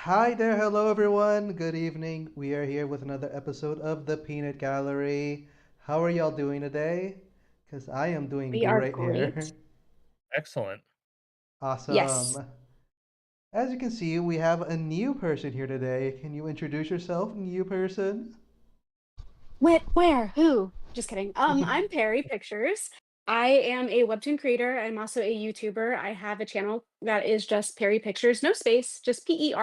Hi there, hello everyone. Good evening. We are here with another episode of the Peanut Gallery. How are y'all doing today? Because I am doing We are great great. here. Excellent. Yes. Awesome. As you can see, we have a new person here today. Can you introduce yourself, new person? Where? Who? Just kidding. I'm Perry Pictures. I am a webtoon creator. I'm also a YouTuber. I have a channel that is just Perry Pictures, no space, just Perrypictures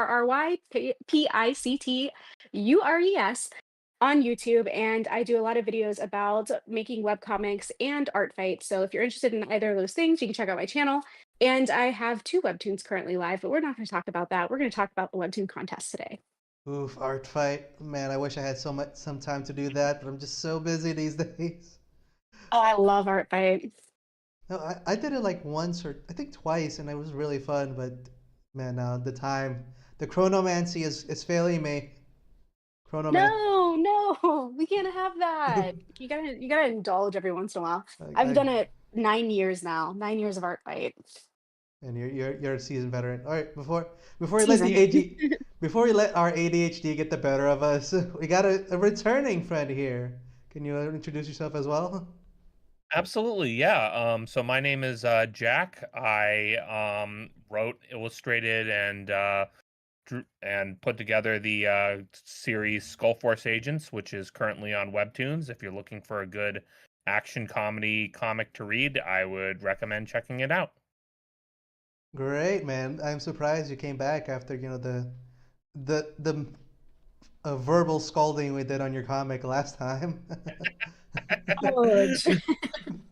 on YouTube. And I do a lot of videos about making webcomics and art fights. So if you're interested in either of those things, you can check out my channel. And I have two webtoons currently live, but we're not going to talk about that. We're going to talk about the webtoon contest today. Oof, art fight. Man, I wish I had some time to do that, but I'm just so busy these days. Oh, I love art fight. No, I did it like once or I think twice, and it was really fun. But man, the chronomancy is failing me. Chronoman, No, no, we can't have that. You gotta indulge every once in a while. I've I done it 9 years now, 9 years of art fight and you're a seasoned veteran. All right, before you let the season. AG, before we let our ADHD get the better of us, we got a returning friend here. Can you introduce yourself as well? Absolutely, yeah. So my name is Jack. I wrote, illustrated, and put together the series Skull Force Agents, which is currently on Webtoons. If you're looking for a good action comedy comic to read, I would recommend checking it out. Great, man. I'm surprised you came back after the verbal scolding we did on your comic last time. Ouch.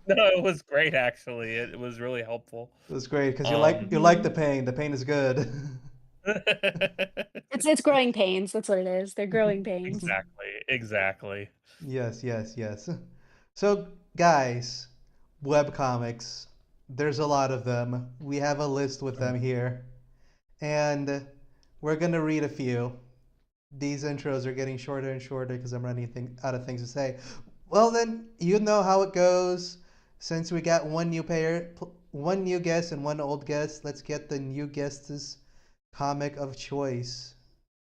No, it was great actually. It was really helpful. It was great because you like Mhm. the pain. The pain is good. It's growing pains. That's what it is. They're growing pains. Exactly, exactly. Yes, yes, yes. So, guys, webcomics, there's a lot of them. We have a list with them here, and we're gonna read a few. These intros are getting shorter and shorter because I'm running out of things to say. Well, then, you know how it goes. Since we got one new guest and one old guest, let's get the new guest's comic of choice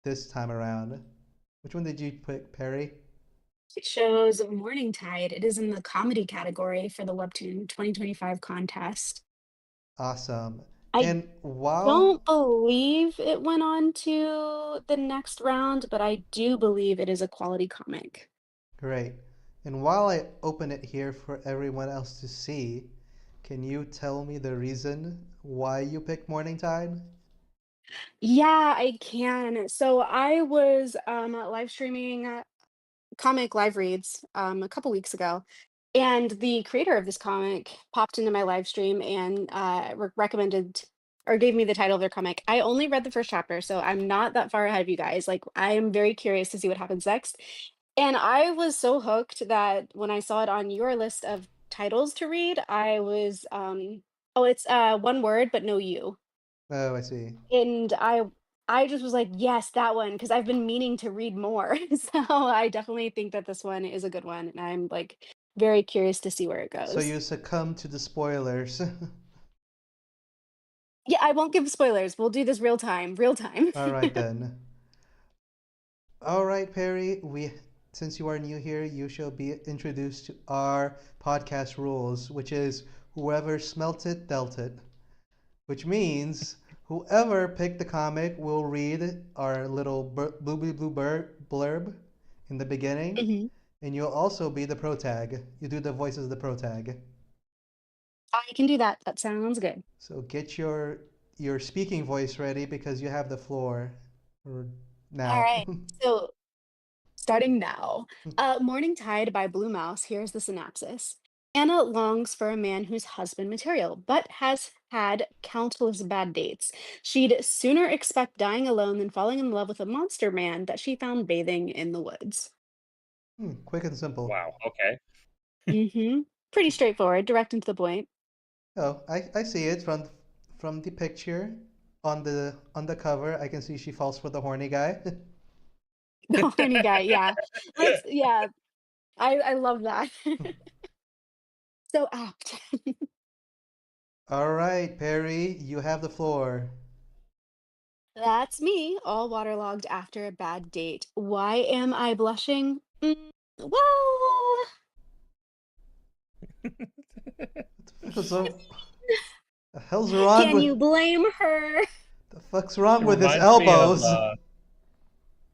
this time around. Which one did you pick, Perry? It shows Morning Tide. It is in the comedy category for the Webtoon 2025 contest. Awesome. I And while don't believe it went on to the next round, but I do believe it is a quality comic. Great. And while I open it here for everyone else to see, can you tell me the reason why you picked Morning Tide? Yeah, I can. So I was live streaming comic live reads a couple weeks ago, and the creator of this comic popped into my live stream and recommended or gave me the title of their comic. I only read the first chapter, so I'm not that far ahead of you guys. Like, I am very curious to see what happens next. And I was so hooked that when I saw it on your list of titles to read, I was oh, it's one word but no you. Oh, I see. And I just was like, "Yes, that one," because 'cause I've been meaning to read more. So I definitely think that this one is a good one, and I'm, like, very curious to see where it So goes. you succumb to the spoilers. Yeah, I won't give spoilers. We'll do this real time, real time. All right then. All right, Perry, since you are new here, you shall be introduced to our podcast rules, which is whoever smelt it dealt it, which means whoever picked the comic will read our little blue blurb in the beginning, Mhm. and you'll also be the protag. You do the voices of the protag. I can do that. That sounds good. So get your speaking voice ready because you have the floor now. Alright. So starting now, Morning Tide by Blue Mouse. Here's the synopsis. Anna longs for a man who's husband material, but has had countless bad dates. She'd sooner expect dying alone than falling in love with a monster man that she found bathing in the woods. Quick and simple. Wow. Okay. Pretty straightforward, direct and to the point. Oh, I see it from the picture on the cover. I can see she falls for the horny guy. The horny guy, yeah. Yeah, I love that. So apt. All right, Perry, you have the floor. That's me, all waterlogged after a bad date. Why am I blushing? Well, So, the hell's wrong can with you blame her? the fuck's wrong It with his reminds me of elbows? it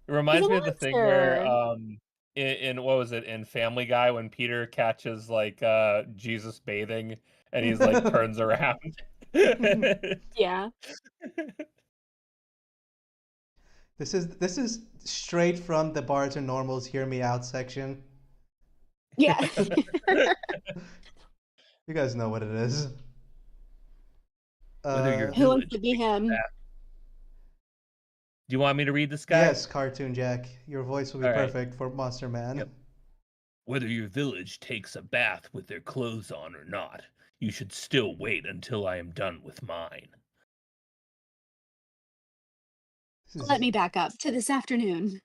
He's a reminds me of the thing where monster. in what was it in Family Guy when Peter catches like Jesus bathing and he's like turns around. Yeah. This is straight from the Bards and Normals Hear Me Out section. Yeah. You guys know what it is. Whether your Uh, Who wants village to be takes a him? bath. Do you want me to read this guy? yes, Cartoon Jack, your voice will be All right. perfect for Monster Man. Yep. Whether your village takes a bath with their clothes on or not, you should still wait until I am done with mine. This Let is me back up to this afternoon.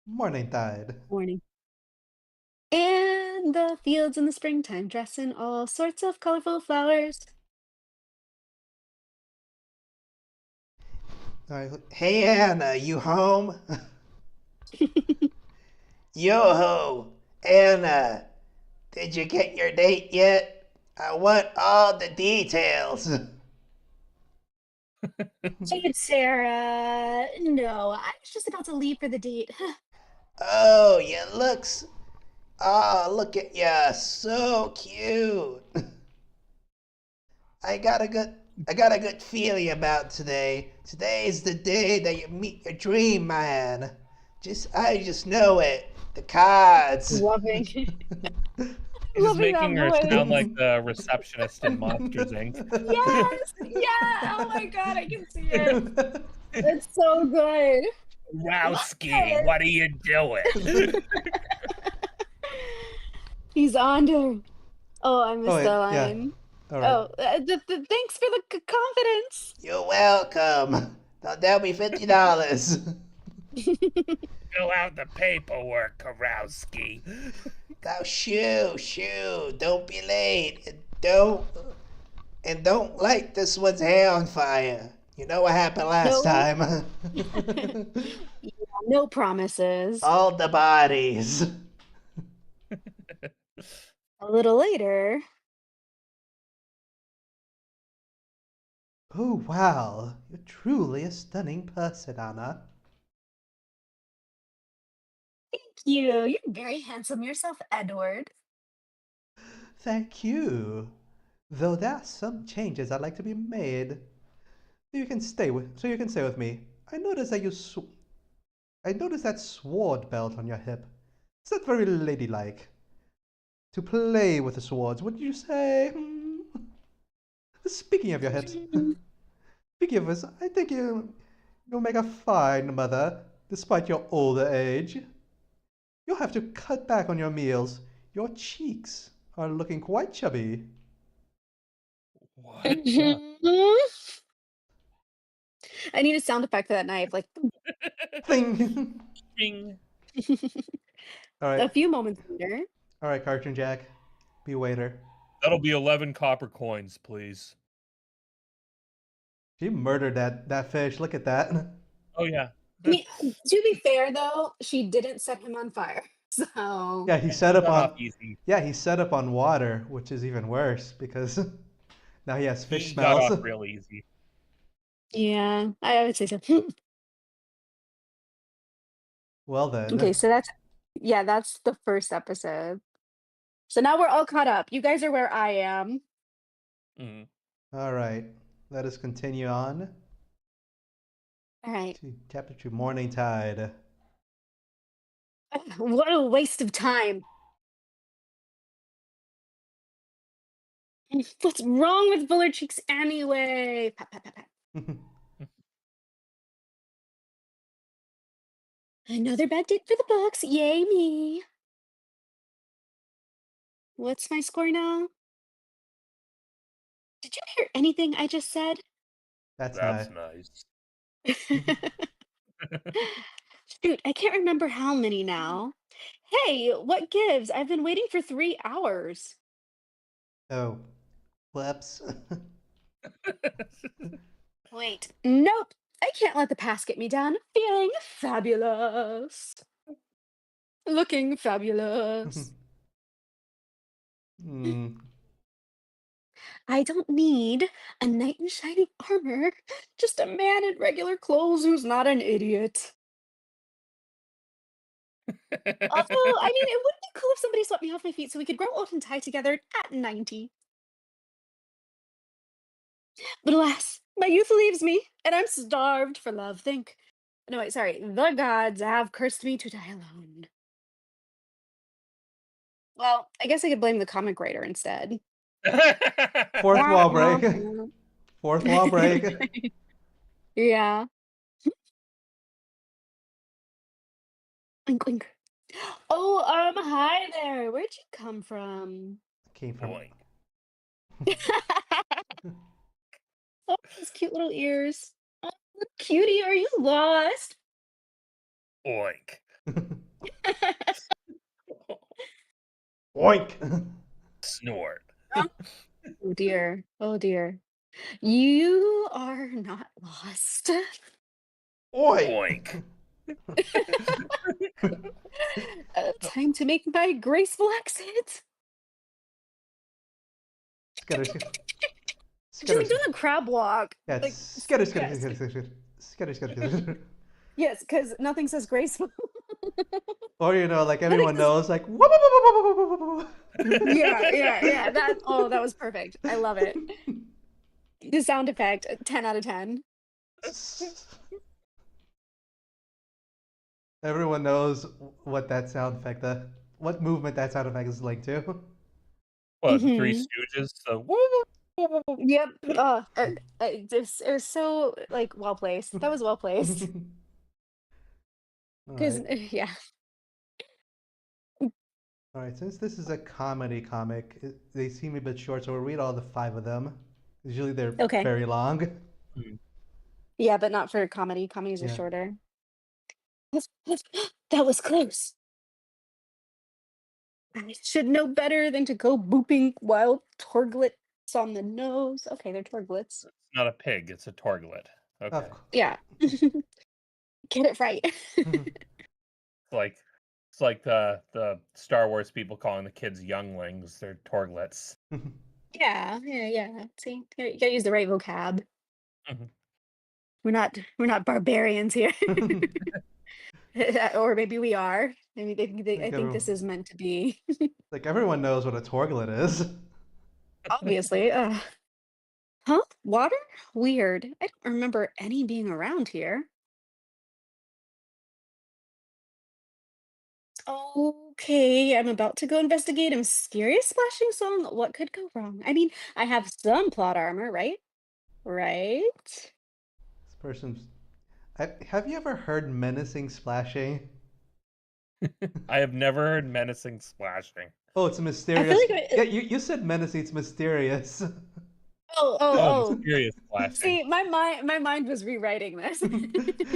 Morning Tide. Morning. And the fields in the springtime dress in all sorts of colorful flowers. All right. Hey Anna, you home? Yo ho, Anna. Did you get your date yet? I want all the details. Hey, Sarah. No, I was just about to leave for the date. Oh, you looks. Oh, look at ya, so cute. I got a good. I got a good feeling about today. Today's the day that you meet your dream man. I just know it. The cards. Loving, He's loving that making her sound voice. like the receptionist in Monsters Inc. Yes, yeah. Oh my God, I can see it. It's so good. Rowski, What? what are you doing? He's on to her. Oh, I Oh missed wait, that yeah. line. All right. Oh, thanks for the confidence. You're welcome. Now that'll be $50. Fill out the paperwork, Karowski. Now shoo. Don't be late. And don't light this one's hair on fire. You know what happened last No, time. yeah, no promises. All the bodies. A little later. Oh wow, you're truly a stunning person, Anna. You're very handsome yourself, Edward. Thank you. Though there are some changes I'd like to be made. So you can stay with me. I noticed that sword belt on your hip. Is that very ladylike? To play with the swords, would you say? Speaking of your hips, speaking of this, I think you'll make a fine mother, despite your older age. You'll have to cut back on your meals. Your cheeks are looking quite chubby. What the Mhm. I need a sound effect for that knife, like Thing. thing? All right, a few moments later. all right, Cartoon Jack, be waiter. That'll be 11 copper coins, please. She murdered that fish. Look at that. Oh, yeah. I mean, to be fair though, she didn't set him on fire. So, Yeah, he Yeah, set he up got off on. easy. Yeah, he set up on water, which is even worse because now he has fish He got smells. off real easy. yeah, I would say so. Well Okay, then. so yeah, that's the first episode. So now we're all caught up. You guys are where I am. Mhm. All right, let us continue on All right. to chapter 2, Morning Tide. What a waste of time. What's wrong with Buller Cheeks anyway? Pat, pat, pat, pat. Another bad date for the books. Yay me. What's my score now? Did you hear anything I just said? That's That's nice. nice. Shoot, I can't remember how many now. Hey, what gives? I've been waiting for 3 hours. Oh, whoops. Wait, nope. I can't let the past get me down. Feeling fabulous. Looking fabulous. Hmm. I don't need a knight in shining armor, just a man in regular clothes who's not an idiot. Although, I mean, it would be cool if somebody swept me off my feet so we could grow old and die together at 90. But alas, my youth leaves me, and I'm starved for love. Think. No, wait, sorry. The gods have cursed me to die alone. Well, I guess I could blame the comic writer instead. Fourth Wah, wall wah, break. wah. Fourth wall break. Yeah. Wink, wink. Oh, hi there. Where'd you come from? Came from. Oink. Oh, those cute little ears. Oh, little cutie, are you lost? Oink. Oink. Snort. Oh dear. Oh dear. You are not lost. Oi. Oink. Time to make my graceful exit. Skitter. She's Skitter. like doing a crab walk. Yeah, it's Like, skitter, skitter, yes. skitter, skitter, skitter, skitter, skitter. Yes, because nothing says graceful. Or like Nothing everyone says. knows, like whoop, whoop, whoop, whoop, whoop, whoop, whoop, Yeah, yeah, yeah. whoop. That was perfect. I love it. The sound effect, 10 out of 10. Everyone knows what that sound effect, what movement that sound effect is linked to. What, the Three Hmm. Stooges? The woo woo woo woo woo. Yep. It was so like well placed. That was well placed. All Because right, yeah. all right. Since this is a comedy comic, they seem a bit short, so we'll read all the five of them. Usually they're Okay. very long. Hmm. Yeah, but not for comedy. Comedies are Yeah. shorter. That was close. I should know better than to go booping wild torglets on the nose. Okay, they're torglets. It's not a pig, it's a torglet. Of Okay. Yeah. Get it right. Like it's like the Star Wars people calling the kids younglings. They're torglets. Yeah, yeah, yeah. See, you gotta use the right vocab. Mhm. We're not barbarians here. Or maybe we are. Maybe I like, think everyone, this is meant to be. like everyone knows what a torglet is. Obviously. Huh? Water? Weird. I don't remember any being around here. Okay, I'm about to go investigate a mysterious splashing song. What could go wrong? I mean, I have some plot armor, right? Right? This person's. Have you ever heard menacing splashing? I have never heard menacing splashing. Oh, it's a I feel mysterious. like Yeah, you said menacing. It's mysterious. oh, oh, Oh, oh. mysterious splashing. See, my mind was rewriting this.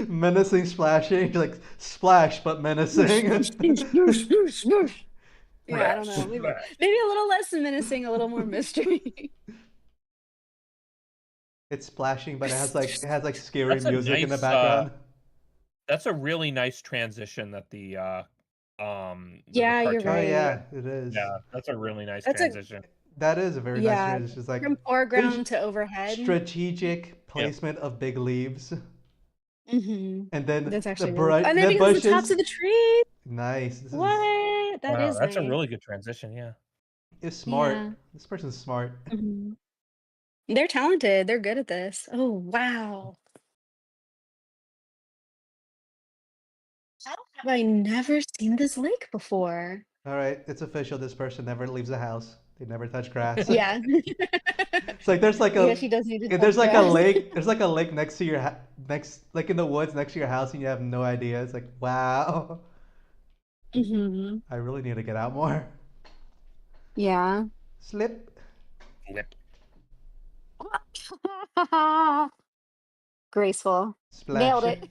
Menacing splashing, like splash but Swoosh, swoosh, menacing. swoosh, swoosh, swoosh, swoosh. Yeah, I don't Splash, know. Maybe splash. maybe a little less menacing, a little more mystery. It's splashing, but it has like scary That's a music in the nice background. that's a really nice transition that the Yeah, you're Oh cartoon right. yeah, it is. yeah, that's a really nice That's a transition. That is a very nice yeah, transition. It's like from there's foreground to overhead. strategic Yep. placement of big leaves, Mhm. and then That's the actually really cool. bright And then the because the tops bushes. of the trees. Nice. This What? That Wow, is that's a nice. really good transition, yeah. is smart. Yeah. This person's smart. Mhm. They're talented. They're good at this. Oh, wow. How have I never seen this lake before? All right, it's official. This person never leaves the house. They never touch grass. Yeah. It's like there's like Yeah, a she does need to yeah, touch there's like a grass. lake. There's like a lake next to your next like in the woods next to your house, and you have no idea. It's like wow, Mhm. I really need to get out more. Yeah. Slip, Flip. Graceful. splash. Nailed it. Blub, blub,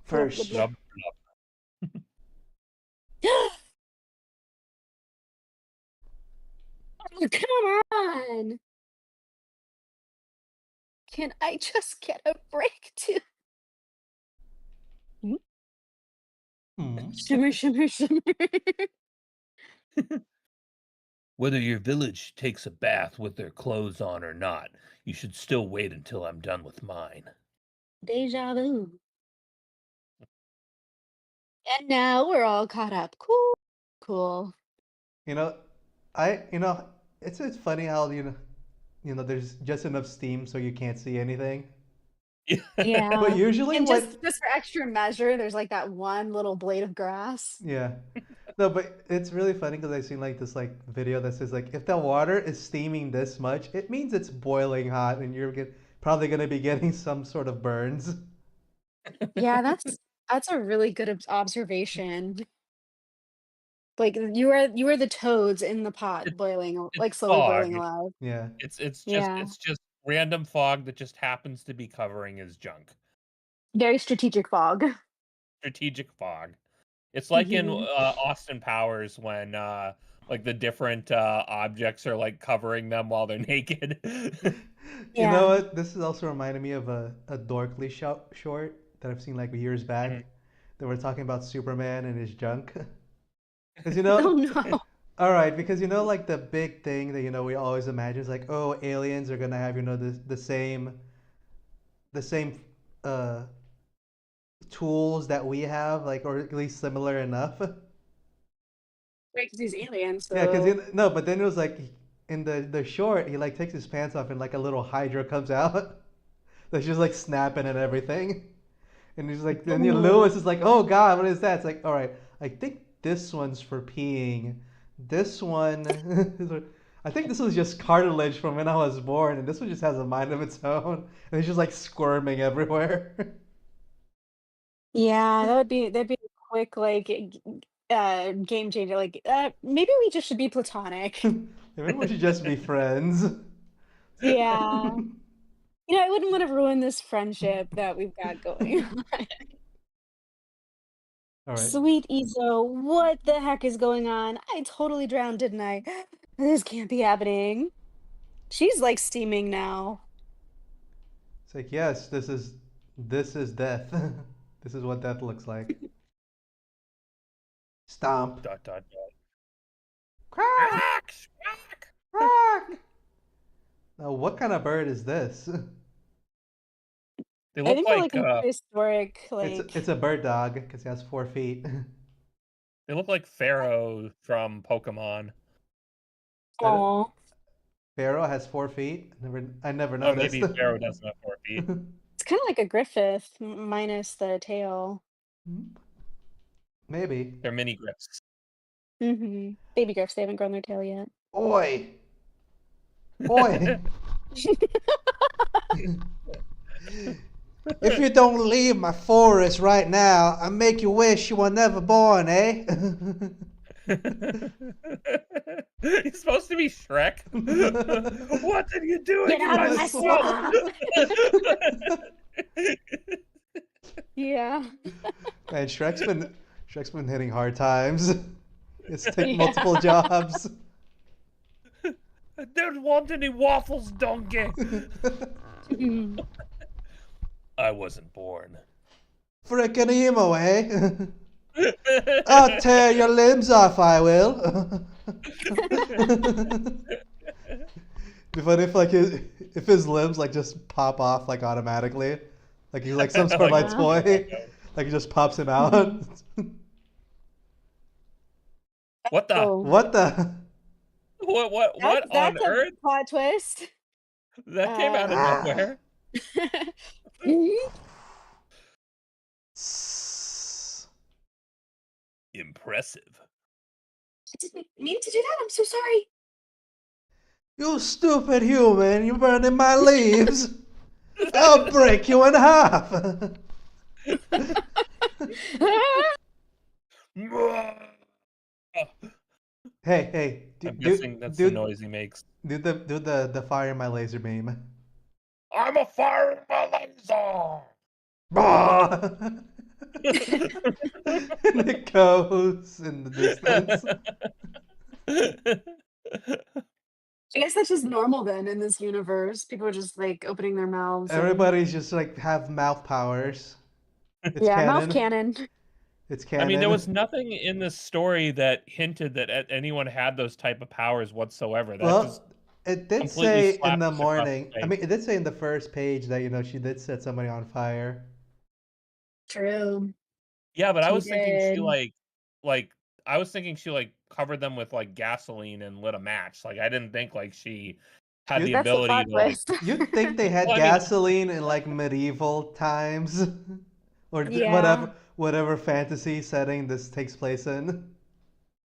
First, blub. Blub, Oh, come on. Can I just get a break too? Mm, Hmm. shimmer, shimmer, shimmer. Whether your village takes a bath with their clothes on or not, you should still wait until I'm done with mine. Deja vu. And now we're all caught up. Cool. Cool. You know, it's funny how there's just enough steam so you can't see anything. But Yeah. usually And what just for extra measure, there's like that one little blade of grass. yeah. No, but it's really funny because I've seen like this like video that says like if the water is steaming this much, it means it's boiling hot and probably gonna be getting some sort of burns. Yeah, that's a really good observation. Like you are the toads in the pot It's boiling, it's like slowly fog. boiling alive. Yeah. Yeah. It's just random fog that just happens to be covering his junk. Very strategic fog. Strategic fog. It's like in Mhm. Austin Powers when like the different objects are like covering them while they're naked. You know Yeah. what? This is also reminding me of a Dorkly short that I've seen like years Mhm. back. That we're talking about Superman and his junk. Because Oh, no. all right, because like the big thing that we always imagine is like, oh, aliens are gonna have the same uh tools that we have, like, or at least similar enough. Right, 'cause he's alien, Yeah, because so no, but then it was like in the short, he like takes his pants off and like a little Hydra comes out that's just like snapping and everything. And he's like, then ooh. Lewis is like, oh God, what is that? It's like, all right, I think this one's for peeing. This one, I think this was just cartilage from when I was born, and this one just has a mind of its own, and it's just like squirming everywhere. Yeah, that'd be a quick, like, game changer, like, maybe we just should be platonic. Maybe we should just be friends. Yeah. I wouldn't wanna ruin this friendship that we've got going on. All right. Sweet Izo, what the heck is going on? I totally drowned, didn't I? This can't be happening. She's, like, steaming now. It's like, yes, this is death. This is what death looks like. Stomp. Dot dot dot. Crack! Squawk, squawk. Crack! Now, what kind of bird is this? They I look think they're, like, like a prehistoric, It's like a bird dog because he has 4 feet. Pharaoh from Pokemon. That aw. Pharaoh has 4 feet. I never Oh, noticed. maybe Pharaoh doesn't have 4 feet. It's kinda like a Griffith minus the tail. Maybe. They're mini grips. Mhm. Baby Griffs, they haven't grown their tail yet. Oi! Oi! If you don't leave my forest right now, I make you wish you were never born, eh? He's supposed to be Shrek. What are you doing Get in out my of my swamp? swamp! Yeah. Man, Shrek's been hitting hard times. It's take multiple Yeah. jobs. I don't want any waffles, donkey. Mhm. I wasn't born. Frickin' emo, eh? I'll tear your limbs off, I will. Be funny if like if his limbs like just pop off like automatically, like he's like some sort of like Like Yeah. toy, Lego. like he just pops him out. Mhm. What the? Oh, What the? What on that's a earth? plot twist. That came out of Um Ah. nowhere. Mhm. Impressive. I didn't mean to do that, I'm so sorry. You stupid human! You're burning my leaves. I'll break you in half. Hey, hey, do, I'm do, guessing that's the do, noise he makes. do the fire my laser beam. I'm a fire my laser. Bah! And it goes in the distance. I guess that's just normal then in this universe. People are just like opening their mouths and Everybody's just like have mouth powers. It's yeah, mouth canon. cannon. It's I mean, there canon. was nothing in this story that hinted that anyone had those type of powers whatsoever. That just Well, it did completely say in slapped the us across morning. the I face. mean, it did say in the first page that she did set somebody on fire. True. Yeah, but I She was thinking she did. like I was thinking she like covered them with like gasoline and lit a match. Like I didn't think like she had the You That's the ability plot to like. twist. you'd think they had Well, I mean, gasoline in like medieval times, or Yeah. whatever fantasy setting this takes place in.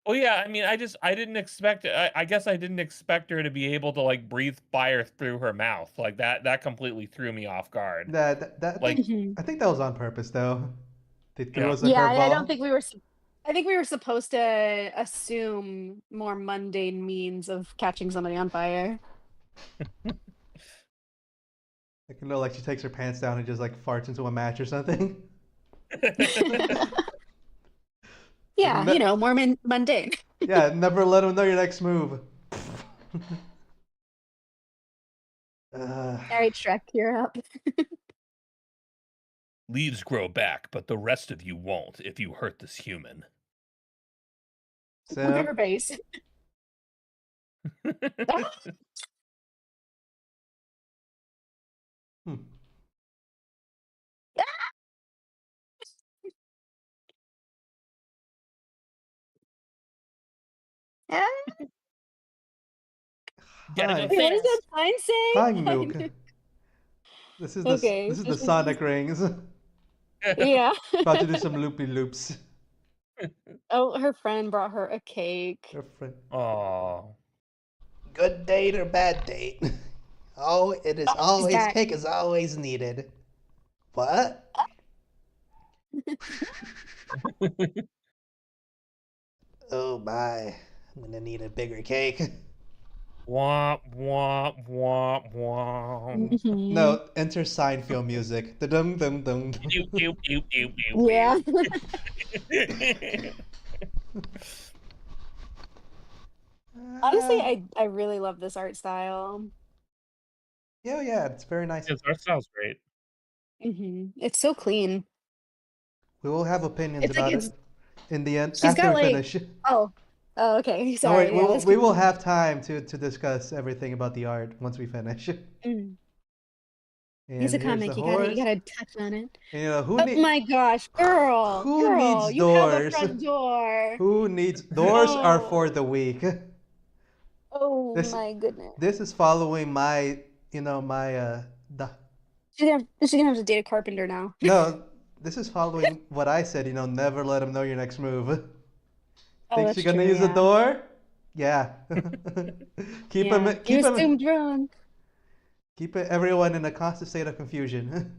well, yeah. I mean, I didn't expect. I guess I didn't expect her to be able to like breathe fire through her mouth like that. That completely threw me off guard. That Like, Mhm. I think that was on purpose though. They threw yeah. us a Yeah, I don't curveball. think we were I think we were supposed to assume more mundane means of catching somebody on fire. Like like she takes her pants down and just like farts into a match or something. Like Yeah, more mundane. yeah, never let them know your next move. uh, All right, Shrek, you're up. Leaves grow back, but the rest of you won't if you hurt this human. so Poker face. Ah, hmm. ah. Gotta go Hi, Wait, what does that fast. sign say? hi, Nook. Okay, This is just the Sonic rings. yeah. About to do some loopy loops. Oh, her friend brought her a cake. Her friend. Oh, Good date or bad date? Oh, it is Always always got cake is always needed. What? Oh my! I'm gonna need a bigger cake. womp womp womp womp. Mhm. No, enter Seinfeld music. Da dum dum dum. Pew pew pew pew pew Yeah. pew. Honestly, Ah, I really love this art style. yeah, yeah, it's very nice. Yes, that sounds great. It's so clean. We will have opinions It's like about it in the end she's after got we like finish. oh. Oh, okay. No, wait, Sorry. Yeah, let's we keep will going. have time to discuss everything about the art once we finish. Mm. It's And a here's the comic. You horse. gotta touch on it. And Oh my gosh, who girl, needs you have a doors? front door. Who needs doors are for No. the weak. Oh This my goodness. this is following my my She's gonna have to date a carpenter now. no, this is following what I said, never let them know your next move. Oh, Think that's she's gonna true. use a Yeah. door? Yeah. Yeah. You Keep him assumed wrong. keep everyone in a constant state of confusion.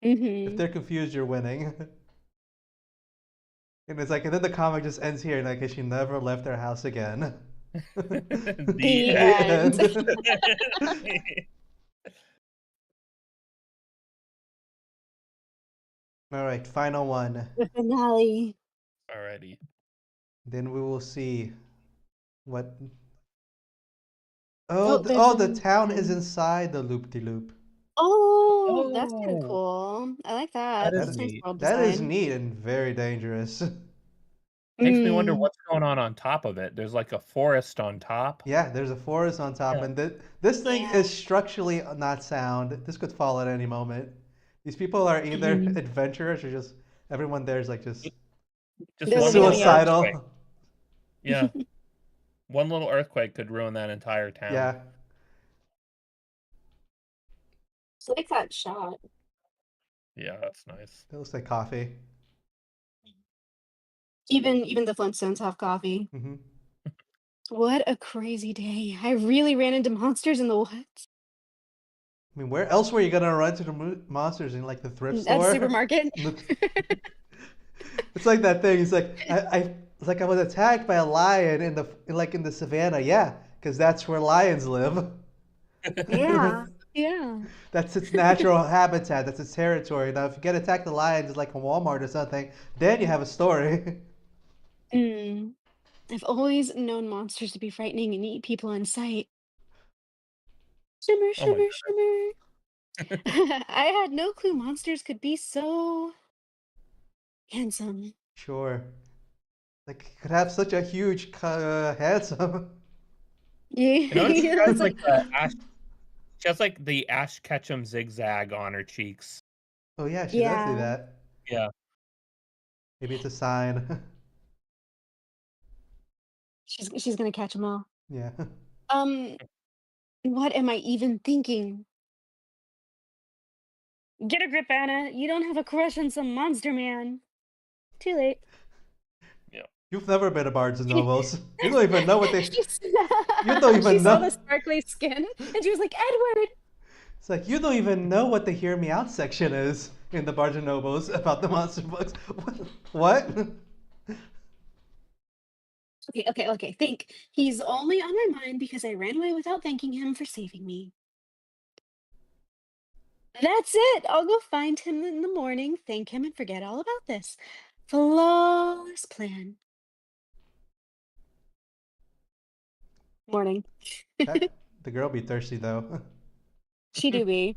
If Mm-hmm. they're confused, you're winning. And it's like, and then the comic just ends here, like she never left their house again. The The The end. end. end. All right, final one. The finale. Alrighty. Then we will see what. Oh, there's Oh, the an town is end. inside the loop de loop. Oh, that's kind of Oh, cool. I like that that. is That's That nice neat. world that is design. neat and very dangerous. Makes me wonder Mm, what's going on top of it. There's like a forest on top. Yeah, there's a forest on top, Yeah. and this thing yeah. is structurally not sound. This could fall at any moment. These people are either Mhm. adventurers or just everyone there is like Just They're one living on little the edge. earthquake. suicidal. Yeah, one little earthquake could ruin that entire town. Yeah, I like that shot. Yeah, that's nice. it looks like coffee. Even the Flintstones have coffee. Hmm. What a crazy day. I really ran into monsters in the woods. I mean, where else were you gonna run to the monsters in like the thrift At the store? supermarket. It's like that thing. It's like it's like I was attacked by a lion in the savannah. Yeah, because that's where lions live. Yeah. Yeah. That's its natural habitat. That's its territory. Now, if you get attacked by lions, like a Walmart or something, then you have a story. Mm. I've always known monsters to be frightening and eat people on sight. Shimmer, Oh my shimmer, shimmer. goodness. I had no clue monsters could be so handsome. Sure. Like, he could have such a huge, handsome. I noticed Yeah, she has it's like like, the ash. She has like the Ash Ketchum zigzag on her cheeks. Oh yeah, she does do yeah, that. Yeah. Maybe it's a sign. she's gonna catch them all. Yeah. Um, what am I even thinking? Get a grip, Anna. You don't have a crush on some monster man. Too late. Yeah. You've never been to Barnes and Nobles. You don't even know what they. She's, You don't she even saw the know. sparkly skin and she was like, Edward. It's like you don't even know what the "Hear Me Out" section is in the Barnes and Nobles about the monster books. What? Okay, okay, okay. Think. He's only on my mind because I ran away without thanking him for saving me. That's it. I'll go find him in the morning, thank him, and forget all about this. Flawless plan. Morning. That the girl be thirsty though. She do be.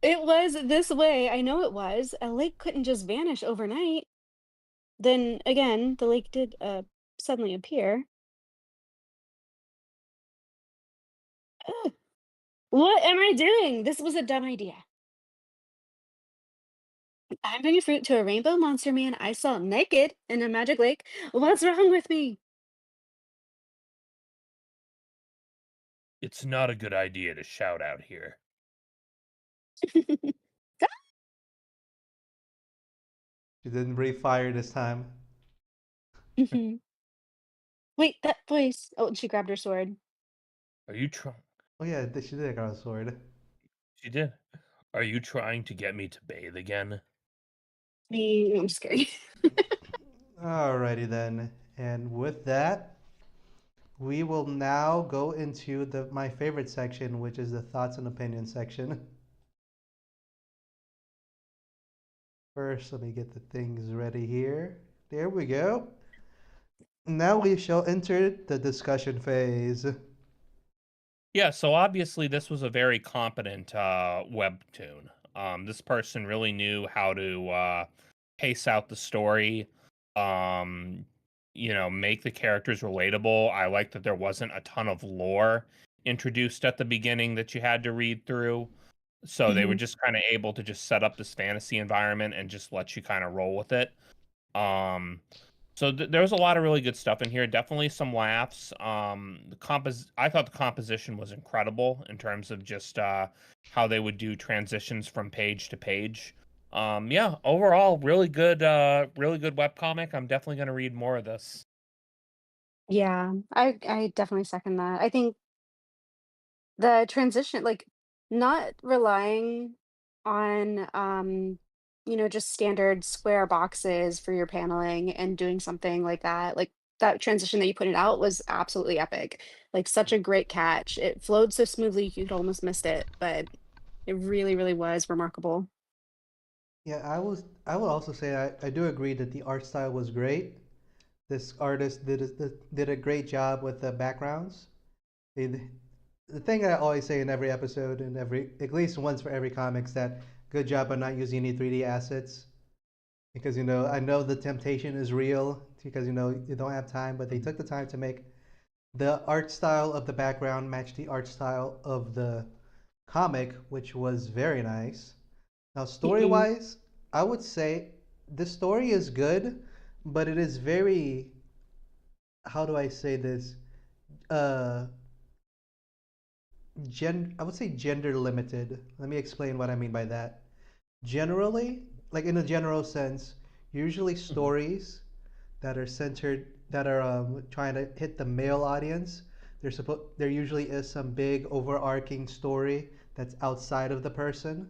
It was this way. I know it was. A lake couldn't just vanish overnight. Then again, the lake did suddenly appear. Ugh, what am I doing? This was a dumb idea. I'm bringing fruit to a rainbow monster man I saw naked in a magic lake. What's wrong with me? It's not a good idea to shout out here. She didn't breathe fire this time. Mhm. Wait, that voice. Oh, and she grabbed her sword. Are you trying? Oh yeah, she did got a sword. She did. Are you trying to get me to bathe again? Me, I'm scary. Alrighty then. And with that, we will now go into the my favorite section, which is the thoughts and opinions section. First, let me get the things ready here. There we go. Now we shall enter the discussion phase. Yeah, so obviously this was a very competent webtoon. This person really knew how to pace out the story, um, make the characters relatable. I like that there wasn't a ton of lore introduced at the beginning that you had to read through. So they were Mhm. just kind of able to just set up this fantasy environment and just let you kind of roll with it. Um, so there was a lot of really good stuff in here. Definitely some laughs. I thought the composition was incredible in terms of just how they would do transitions from page to page. Yeah, overall, really good webcomic. I'm definitely going to read more of this. Yeah, I definitely second that. I think the transition, like, not relying on, just standard square boxes for your paneling and doing something like that, like, that transition that you pointed out was absolutely epic. Like, such a great catch. It flowed so smoothly, you could almost missed it, but it really, really was remarkable. Yeah, I will also say I do agree that the art style was great. This artist did a great job with the backgrounds. They, the thing I always say in every episode and every at least once for every comics that good job on not using any 3D assets because I know the temptation is real because you don't have time, but they took the time to make the art style of the background match the art style of the comic, which was very nice. Now, story Mhm, wise, I would say the story is good, but it is very, how do I say this? Uh, I would say gender limited. Let me explain what I mean by that. Generally, like in a general sense, usually Mhm. stories that are trying to hit the male audience, there usually is some big overarching story that's outside of the person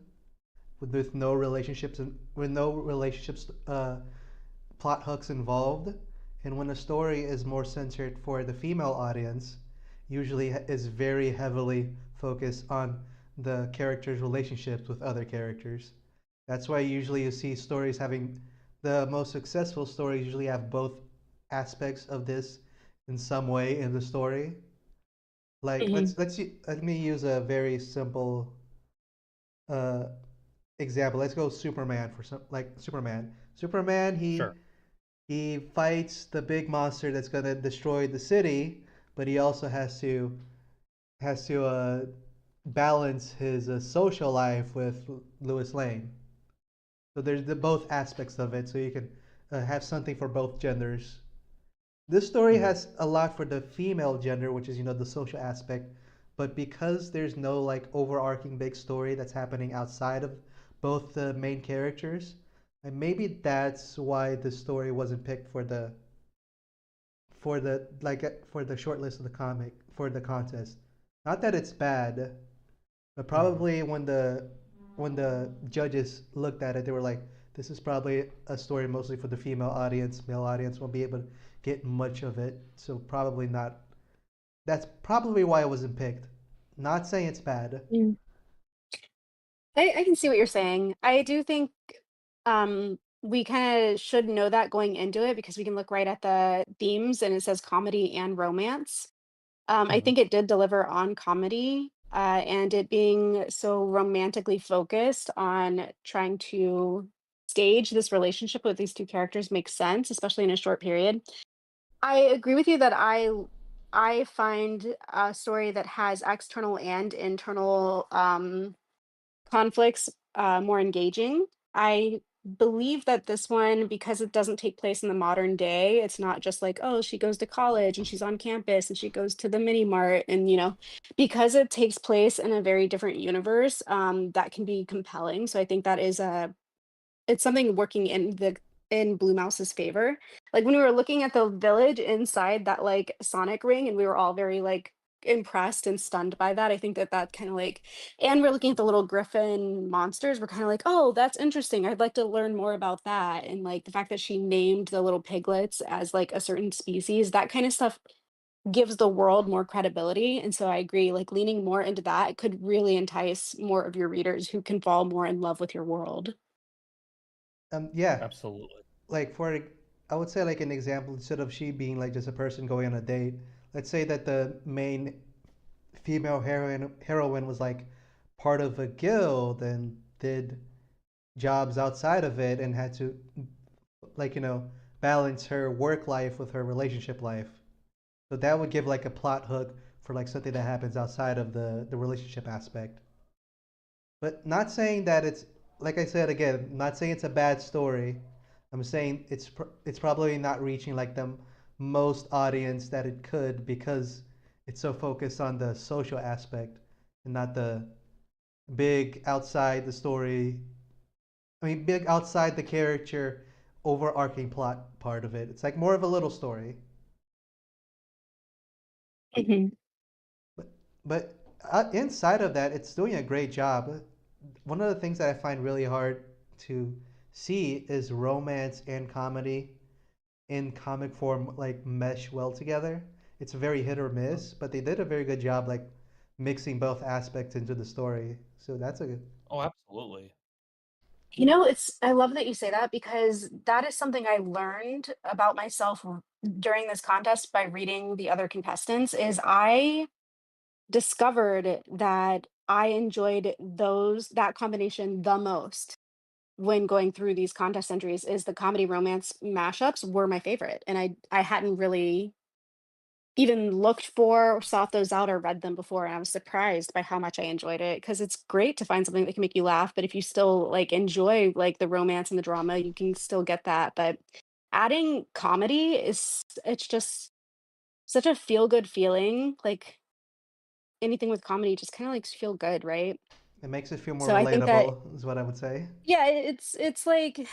with no relationships and with no relationships plot hooks involved. And when a story is more centered for the female audience, usually is very heavily focused on the characters' relationships with other characters. That's why usually you see stories having the most successful stories usually have both aspects of this in some way in the story. Like Mhm. let me use a very simple uh example. Let's go Superman for some like Superman. Superman Sure. he fights the big monster that's gonna destroy the city, but he also has to balance his social life with Lois Lane. So there's the both aspects of it, so you can have something for both genders. This story Mhm. has a lot for the female gender, which is the social aspect, but because there's no like overarching big story that's happening outside of both the main characters, and maybe that's why the story wasn't picked for the short list of the comic for the contest. Not that it's bad, but Mhm. probably when the judges looked at it, they were like, "This is probably a story mostly for the female audience. Male audience won't be able to get much of it, so probably not." That's probably why it wasn't picked. Not saying it's bad. Mm. I can see what you're saying. I do think we kind of should know that going into it because we can look right at the themes and it says comedy and romance. I Mhm. think it did deliver on comedy, and it being so romantically focused on trying to stage this relationship with these two characters makes sense, especially in a short period. I agree with you that I find a story that has external and internal conflicts more engaging. I believe that this one, because it doesn't take place in the modern day, it's not just like, oh, she goes to college and she's on campus and she goes to the mini mart and because it takes place in a very different universe, that can be compelling. So I think that is a it's something working in Blue Mouse's favor. Like, when we were looking at the village inside that, like, Sonic ring, and we were all very, like, impressed and stunned by that, I think that that kinda, like and we're looking at the little griffin monsters, we're kinda like, "Oh, that's interesting, I'd like to learn more about that," and, like, the fact that she named the little piglets as, like, a certain species, that kinda stuff gives the world more credibility, and so I agree, like, leaning more into that could really entice more of your readers who can fall more in love with your world. Yeah, Absolutely. like I would say like an example instead of she being like just a person going on a date. Let's say that the main female heroine was like part of a guild and did jobs outside of it and had to like balance her work life with her relationship life. So that would give like a plot hook for like something that happens outside of the relationship aspect. But not saying that it's like I said again, not saying it's a bad story. I'm saying it's probably not reaching like the most audience that it could because it's so focused on the social aspect and not the big outside the story. I mean, big outside the character overarching plot part of it. It's like more of a little story. Mhm. But inside of that, it's doing a great job. One of the things that I find really hard to see is romance and comedy in comic form like mesh well together. It's very hit or Mhm. miss, but they did a very good job like mixing both aspects into the story. So that's a good. Oh, absolutely. I love that you say that because that is something I learned about myself during this contest by reading the other contestants is I discovered that I enjoyed that combination the most when going through these contest entries is the comedy romance mashups were my favorite. And I hadn't really even looked for or sought those out or read them before, and I was surprised by how much I enjoyed it. Because it's great to find something that can make you laugh, but if you still, like, enjoy, like, the romance and the drama, you can still get that, but adding comedy it's just such a feel-good feeling, like, anything with comedy just kinda, makes you feel good, right? It makes it feel more So I think that relatable, is what I would say. yeah, it's like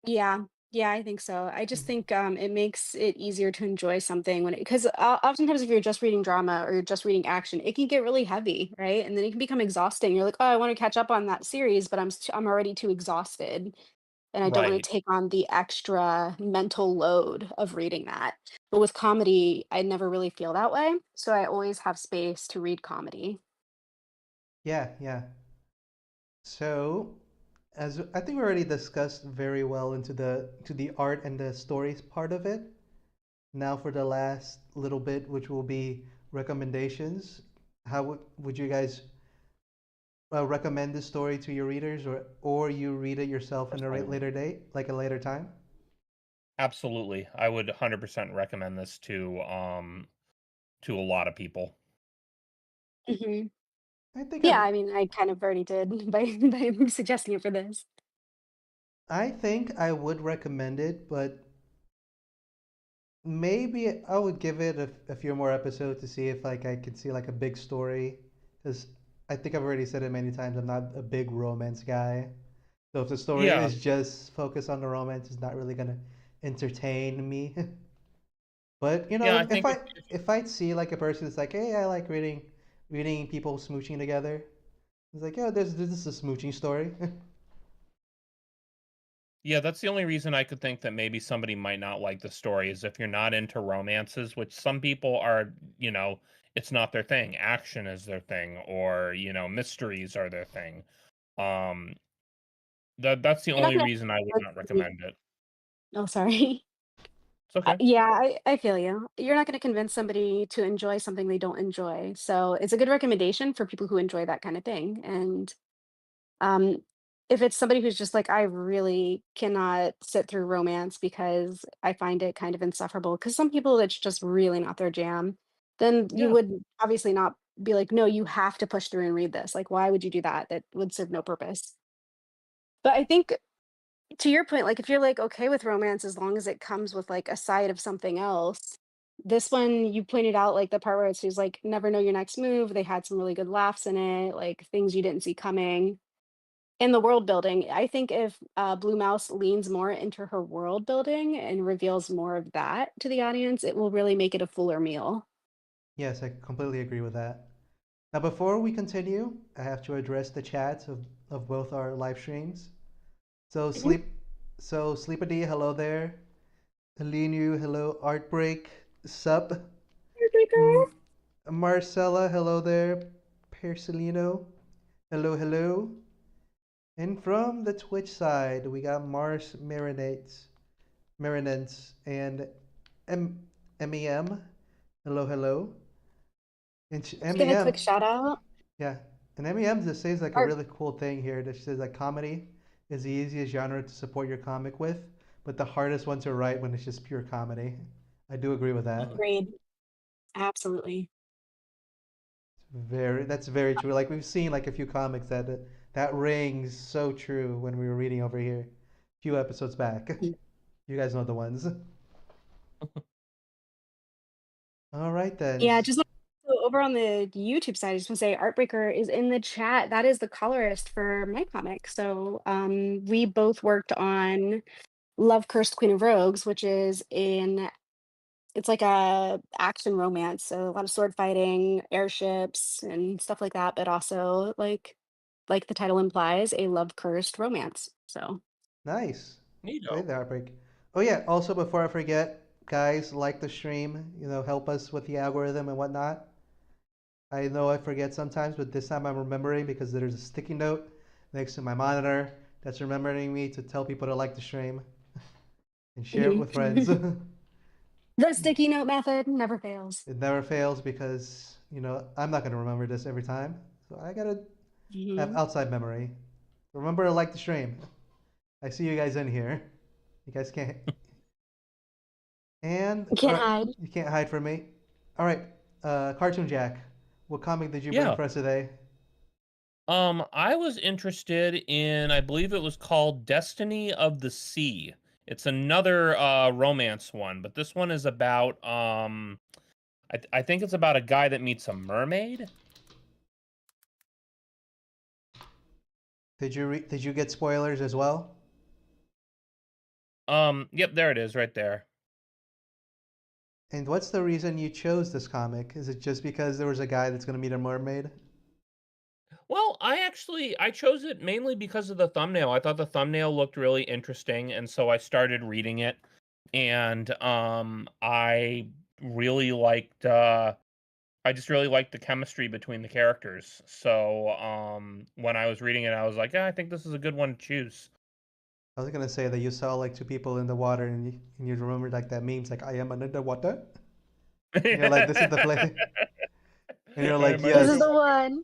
yeah. Yeah, I think so. I just Mhm. think, it makes it easier to enjoy something when because oftentimes if you're just reading drama or you're just reading action, it can get really heavy, right? And then it can become exhausting. You're like, "Oh, I wanna catch up on that series, but I'm already too exhausted, and I don't wanna Right. take on the extra mental load of reading that." But with comedy, I never really feel that way, so I always have space to read comedy. Yeah, yeah. So, as I think we already discussed very well into the art and the stories part of it. Now for the last little bit, which will be recommendations. How would you guys recommend this story to your readers, or you read it yourself in a later date, like a later time? Absolutely. I would 100% recommend this to a lot of people. Mhm. I think Yeah, I've, I mean, I kind of already did by suggesting it for this. I think I would recommend it, but maybe I would give it a few more episodes to see if like I could see like a big story, because I think I've already said it many times. I'm not a big romance guy. So if the story Yeah. is just focused on the romance, it's not really gonna entertain me. But you Yeah, I know, think if if I see like a person that's like, hey, I like reading people smooching together. It's like, yeah, this is a smooching story. yeah, that's the only reason I could think that maybe somebody might not like the story is if you're not into romances, which some people are, you know, it's not their thing. Action is their thing, or, mysteries are their thing. Um, that's the You're not only gonna reason I would convince not somebody. recommend it. Oh, sorry. It's okay. Yeah, I feel you. You're not gonna convince somebody to enjoy something they don't enjoy, so it's a good recommendation for people who enjoy that kinda thing, and, um, if it's somebody who's just like, "I really cannot sit through romance because I find it kind of insufferable," because some people, it's just really not their jam, then you Yeah. would obviously not be like, "No, you have to push through and read this." Like, why would you do that? That would serve no purpose. But I think to your point, like, if you're, like, okay with romance as long as it comes with, like, a side of something else, this one, you pointed out, like, the part where she's like, "Never know your next move," they had some really good laughs in it, like, things you didn't see coming. And the world building, I think if, Blue Mouse leans more into her world building and reveals more of that to the audience, it will really make it a fuller meal. Yes, I completely agree with that. Now, before we continue, I have to address the chats of both our live streams. So Mhm. Sleepy, hello there. Alinu, hello. Artbreak, sup. Heartbreaker. M- Marcella, hello there. Persilino, hello, hello. And from the Twitch side, we got Mars Marinades, and M MEM, hello, hello. And Just give a quick MEM, shout out. yeah. And MEM just says like a Art really cool thing here. That she says like comedy is the easiest genre to support your comic with, but the hardest one to write when it's just pure comedy. I do agree with that. Agreed. Absolutely. That's very true. Like we've seen like a few comics that rings so true when we were reading over here a few episodes back. Mhm. You guys know the ones. All right then. Yeah, just so over on the YouTube side, I just wanna say Artbreaker is in the chat. That is the colorist for my comic. So, we both worked on Love Cursed Queen of Rogues, which is in it's like a action romance, so a lot of sword fighting, airships, and stuff like that, but also, like the title implies, a love cursed romance. So, Nice. Neato. Play the heartbreak. Oh yeah. Also, before I forget, guys, like the stream. You know, help us with the algorithm and whatnot. I know I forget sometimes, but this time I'm remembering because there's a sticky note next to my monitor that's remembering me to tell people to like the stream and share it with friends. mhm. The sticky note method never fails. It never fails because, I'm not going to remember this every time. So I got to have Mhm. outside memory. Remember to like the stream. I see you guys in here. You guys can't. And, You all can't right, hide. you can't hide from me. All right, Cartoon Jack, what comic did you bring Yeah. for us today? I was interested in, I believe it was called Destiny of the Sea. It's another romance one, but this one is about I think it's about a guy that meets a mermaid. Did you get spoilers as well? Yep, there it is right there. And what's the reason you chose this comic? Is it just because there was a guy that's going to meet a mermaid? Well, I chose it mainly because of the thumbnail. I thought the thumbnail looked really interesting, and so I started reading it. And I just really liked the chemistry between the characters. So when I was reading it, I was like, yeah, I think this is a good one to choose. I was gonna say that you saw like two people in the water and you remember like that memes like I am under the water. And you're like, this is the place. And you're like, I'm This under is the yes, the one.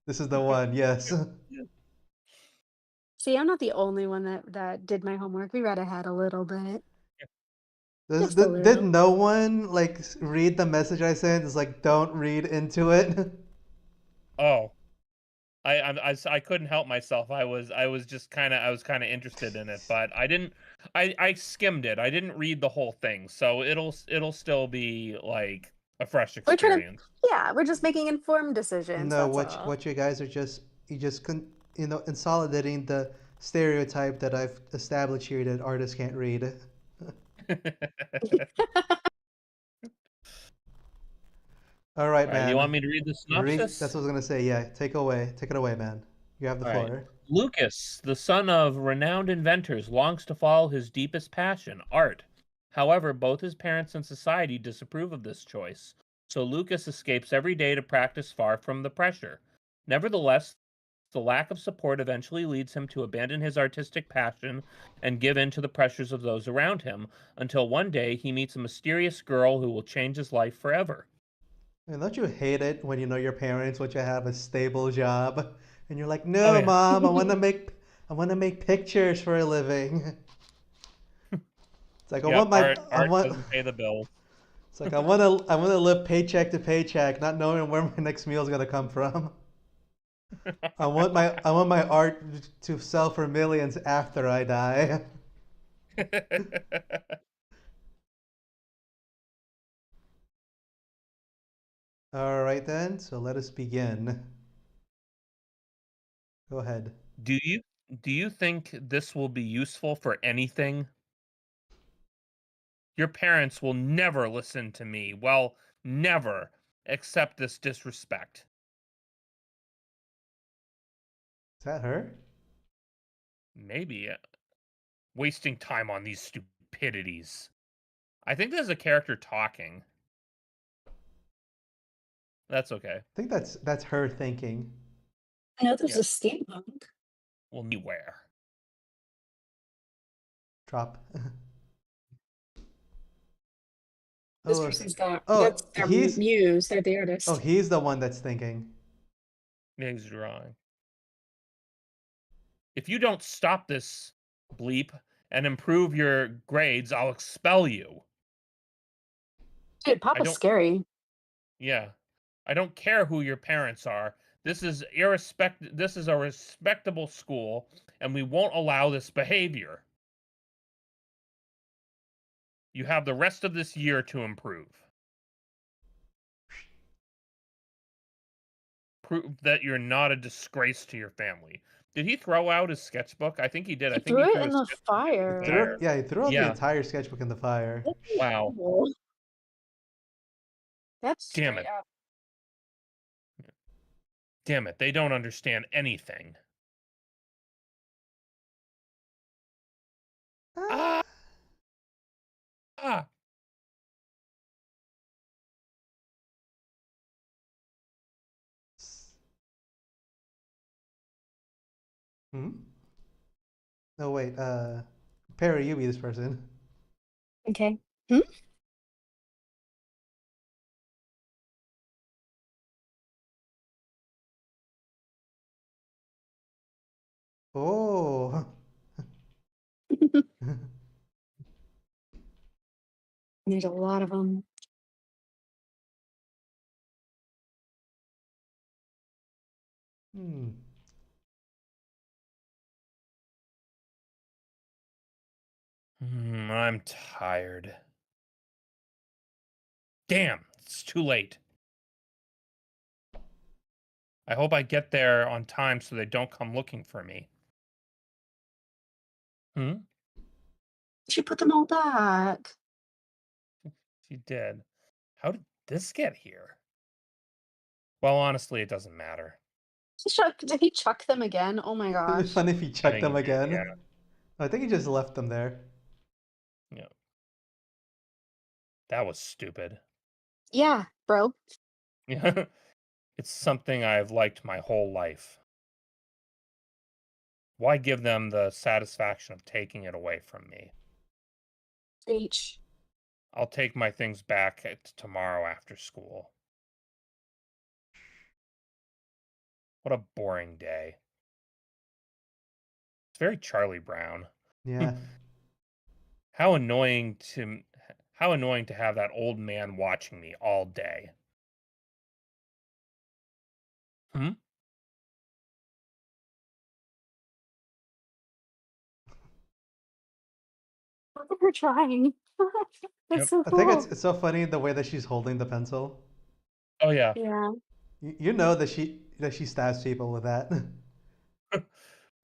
this is the one. Yes. See, I'm not the only one that did my homework. We read ahead a little bit, Does, just a did little. no one like read the message I sent? It's like, don't read into it. Oh, I couldn't help myself. I was just kind of I was kind of interested in it, but I didn't. I skimmed it. I didn't read the whole thing, so it'll still be like a fresh We're trying to, experience. yeah, we're just making informed decisions. No, That's all. what you guys are just you just consolidating the stereotype that I've established here that artists can't read. All right, All right, you want man. me to read the Read. That's synopsis? what I was gonna say. Yeah, take it away, man. You have the All right. floor. Lucas, the son of renowned inventors, longs to follow his deepest passion, art. However, both his parents and society disapprove of this choice, so Lucas escapes every day to practice far from the pressure. Nevertheless, the lack of support eventually leads him to abandon his artistic passion and give in to the pressures of those around him, until one day he meets a mysterious girl who will change his life forever. And don't you hate it when you know your parents want you to have a stable job, and you're like, Oh, no, yeah. mom, I want to make pictures for a living. It's like Yep, I art want. doesn't pay the bills. It's like I want to live paycheck to paycheck, not knowing where my next meal is gonna come from. I want my art to sell for millions after I die. All right then, so let us begin. Go ahead. Do you do you think this will be useful for anything? Your parents will never listen to me. Well, never accept this disrespect. Is that her? Maybe wasting time on these stupidities. I think there's a character talking. That's okay. I think that's her thinking. I know there's Yeah. a steampunk. Well, anywhere. Drop. This Oh, person's got, oh, that's their muse, they're the artist. he's the one that's thinking. He's drawing. If you don't stop this bleep and improve your grades, I'll expel you. Dude, I Papa's don't scary. Yeah. I don't care who your parents are. This is a respectable school and we won't allow this behavior. You have the rest of this year to improve. Prove that you're not a disgrace to your family. Did he throw out his sketchbook? I think he did. I He think he threw it threw in his the sketchbook in the fire. fire. He threw out the Yeah. entire sketchbook in the fire. Wow. Oh, that's Damn straight it. up. Damn it. They don't understand anything. Ah. Ah! Ah! Hmm? No, wait. Perry, you be this person. Okay. Hmm? Oh. There's a lot of them. Hmm. I'm tired. Damn, it's too late. I hope I get there on time so they don't come looking for me. Hmm? She put them all back. She did. How did this get here? Well, honestly, it doesn't matter. Did he chuck them again? Oh my It'd be gosh. funny if he I checked think he them did, yeah. again. I think he just left them there. Yeah. That was stupid. Yeah, bro. Yeah. It's something I've liked my whole life. Why give them the satisfaction of taking it away from me? H. I'll take my things back tomorrow after school. What a boring day. It's very Charlie Brown. Yeah. How annoying to how annoying to have that old man watching me all day. Hmm? We're trying. That's Yep. so I think cool. it's so funny the way that she's holding the pencil. Oh yeah. Yeah. You know that she stabs people with that.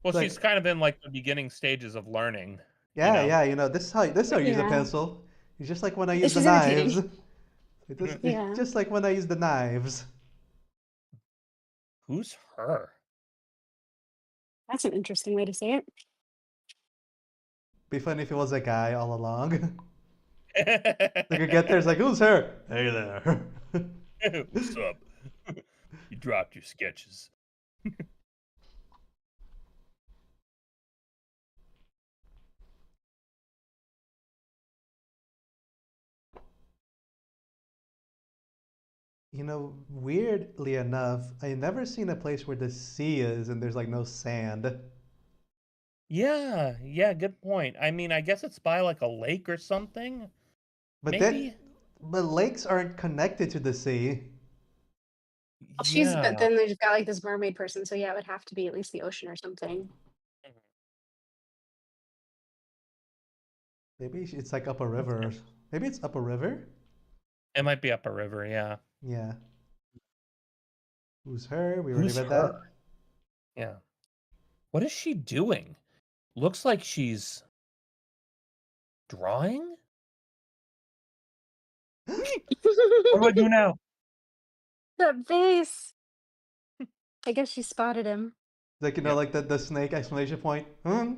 Well, It's she's like, kind of in like the beginning stages of learning, you yeah, know. yeah, you know, this is how you use a Yeah. pencil. It's just like when I use the She's knives. entertaining. It's Yeah. just like when I use the knives. Who's her? That's an interesting way to say it. Be funny if it was a guy all along. Like you get there, it's like, who's her? Hey there. What's up? You dropped your sketches. You know, weirdly enough, I never seen a place where the sea is and there's like no sand. Yeah, yeah, good point. I mean, I guess it's by like a lake or something. But then, Maybe? but lakes aren't connected to the sea. Well, but Yeah. then they've got like this mermaid person, so yeah, it would have to be at least the ocean or something. Maybe it's like up a river. Maybe it's up a river. It might be up a river, yeah. Yeah. Who's her? We already Who's read her? that. Yeah. What is she doing? Looks like she's drawing? What do I do now? That vase. I guess she spotted him. Like Yep. like the snake exclamation point. Hmm?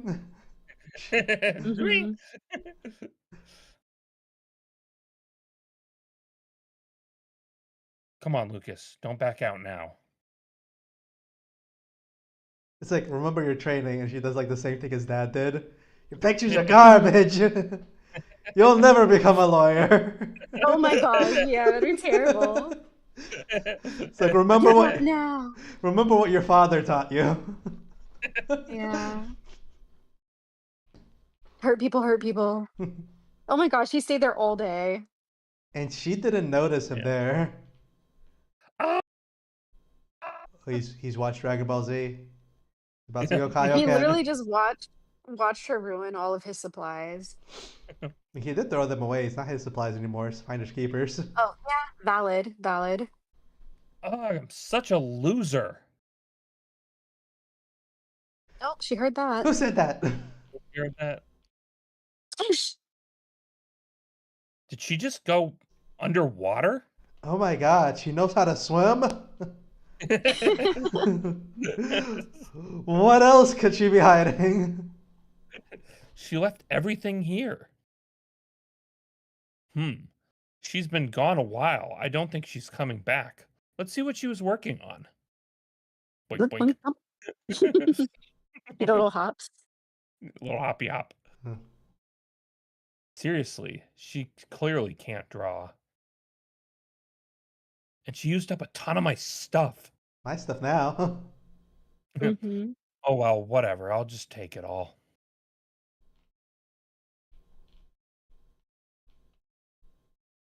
Ring. Hmm. Come on, Lucas. Don't back out now. It's like remember your training, and she does like the same thing as Dad did. Your pictures are garbage. You'll never become a lawyer. Oh my gosh, yeah, that'd be terrible. It's like Get out now. remember what your father taught you. Yeah. Hurt people, hurt people. Oh my gosh, he stayed there all day. And she didn't notice him Yeah. there. Ah! He's watched Dragon Ball Z. About to go He Kaioken. literally just watched her ruin all of his supplies. He did throw them away. It's not his supplies anymore. It's finders keepers. Oh, yeah. Valid, valid. Oh, I'm such a loser. Oh, she heard that. Who said that? Hear that? Sploosh. Did she just go underwater? Oh my god, she knows how to swim? What else could she be hiding? She left everything here. She's been gone a while. I don't think she's coming back. Let's see what she was working on. Boink Blink, boink. blink, blink. Little hops. Little hoppy hop. Seriously, she clearly can't draw. And she used up a ton of my stuff. My stuff now. Hmm. Oh well, whatever. I'll just take it all.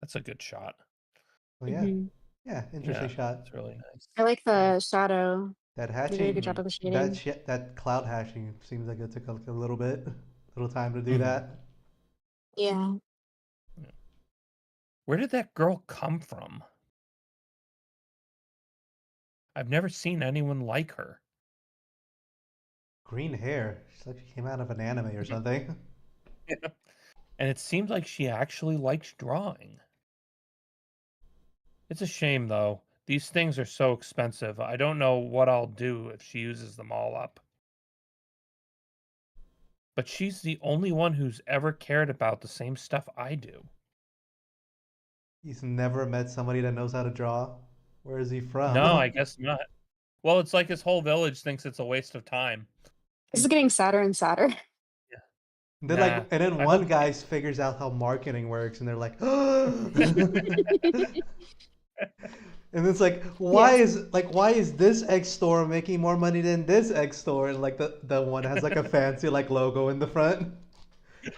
That's a good shot. Oh yeah. Hmm. Yeah, interesting Yeah, shot. it's really nice. I like the shadow. That They did a good hatching, job of the that shading. that cloud hatching seems like it took like a little time to do Mhm. that. Yeah. Where did that girl come from? I've never seen anyone like her. Green hair. She's like she came out of an anime or something. Yeah. And it seemed like she actually likes drawing. It's a shame, though. These things are so expensive. I don't know what I'll do if she uses them all up. But she's the only one who's ever cared about the same stuff I do. He's never met somebody that knows how to draw. Where is he No, I from? guess not. Well, it's like his whole village thinks it's a waste of time. This is getting sadder and sadder. Yeah. Then like, Nah, and then I one hope guy figures out how marketing works, and they're like, and it's like, Yeah. why is this X store making more money than this X store? And like the one has like a fancy like logo in the front,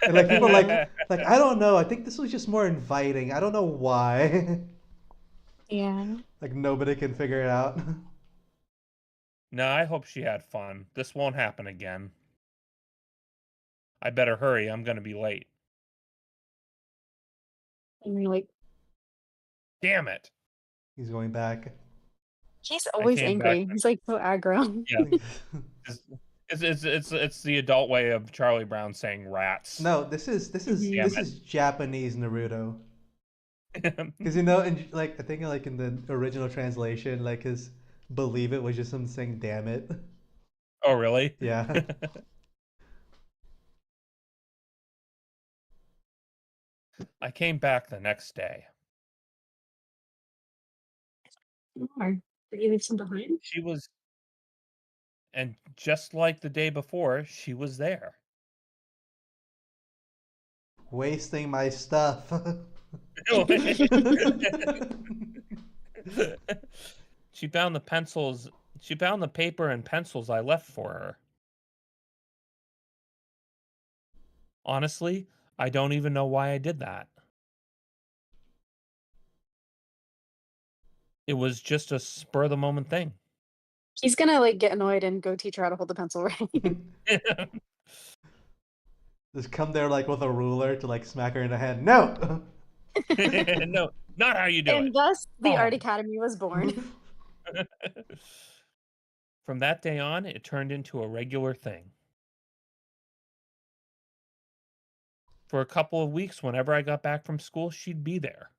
and like people are Yeah. like I don't know, I think this was just more inviting. I don't know why. Yeah. Like nobody can figure it out. No, I hope she had fun. This won't happen again. I better hurry. I'm gonna be late. And you're like, Damn it. He's going back. he's I always came back. angry. He's like so aggro. Yeah. It's it's the adult way of Charlie Brown saying rats. No, this is this is Hmm. Damn this is Japanese Naruto. it. Because you know, and like I think like in the original translation, like his believe it was just him saying "damn it." Oh, really? Yeah. I came back the next day. Or did you leave some behind? She was, and just like the day before, she was there. Wasting my stuff. She found the pencils. She found the paper and pencils I left for her. Honestly, I don't even know why I did that. It was just a spur of the moment thing. He's gonna like get annoyed and go teach her how to hold the pencil right. Just come there like with a ruler to like smack her in the head. No. No, not how you do And it. thus the Art Wrong. Academy was born. From that day on, it turned into a regular thing. For a couple of weeks, whenever I got back from school, she'd be there.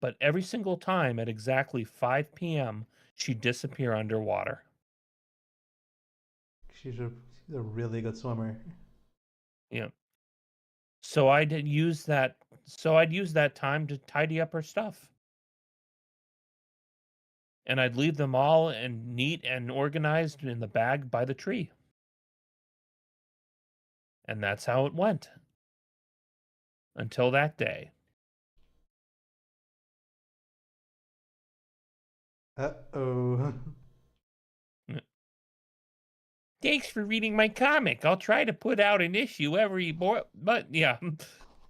But every single time at exactly 5 p.m., she'd disappear underwater. She's a really good swimmer. Yeah. So I'd use that so I'd use that time to tidy up her stuff. And I'd leave them all and neat and organized in the bag by the tree. And that's how it went until that day. Uh-oh. Thanks for reading my comic. I'll try to put out an issue but yeah,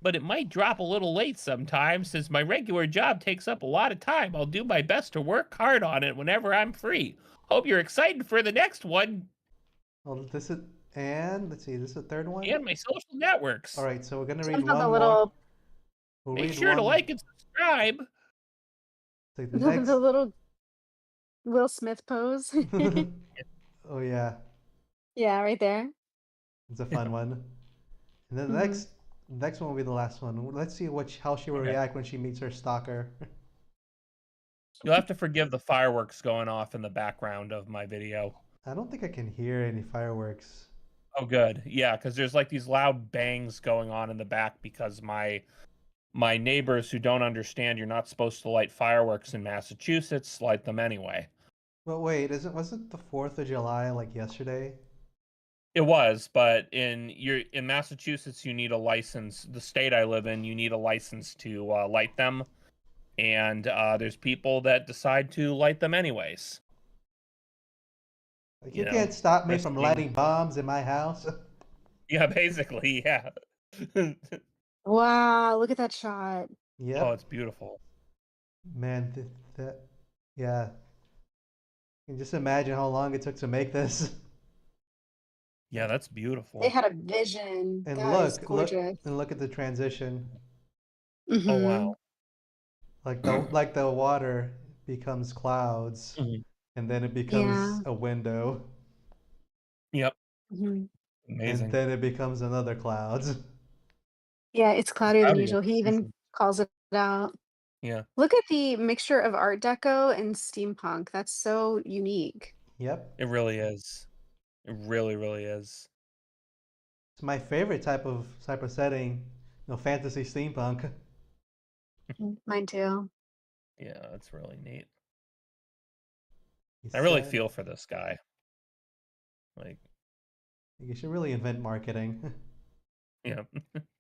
but it might drop a little late sometimes since my regular job takes up a lot of time. I'll do my best to work hard on it whenever I'm free. Hope you're excited for the next one Well, this is and let's see, this is the third one. and my social All networks. right, so we're gonna read Somehow the one more. little We'll Make read sure to one. like and subscribe. Like the the next. little Will Smith pose. Oh yeah, Yeah, right there. it's a fun one. And then the Hmm. next one will be the last one. Let's see how she will Okay. react when she meets her stalker. You'll have to forgive the fireworks going off in the background of my video. I don't think I can hear any fireworks. Oh, good. Yeah, because there's like these loud bangs going on in the back because my neighbors who don't understand you're not supposed to light fireworks in Massachusetts light them anyway. But wait, isn't wasn't the 4th of July like yesterday? It was, but in Massachusetts you need a license. The state I live in, you need a license to light them, and there's people that decide to light them anyways. Like You you know, can't stop me from risking. lighting bombs in my house. Yeah, basically, yeah. Wow, look at that shot. Oh, Yep, it's beautiful. man, that yeah. You can just imagine how long it took to make this. Yeah, that's They beautiful. had a vision. And That is look, gorgeous. and look at the transition. Oh Hmm. wow. Like the water becomes clouds, Mhm. and then it becomes Yeah. a window, Yep, Hmm. and amazing. then it becomes another clouds. Yeah, it's It's cloudier than cloudy. usual. He even calls it out. Yeah, Look at the mixture of Art Deco and steampunk. That's so unique. Yep, it really is. It really, really is. it's my favorite type of setting. Fantasy steampunk. Mine too. Yeah, that's really neat. He I really said, feel for this guy. Like, you should really invent marketing. you know,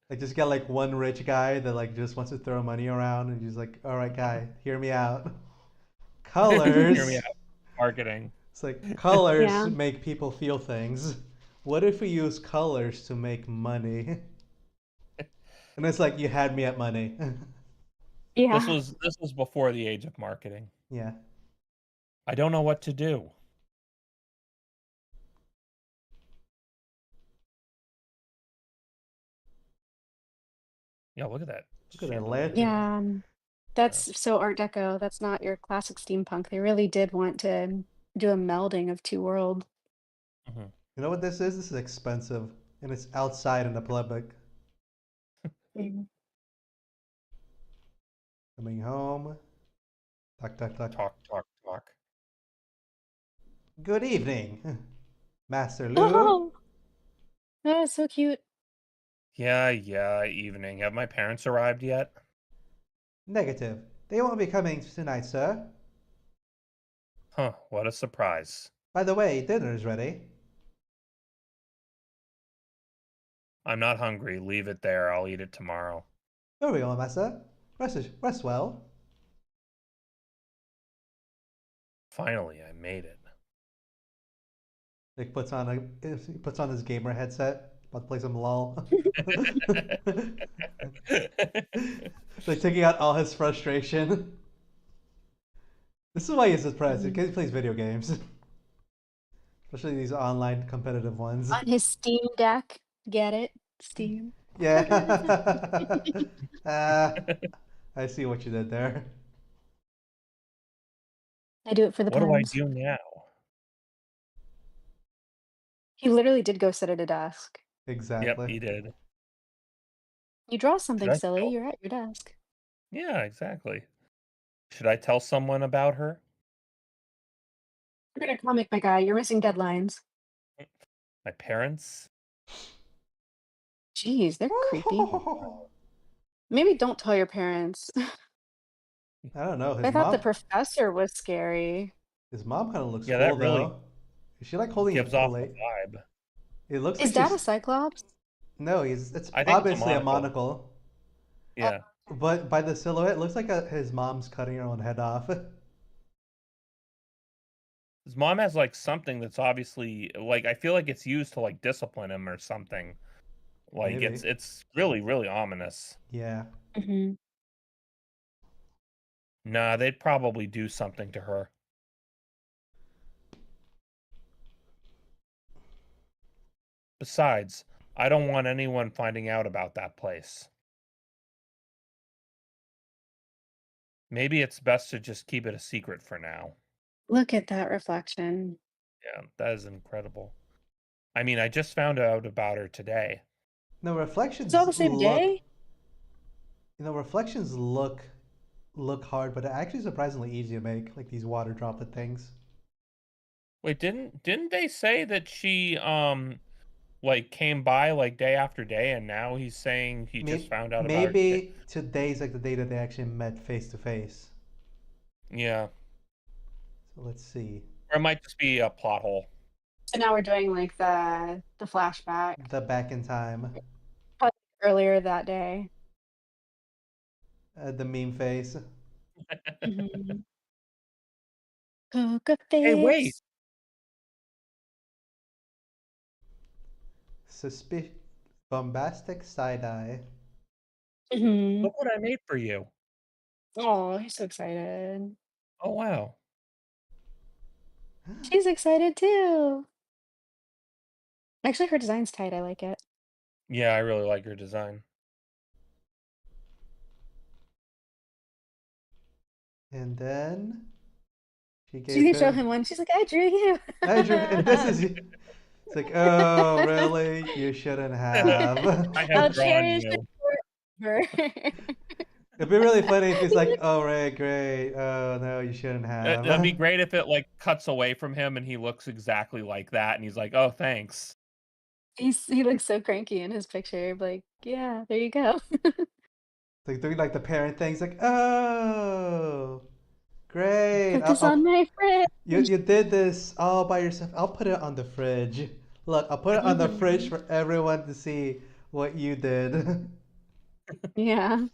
Like just get like one rich guy that like just wants to throw money around and he's like, all right, guy, hear me out. hear me Colors. out. Marketing. It's like colors Yeah. make people feel things. What if we use colors to make money? And it's like you had me at money. Yeah. This was before the age of marketing. Yeah. I don't know what to do. Yeah, look at that Look at that chandelier. lantern. Yeah. That's so Art Deco. That's not your classic steampunk. They really did want to do a melding of two worlds. Mhm. You know what this is? This is expensive. And it's outside in the public. Mm. Coming home. Tuck, tuck, tuck. Talk, talk, talk. Good evening, Master Lou. Oh, that is so cute. Yeah, yeah, evening. Have my parents arrived yet? Negative. They won't be coming tonight, sir. Huh, what a surprise. By the way, dinner's ready. I'm not hungry. Leave it there. I'll eat it tomorrow. Here we go, Master. Rest well. Finally, I made it. Nick puts on his gamer headset, about to play some LOL. Like taking out all his frustration. This is why he's depressed, Mhm. because he plays video games. Especially these online competitive ones. On his Steam Deck. Get it? Steam. Yeah. uh, I see what you did there. I do it for the What do I puns. do now? He literally did go sit at a desk. Yep, Exactly. he did. You draw Should something I silly, tell? you're at your desk. Yeah, exactly. Should I tell someone about her? You're gonna comic, my guy. You're missing deadlines. My parents? Jeez, they're creepy. Oh, wow. Maybe don't tell your parents. I don't know. I thought the professor was scary. His mom kind of looks Yeah, cool that really though. Is she like holding a gives off the plate? vibe. It looks like Is that a she's Cyclops? no. He's it's I think it's a obviously a monocle. monocle, Oh, Yeah. but by the silhouette, it looks like his mom's cutting her own head off. His mom has like something that's obviously like I feel like it's used to like discipline him or something. Like Maybe. it's really, really ominous. Yeah. mhm. Nah, they'd probably do something to her. Besides, I don't want anyone finding out about that place. Maybe it's best to just keep it a secret for now. Look at that reflection. Yeah, that is incredible. I mean, I just found out about her today. No It's all reflections the same look. day? Reflections look hard, but they're actually surprisingly easy to make. Like these water droplet things. Wait, didn't they say that she like came by like day after day and now he's saying he just found out about her today? Maybe today's like the day that they actually met face to face. Yeah. So let's see. Or it might just be a plot hole. So now we're doing like the flashback. The back in time. Probably earlier that day. The meme face. Mhm. Poker Hey, wait. face. Suspicious. Bombastic side eye. Mhm. Look what I made for you. Oh, he's so excited. Oh, wow. She's excited too. Actually, her design's tight. I like it. Yeah, I really like your design. And then she She's gave gonna show him. him one. She's like, I drew you. I drew, and this is. It's like, oh, really? You shouldn't have. I I'll have drawn cherish you. it forever. It'd be really funny if he's like, oh, right, great. Oh, no, you shouldn't It'd be have. great if it like cuts away from him and he looks exactly like that and he's like, "Oh, thanks." He looks so cranky in his picture. Like, yeah, there you go. Like doing like the parent things, like, oh. Great. Put this on my You fridge. you did this all by yourself. I'll put it on the fridge. Look, I'll put it on the fridge Mhm. for everyone to see what you did. Yeah.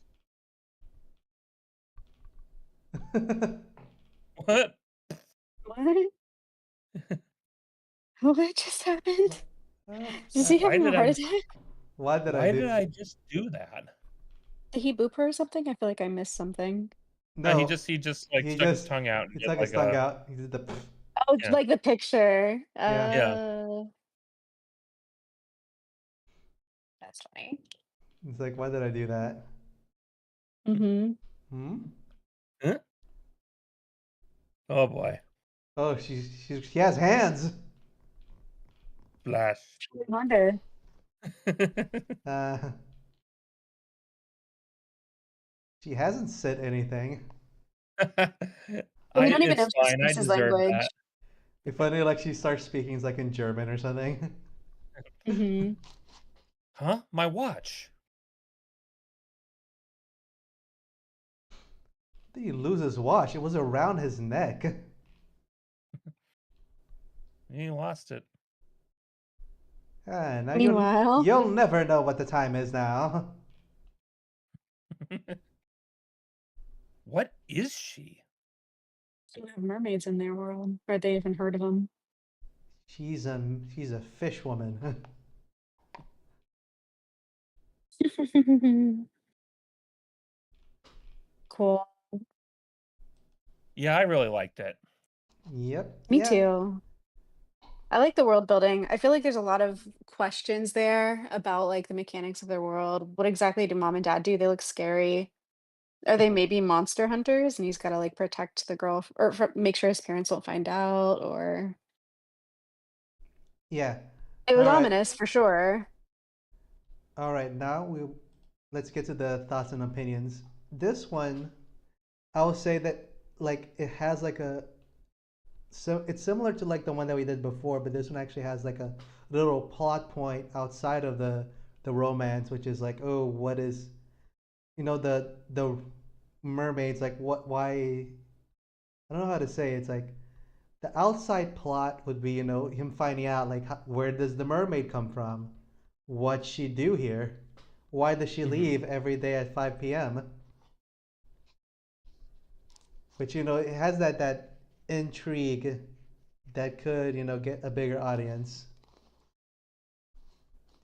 What? What? What just happened? Is he Why having a did heart I attack? Why did I why do? did I just do that? Did he boop her or something? I feel like I missed something. No, he No, just he just like he stuck his just tongue out and it's did like his like tongue a out. He did the Oh, yeah. like the picture. yeah. Yeah. That's funny. It's like why did I do that? Mm-hmm. Hmm. Huh? Oh boy. Oh, she has hands. Flash. I wonder. Uh, she hasn't said anything. We don't even know It's if she fine. I speaks his deserve that. language. If funny, like she starts speaking like in German or something. Mm-hmm. Huh? My watch. Did he lose his watch? It was around his neck. He lost it. Ah, now Meanwhile, you'll never know what the time is now. What is she? they have mermaids in their world. Or they even heard of them. She's a fish woman. Cool. Yeah, I really liked it. Yep. Me Yeah. too. I like the world building. I feel like there's a lot of questions there about like the mechanics of their world. What exactly do mom and dad do? They look scary. Are they maybe monster hunters and he's got to like protect the girl or make sure his parents don't find out or Yeah. it was All right. ominous for sure. All right. Now let's get to the thoughts and opinions. This one, I will say that like it has like a so it's similar to like the one that we did before, but this one actually has like a little plot point outside of the romance, which is like, oh, what is the mermaids like why I don't know how to say it. It's like the outside plot would be him finding out like where does the mermaid come from, what she do here, why does she Hmm. leave every day at 5 p.m. But it has that intrigue that could get a bigger audience.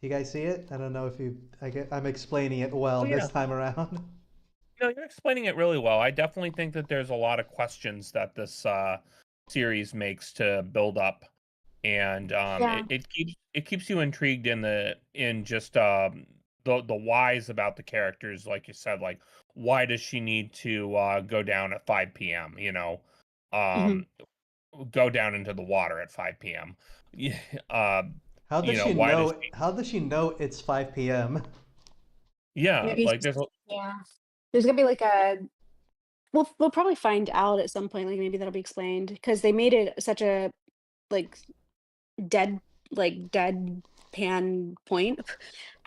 You guys see it? I don't know if I'm explaining it well Oh this yeah. time around. No, you're explaining it really well. I definitely think that there's a lot of questions that this series makes to build up, and Yeah. it keeps you intrigued in just the whys about the characters, like you said, like why does she need to go down at 5 p.m. Hmm. Um, go down into the water at 5 p.m. Yeah, How does she why does know? she? How does she know it's 5 p.m.? Yeah, Maybe like there's yeah. There's gonna be like a we'll probably find out at some point, like maybe that'll be explained because they made it such a like dead deadpan point.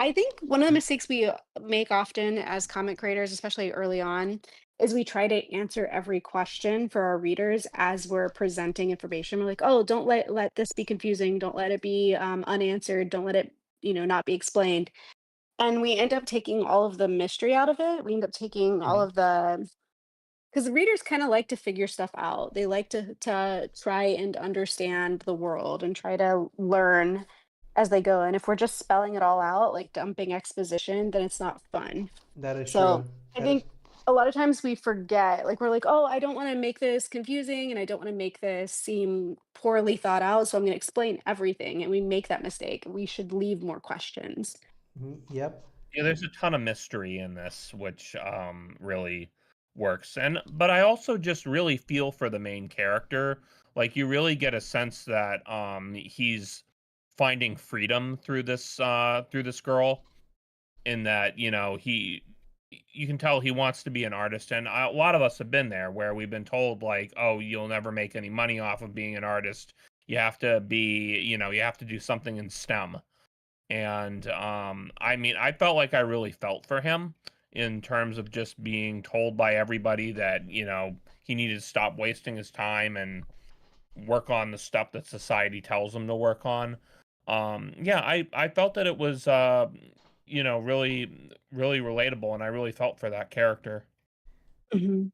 I think one of the mistakes we make often as comic creators, especially early on, is we try to answer every question for our readers as we're presenting information. We're like, "Oh, don't let this be confusing. Don't let it be unanswered. Don't let it, not be explained." And we end up taking all of the mystery out of it. We end up taking all Mhm. of the because the readers kind of like to figure stuff out. They like to try and understand the world and try to learn as they go. And if we're just spelling it all out, like dumping exposition, then it's not fun. That is So true. I That is think a lot of times we forget, like we're like, oh, I don't want to make this confusing and I don't want to make this seem poorly thought out. So I'm going to explain everything. And we make that mistake. We should leave more questions. Yep. Yeah, there's a ton of mystery in this, which really works. But I also just really feel for the main character. Like you really get a sense that he's finding freedom through this girl, in that, you can tell he wants to be an artist, and a lot of us have been there where we've been told like, "Oh, you'll never make any money off of being an artist. You have to be, you have to do something in STEM." And I mean, I felt like I really felt for him in terms of just being told by everybody that, he needed to stop wasting his time and work on the stuff that society tells him to work on. Yeah, I felt that it was really really relatable, and I really felt for that character.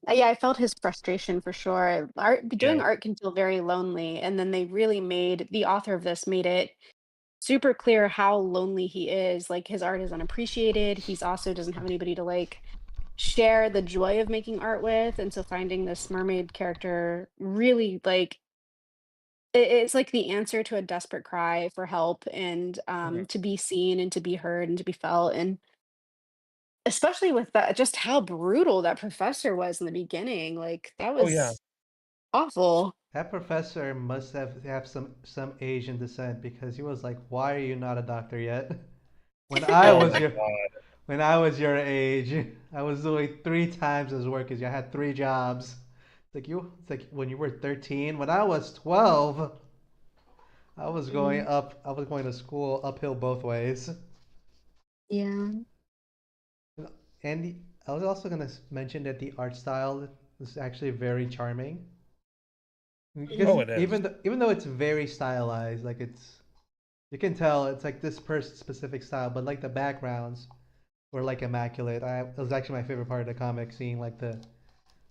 Yeah, I felt his frustration for sure. Doing Yeah. art can feel very lonely, and then they really made the author of this made it super clear how lonely he is. Like his art is unappreciated. He's also doesn't have anybody to like share the joy of making art with, and so finding this mermaid character really like it's like the answer to a desperate cry for help and Mhm. to be seen and to be heard and to be felt. And especially with that, just how brutal that professor was in the beginning. Like that Oh yeah. was awful. That professor must have some Asian descent because he was like, "Why are you not a doctor yet?" When I Oh was my your god. when I was your age, I was doing 3 times as work as you. I had 3 jobs. It's like when you were 13. When I was 12, Mhm. I was going to school uphill both ways. Yeah. And I was also gonna mention that the art style is actually very charming because Oh, it is. even though it's very stylized, like you can tell it's like this person's specific style, but like the backgrounds were like immaculate. It was actually my favorite part of the comic, seeing like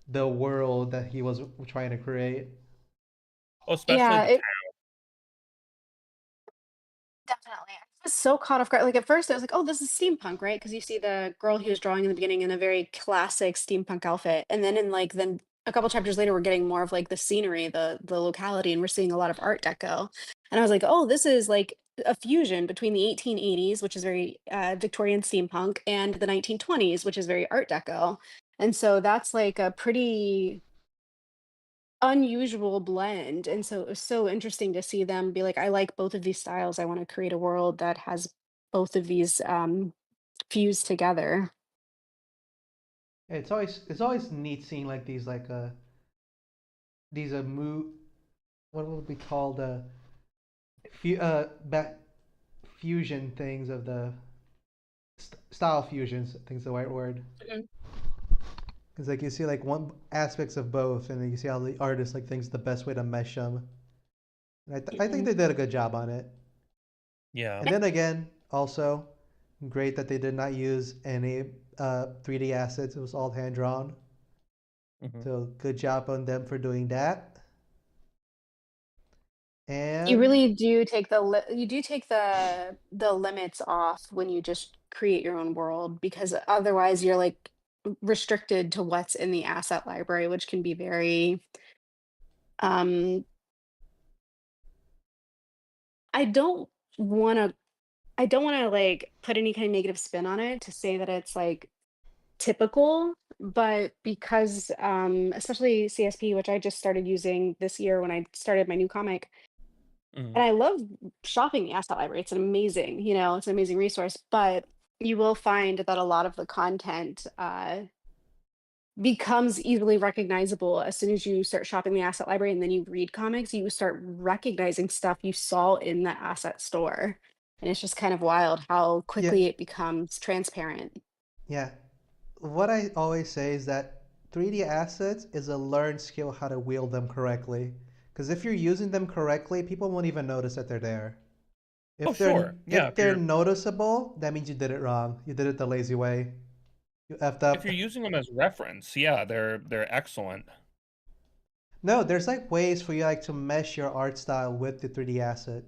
the world that he was trying to create. Oh, especially Yeah, the it definitely. I was so caught off guard. Like at first, I was like, "Oh, this is steampunk, right?" Because you see the girl he was drawing in the beginning in a very classic steampunk outfit, and then in like then a couple chapters later, we're getting more of like the scenery, the locality, and we're seeing a lot of Art Deco. And I was like, "Oh, this is like a fusion between the 1880s, which is very Victorian steampunk, and the 1920s, which is very Art Deco." And so that's like a pretty unusual blend, and so it was so interesting to see them be like, "I like both of these styles, I wanna create a world that has both of these, fused together." Yeah, it's always neat seeing like these what would be called fu- uh back fusion things of the style fusions. I think is the right word. Mhm, Because like you see like one aspects of both, and then you see how the artist like thinks the best way to mesh them. And I think mhm. they did a good job on it. yeah. And then again, also great that they did not use any 3D assets. It was all hand drawn. Mhm. So good job on them for doing that. You And really do take you do take the limits off when you just create your own world, because otherwise you're, like, restricted to what's in the asset library, which can be very, um I don't wanna I don't wanna, like, put any kind of negative spin on it to say that it's, like, typical, but because, especially CSP, which I just started using this year when I started my new comic, Mhm. and I love shopping the asset library. It's an amazing, it's an amazing resource, but you will find that a lot of the content becomes easily recognizable as soon as you start shopping the asset library and then you read comics, you start recognizing stuff you saw in the asset store. And it's just kind of wild how yeah, quickly it becomes transparent. yeah. What I always say is that 3D assets is a learned skill how to wield them correctly. Because if you're using them correctly, people won't even notice that they're there. Oh, sure. Yeah, If they're noticeable, that means you did it wrong. You did it the lazy way. You effed if up. you're using them as reference, yeah, they're excellent. No, there's like ways for you like to mesh your art style with the 3D asset.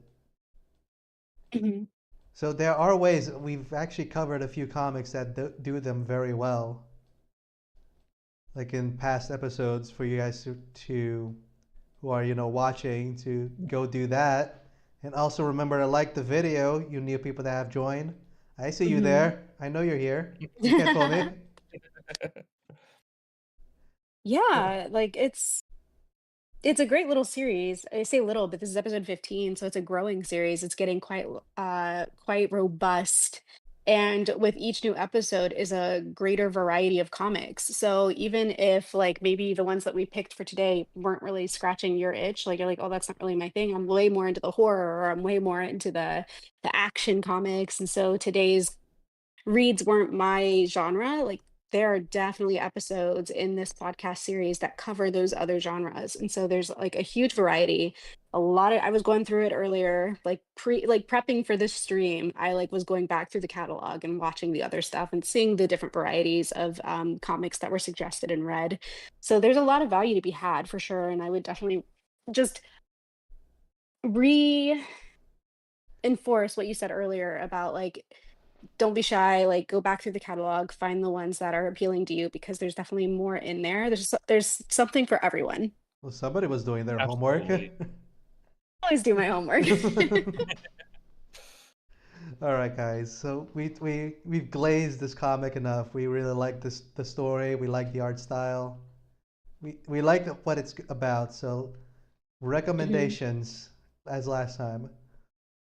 Mhm. So there are ways. We've actually covered a few comics that do them very well, like in past episodes for you guys to who are watching to go do that, and also remember to like the video. You new people that have joined, I see you Mhm. there. I know you're here. You can't fool me. Yeah, like it's a great little series. I say little, but this is episode 15, so it's a growing series. It's getting quite robust. And with each new episode is a greater variety of comics. So even if like maybe the ones that we picked for today weren't really scratching your itch, like you're like, oh, that's not really my thing. I'm way more into the horror or I'm way more into the action comics. And so today's reads weren't my genre. Like there are definitely episodes in this podcast series that cover those other genres. And so there's like a huge variety. A lot of I was going through it earlier, like prepping for this stream. I like was going back through the catalog and watching the other stuff and seeing the different varieties of comics that were suggested and read. So there's a lot of value to be had for sure. And I would definitely just reinforce what you said earlier about like don't be shy, like go back through the catalog, find the ones that are appealing to you because there's definitely more in there. There's something for everyone. Well, somebody was doing their homework. Absolutely. Always do my homework. All right, guys. So we've glazed this comic enough. We really like the story. We like the art style. We like what it's about. So Mhm. recommendations as last time.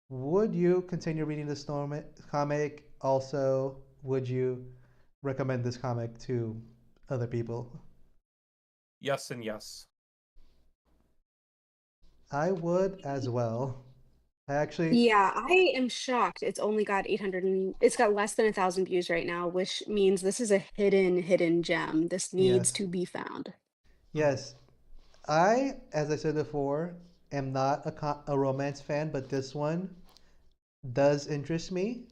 Would you continue reading this comic? Also, would you recommend this comic to other people? Yes and yes. I would as well. I actually, Yeah, I am shocked. It's got less than 1,000 views right now, which means this is a hidden gem. This needs yes, to be found. yes. As I said before, am not a romance fan, but this one does interest me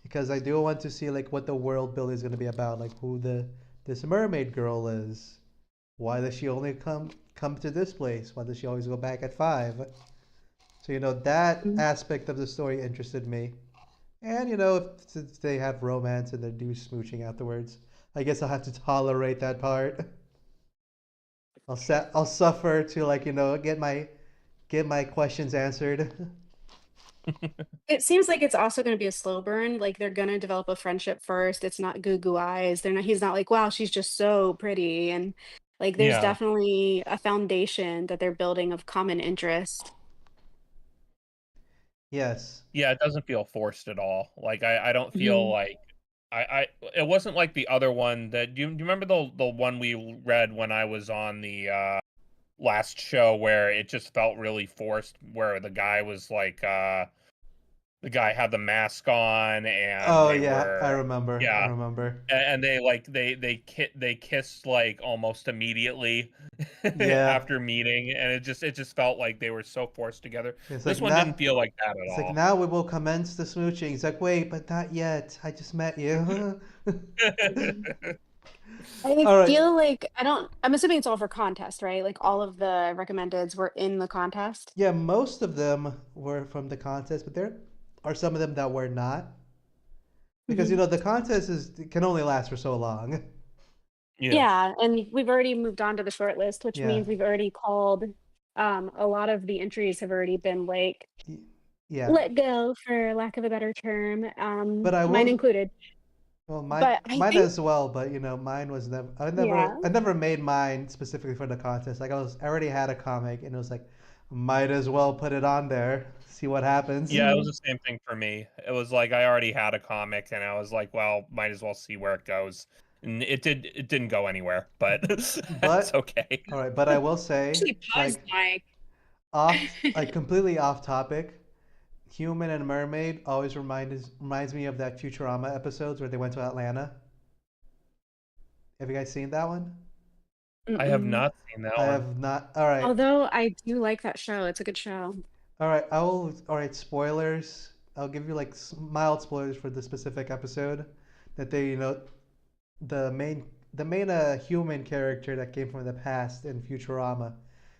because I do want to see like what the world building is going to be about, like who the this mermaid girl is. Why does she only come to this place? Why does she always go back at 5? So that Mhm. aspect of the story interested me. And if since they have romance and they do smooching afterwards, I guess I'll have to tolerate that part. I'll suffer to like get my questions answered. It seems like it's also gonna be a slow burn, like, they're gonna develop a friendship first, it's not goo goo eyes, he's not like, "Wow, she's just so pretty," and, like, there's Yeah. definitely a foundation that they're building of common interest. Yes. Yeah, it doesn't feel forced at all. Like, I don't feel Mhm. like I it wasn't like the other one that do you remember the one we read when I was on the, last show where it just felt really forced, where the guy had the mask on and Oh they yeah, I were remember. I yeah, remember. and they kissed, like, almost immediately Yeah. after meeting, and it just felt like they were so forced together. It's like This one didn't now feel like that at it's like all. now we will commence the smooching. It's like, wait, but not yet. I just met you. I All right. feel like I'm assuming it's all for contest, right? Like, all of the recommendeds were in the contest? Yeah, most of them were from the contest, but there are some of them that were not. Because Mhm. the contest can only last for so long. Yeah. Yeah, and we've already moved on to the short list, which Yeah. means we've already called a lot of the entries have already been, like, Y- Yeah. let go, for lack of a better term, But I mine will included. well mine But I mine think as well, but mine was never yeah. I never made mine specifically for the contest. Like I already had a comic and it was like might as well put it on there, see what happens. Yeah, it was Mhm. the same thing for me. It was like I already had a comic and I was like, "Well, might as well see where it goes." And it didn't go anywhere, but it's But okay. all right, but I will say Actually paused like my completely off topic. Human and Mermaid always reminds me of that Futurama episodes where they went to Atlanta. Have you guys seen that one? I have Mm-mm. not seen that I one. have not. All right. Although I do like that show, it's a good show. All right. I will. All right. Spoilers. I'll give you like mild spoilers for the specific episode that they, the main human character that came from the past in Futurama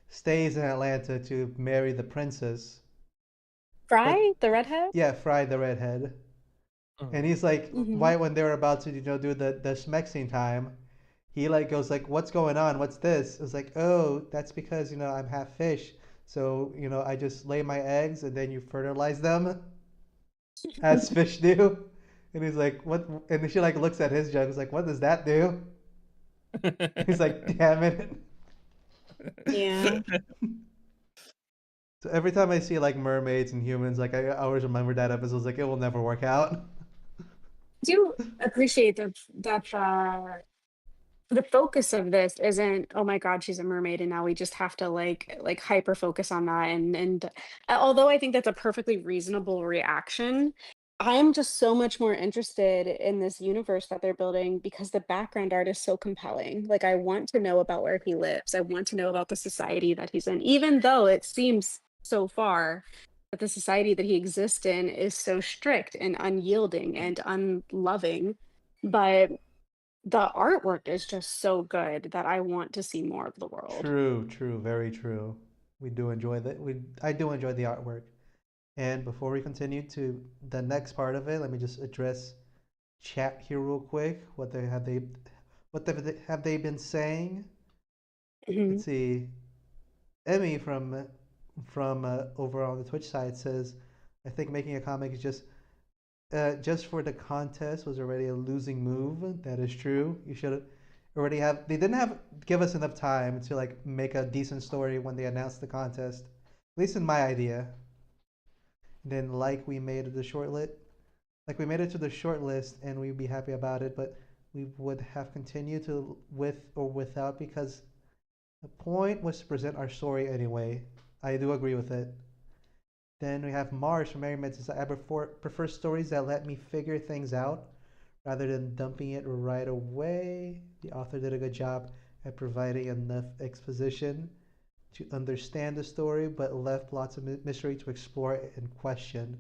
stays in Atlanta to marry the princess. But Fry, the redhead? yeah, Fry the redhead. And he's like, Mhm. right when they were about to, do the schmexing time, he like goes like, "What's going on? What's this?" It's like, "Oh, that's because I'm half fish, so I just lay my eggs and then you fertilize them as fish do." And he's like, "What?" And she like looks at his jug. He's like, "What does that do?" He's like, "Damn it!" Yeah. So every time I see like mermaids and humans, like I always remember that episode. It's like it will never work out. Do appreciate that the focus of this isn't, "Oh my god, she's a mermaid, and now we just have to, like, hyper focus on that," and although I think that's a perfectly reasonable reaction, I'm just so much more interested in this universe that they're building because the background art is so compelling. Like, I want to know about where he lives. I want to know about the society that he's in, even though it seems so far that the society that he exists in is so strict and unyielding and unloving. But the artwork is just so good that I want to see more of the world. True, true, very true. We do enjoy that. I do enjoy the artwork. And before we continue to the next part of it, let me just address chat here real quick. Have they been saying? Let's Mhm. see. Emmy from over on the Twitch side says, I think making a comic is just for the contest was already a losing move. That is true. You should already have. They didn't have give us enough time to like make a decent story when they announced the contest. At least in my idea. Then like we made it the short lit, like we made it to the short list, and we'd be happy about it. But we would have continued to with or without because the point was to present our story anyway. I do agree with it. Then we have Mars from Mary Med says, I prefer stories that let me figure things out rather than dumping it right away. The author did a good job at providing enough exposition to understand the story, but left lots of mystery to explore and question.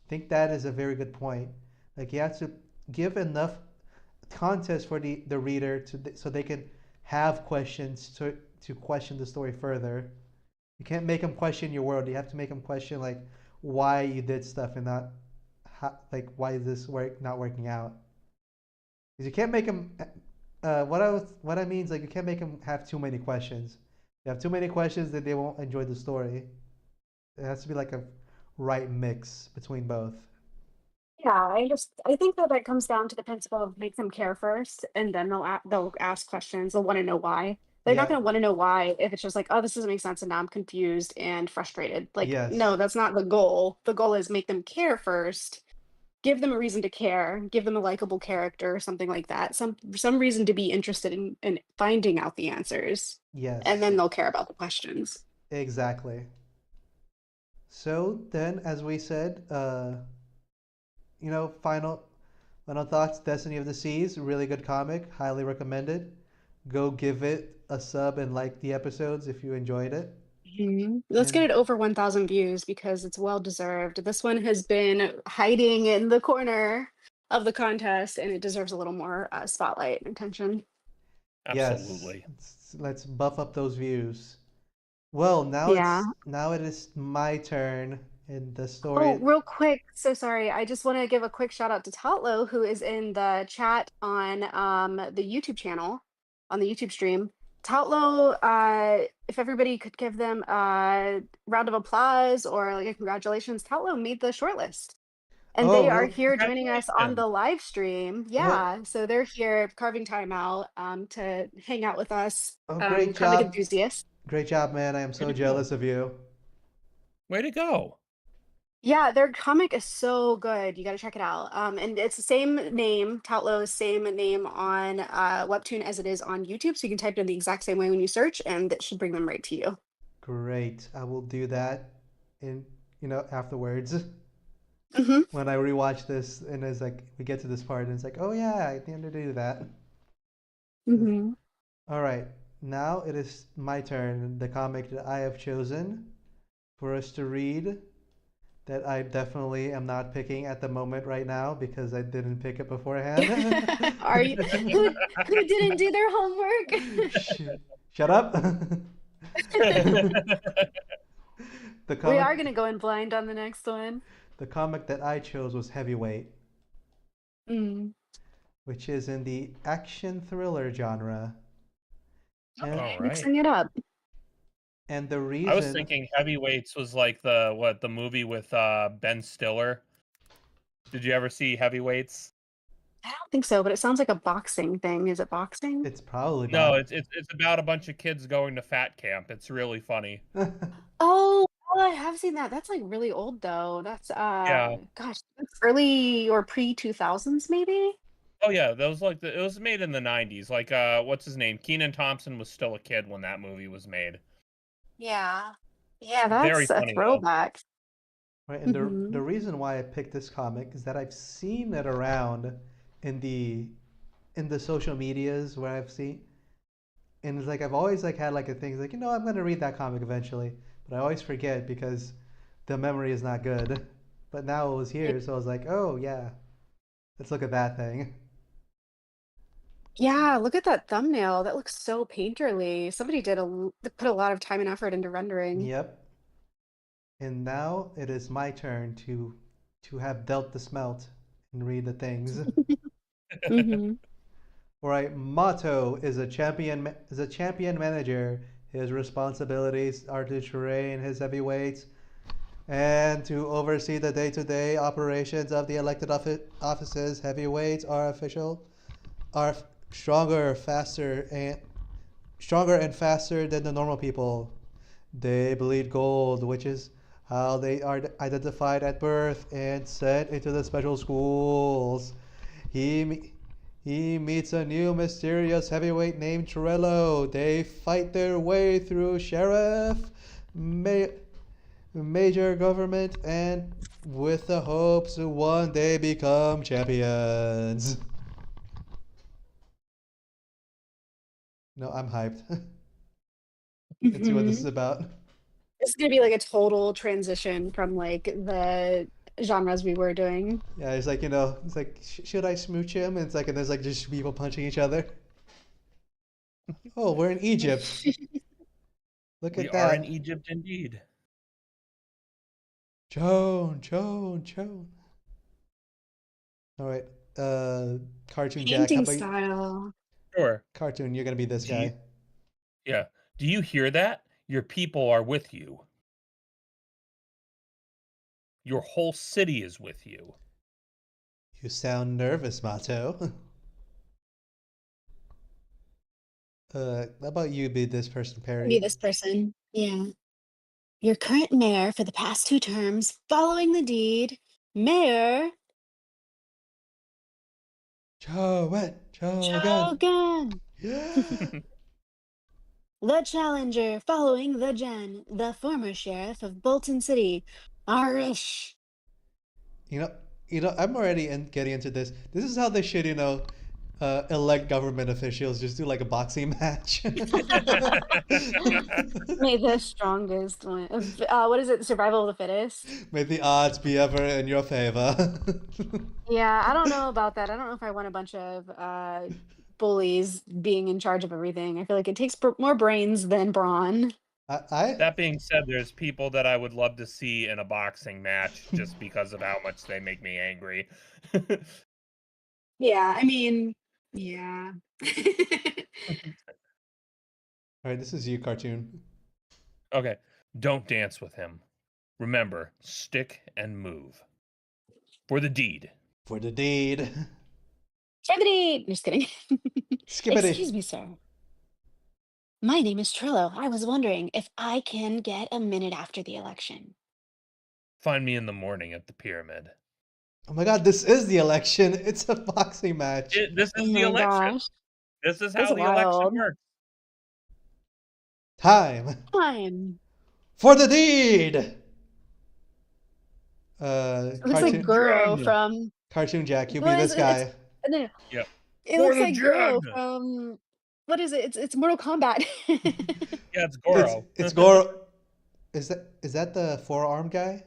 I think that is a very good point. Like you have to give enough context for the reader so they can have questions to question the story further. You can't make them question your world. You have to make them question like why you did stuff and not like why is this not working out. Because you can't make them. What I mean is like you can't make them have too many questions. You have too many questions that they won't enjoy the story. It has to be like a right mix between both. Yeah, I think that that comes down to the principle of make them care first, and then they'll ask questions. They'll want to know why. They're not Yeah. going to want to know why if it's just like, oh, this doesn't make sense, and now I'm confused and frustrated. Like, Yes. no, that's not the goal. The goal is make them care first, give them a reason to care, give them a likable character or something like that. Some reason to be interested in finding out the answers, and Yes. then they'll care about the questions. Exactly. So then, as we said, final thoughts. Destiny of the Seas, really good comic, highly recommended. Go give it a sub and like the episodes if you enjoyed it. Let's get And it over 1,000 views because it's well deserved. This one has been hiding in the corner of the contest, and it deserves a little more spotlight and attention. yes, Absolutely. let's buff up those views. Well, Yeah. now it is my turn in the Oh, story. real quick. So sorry. I just want to give a quick shout out to Tatlo, who is in the chat on the YouTube channel, on the YouTube stream. Tatlo, if everybody could give them a round of applause or like a congratulations, Tatlo made the shortlist. And Oh, they are real here joining us on Congratulations. the live stream. what? Yeah, so they're here carving time out to hang out with us, Oh, comic enthusiasts. great job, man! I am Way so to go. jealous of you. Way to go. Yeah, their comic is so good. You got to check it out. And it's the same name, Toutlo's same name on Webtoon as it is on YouTube. So you can type it in the exact same way when you search, and it should bring them right to you. Great, I will do that. In afterwards Hmm. when I rewatch this, and it's like we get to this part, and it's like, oh yeah, I didn't do that. Hmm. All right, now it is my turn. The comic that I have chosen for us to read that I definitely am not picking at the moment right now because I didn't pick it beforehand. Are you who didn't do their homework? Sh- Shut up. the We comic are gonna go in blind on the next one. the comic that I chose was Heavyweight, Mm. which is in the action thriller genre. And All right. Mixing it up. and the I was reason thinking Heavyweights was like the movie with Ben Stiller. Did you ever see Heavyweights? I don't think so, but it sounds like a boxing thing. Is it boxing? it's probably No, bought. it's about a bunch of kids going to fat camp. It's really funny. Oh, oh, I have seen that. That's like really old though. That's Yeah. gosh, that's early or pre 2000s maybe? Oh yeah, that was like it was made in the 90s. Like what's his name? Keenan Thompson was still a kid when that movie was made. Yeah. Yeah, Very that's a funny though. throwback. right? And the Mhm. reason why I picked this comic is that I've seen it around in the social medias where I've seen, and it's like I've always like had like a thing like I'm gonna read that comic eventually, but I always forget because the memory is not good. But now it was here, so I was like, oh yeah, let's look at that thing. Yeah, look at that thumbnail. That looks so painterly. Somebody put a lot of time and effort into rendering. Yep. And now it is my turn to have dealt the smelt and read the things. Mhm. All right, motto is a champion manager. His responsibilities are to train his heavyweights and to oversee the day-to-day operations of the elected offices. Heavyweights are stronger, and faster than the normal people. They bleed gold, which is how they are identified at birth and sent into the special schools. He he meets a new mysterious heavyweight named Torello. They fight their way through sheriff, ma- major government, and with the hopes to one day become champions. No, I'm hyped. Let's see what this is Mhm. about. It's gonna be like a total transition from like the genres we were doing. Yeah, it's like it's like should I smooch him? And it's like and there's like just people punching each other. Oh, we're in Egypt. Look We at are in that. Egypt indeed. Joan, Joan, Joan. All right. Uh, Cartoon Jack. How Painting about you? style. Sure. Cartoon? You're gonna be this Do you guy. yeah. Do you hear that? Your people are with you. Your whole city is with you. You sound nervous, Mato. How about you be this person, Be Perry? this person. Yeah. Your current mayor for the past 2 terms, following the deed, Mayor Joan, Jogan. Shogun. Yeah. The challenger following the gen, the former sheriff of Bolton City, Arish. You know, I'm already getting into this. This is how they should, elect government officials. Just do like a boxing match. May the strongest win. What is it? Survival of the fittest? May the odds be ever in your favor. Yeah, I don't know about that. I don't know if I want a bunch of bullies being in charge of everything. I feel like it takes more brains than brawn. I That being said, there's people that I would love to see in a boxing match just because of how much they make me angry. Yeah, I mean, yeah. All right, this is you, cartoon. Okay, don't dance with him. Remember, stick and move. For the deed. For the deed. Trivity! Just kidding. Skibbity. Excuse me, sir. My name is Trillo. I was wondering if I can get a minute after the election. Find me in the morning at the pyramid. Oh my god, this is the election. It's a boxing match. This Oh is the my election. gosh, This is that's how the election wild. works. Time Time. for the deed. It looks For like the Cartoon Guro gen. from. Cartoon Jack, you be What is this it? guy. No, no, Yeah. it For looks the like Guro gen. from. What is it? It's Mortal Kombat. Yeah, it's It's Goro. it's Goro. Is that the forearm guy?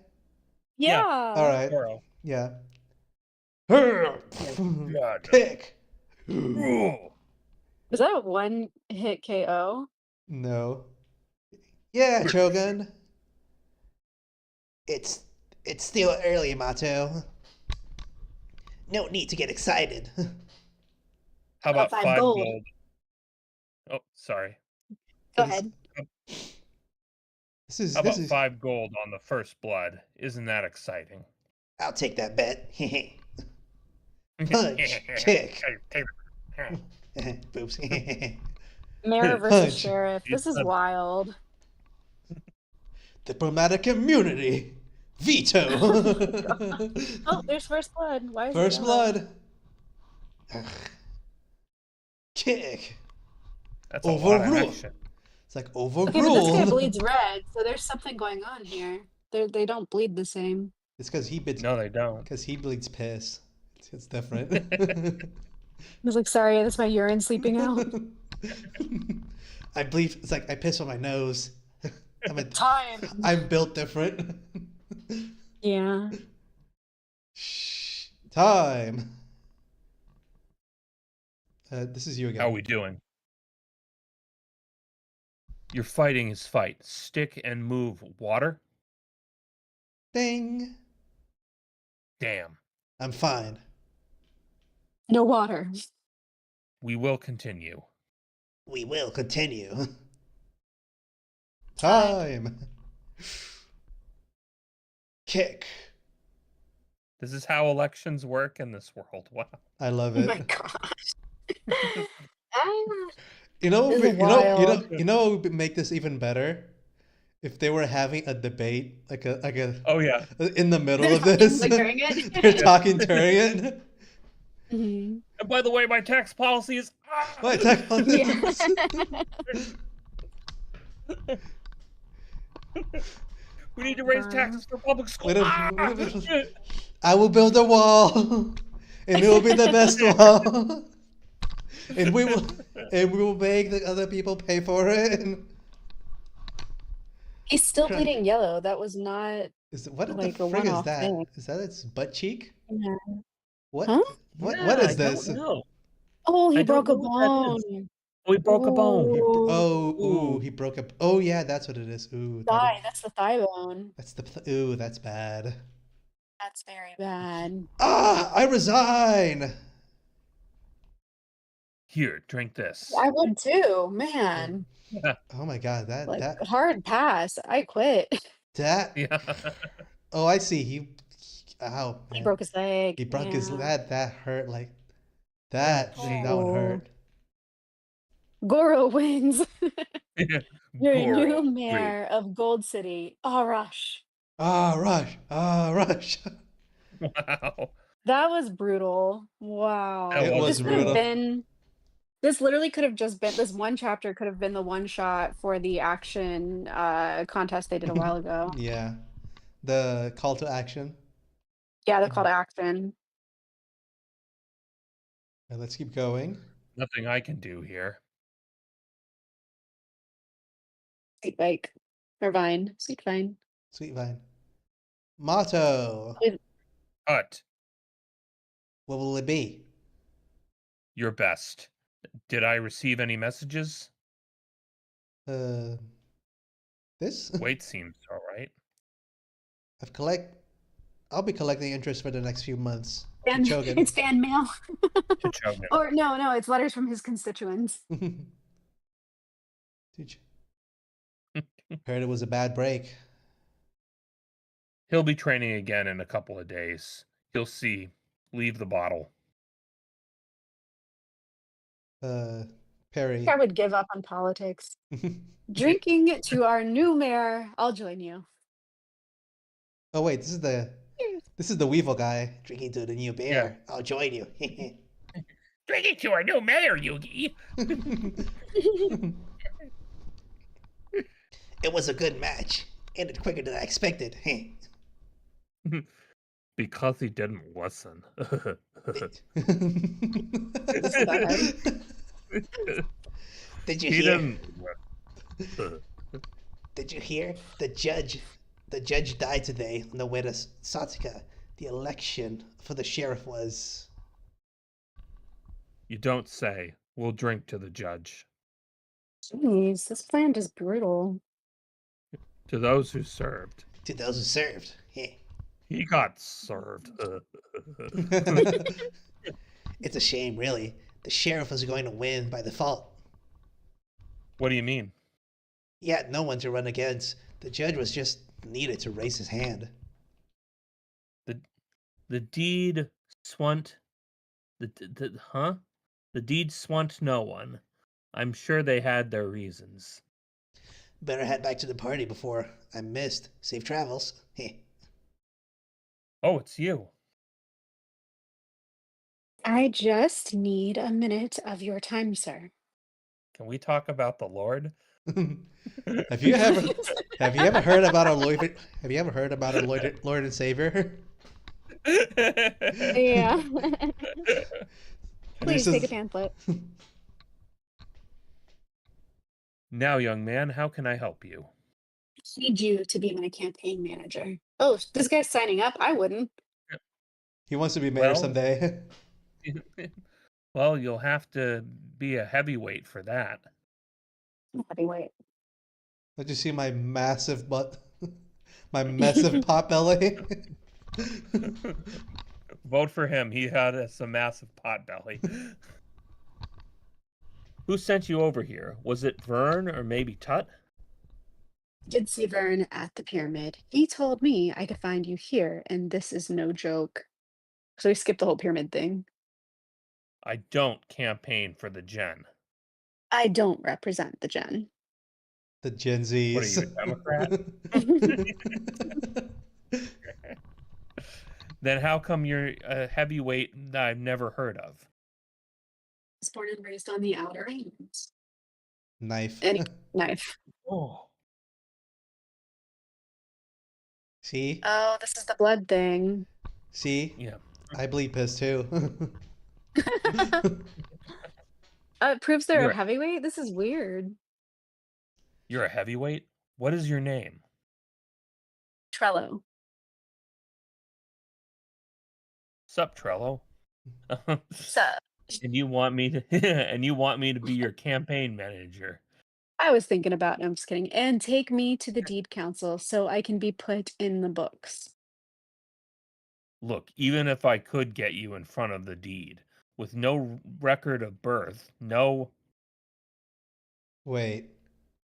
Yeah, All Yeah. right. Goro. Yeah. For the gen. Kick. Ooh. Is that a one hit KO? No. Yeah, Chogun. It's it's still early, Mato. No need to get excited. How About about 5 gold. gold? Oh, sorry. Go It's ahead. this is How this about is 5 gold on the first blood? Isn't that exciting? I'll take that bet. Punch, kick. Boops. Mayor versus Punch. sheriff. You This is said wild. Diplomatic immunity. Veto. Oh, there's first blood. Why is it First yellow? blood. Kick. that's a lot of Overruled. action. It's like Okay, but this guy overruled. bleeds red, so there's something going on here. They don't bleed the same. It's No, they don't. because he bleeds piss. It's different. I was like, sorry, that's my urine sleeping out. I bleed. It's like I piss on my nose. I'm a, Time. I'm built different. Yeah. Shh. Time. This is you How are again. we doing? You're fighting his fight. Stick and move. Water? Ding. Damn. I'm fine. No water. We will continue. We will continue. Time. Time. Kick. This is how elections work in this world. Wow. I love Oh my it. gosh. Ah, This this is wild. what would make this even better? If they were having a debate, Oh yeah. in the middle They're of talking this, like during they're it. talking during it. Mhm. And by the way, my tax policy is. What talk about Yeah. this? We need to raise Bruh. taxes for public school. Wait a- I will build a wall, and it will be the best wall, and we will make the other people pay for it. He's still bleeding yellow. That was not What the like a frig is one-off that? thing. Is that its butt cheek? Yeah. What? Huh? What Yeah, I is don't this? know. Oh, he I don't broke a know what that is. bone. Oh, he broke a bone. Ooh, Ooh. he broke up. Oh yeah, that's what it is. Ooh, Thigh. That's the thigh bone. ooh, that's bad. That's very bad. Ah, I resign. Here, drink this. I would too, man. Oh my god, Like hard pass. I quit. that. Yeah. Oh, I see. Ow, He man. broke his leg. He broke his Yeah. that hurt like Oh, that one hurt. Goro wins. Your Goro. new Great. mayor of Gold City. Oh, Rush. Ah, rush. Ah, rush. Wow. That was brutal. That It Wow. was was This could have brutal. brutal. been, this literally could have just been, this one chapter could have been the one shot for the action contest they did a while ago. Yeah. The call to action. Yeah, the call to action. Let's keep going. Nothing I can do here. Sweet bike. Or vine. Sweet vine. Sweet vine. Motto. Cut. What will it be? Your best. Did I receive any messages? Uh, this? Wait seems all right. I'll be collecting interest for the next few months. Fan, Chogan. it's fan mail. Chichogan. Or no, it's letters from his constituents. Heard it was a bad break. He'll be training again in a couple of days. You'll see. Leave the bottle. Perry. I would give up on politics. Drinking to our new mayor. I'll join you. Oh wait, this is the Weevil guy. Drinking to the new beer. Yeah. I'll join you. Drinking to our new mayor, Yugi. It was a good match. Ended quicker than I expected. Because he didn't listen. Did you He hear? didn't. Did you hear? The judge died today on the way to Satsuka. The election for the sheriff was. You don't say. We'll drink to the judge. Jeez, this plant is brutal. To those who served. To those who served. He got served. It's a shame, really. The sheriff was going to win by default. What do you mean? He had no one to run against. The judge was just needed to raise his hand. The deed swant. The deed swant no one. I'm sure they had their reasons. Better head back to the party before I'm missed. Safe travels. Oh, it's you. I just need a minute of your time, sir. Can we talk about the Lord? Have you ever have you ever heard about our Lord? Have you ever heard about our Lord and Savior? Yeah. This Please take a is pamphlet. Now, young man, how can I help you? Need you to be my campaign manager. Oh, this guy's signing up. I wouldn't. he wants to be mayor Well, someday. well, you'll have to be a heavyweight for that. Heavyweight. Don't you see my massive butt? My massive pot belly? Vote for him. He had a massive pot belly. Who sent you over here? Was it Vern or maybe Tut? Did see Vern at the pyramid. He told me I could find you here, and this is no joke. So we skipped the whole pyramid thing. I don't campaign for the Gen. I don't represent the Gen. The Gen What are Zs. you, a Democrat? Then how come you're a heavyweight that I've never heard of? Was born and raised on the Outer Islands. Knife. Any knife. Oh, See? Oh, this is the blood thing. See? yeah. I bleed piss too. It proves they're You're a heavyweight. This is weird. you're a heavyweight? What is your name? Trello. Sup, Trello? Sup? And you want me to and you want me to be your campaign manager. I was thinking about, no, I'm just kidding. And take me to the deed council so I can be put in the books. Look, even if I could get you in front of the deed, with no record of birth, no. Wait,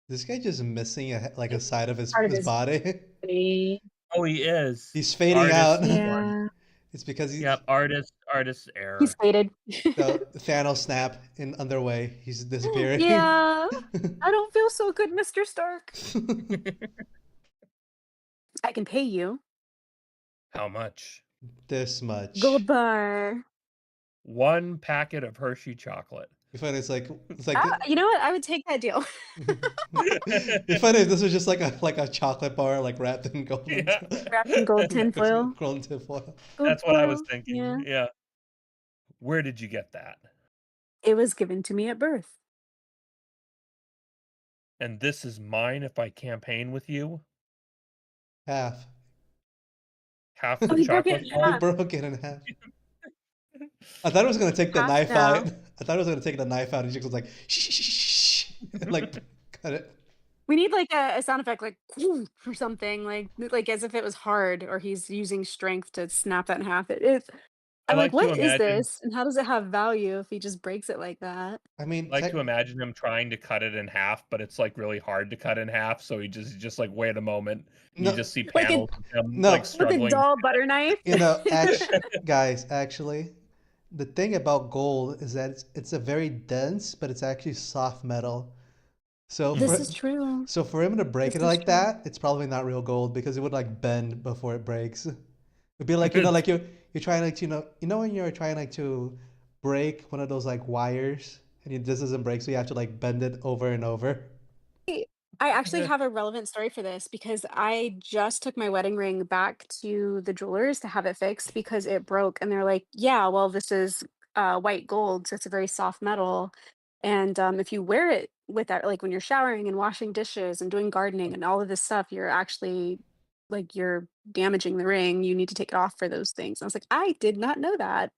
this guy just missing like a Like, side of part of his his body? body. Oh, he is. He's fading Artist out. one. Yeah. It's because Yep, artist He's error. faded. the Thanos snap in underway. He's disappearing. Yeah. I don't feel so good, Mr. Stark. I can pay you. How much? This much. Gold bar. One packet of Hershey chocolate. You find it's like Ah, you know what? I would take that deal. you find if this was just like a chocolate bar like wrapped in golden Yeah, Wrapped in gold tinfoil. golden tinfoil. Gold that's what I was foil. thinking. Yeah. Yeah. Where did you get that? It was given to me at birth. And this is mine if I campaign with you? Half. Half Oh, the he broke it chocolate in He bar? half. broke it in half. I thought it was gonna take the Half knife out. now. I thought it was gonna take the knife out, and she was like, shh, shh, shh, shh, like cut it. We need like a sound effect like or something like as if it was hard or he's using strength to snap that in half. It is. I I'm like, like to what is imagine this? And how does it have value if he just breaks it like that? I mean, like to imagine him trying to cut it in half, but it's like really hard to cut in half. So he just like wait a moment. You no, just see Like a panels of him like no. like a struggling. dull butter knife. Guys, actually, the thing about gold is that it's a very dense, but it's actually soft metal. So Mhm. This for is true. so for him to break This it is like true. that, it's probably not real gold because it would like bend before it breaks. It'd be like like you're trying like when you're trying like to break one of those like wires and this doesn't break, so you have to like bend it over and over. I actually have a relevant story for this because I just took my wedding ring back to the jewelers to have it fixed because it broke. And they're like, yeah, well, this is white gold. So it's a very soft metal. And if you wear it with that, like when you're showering and washing dishes and doing gardening and all of this stuff, you're actually like you're damaging the ring. You need to take it off for those things. I was like, I did not know that.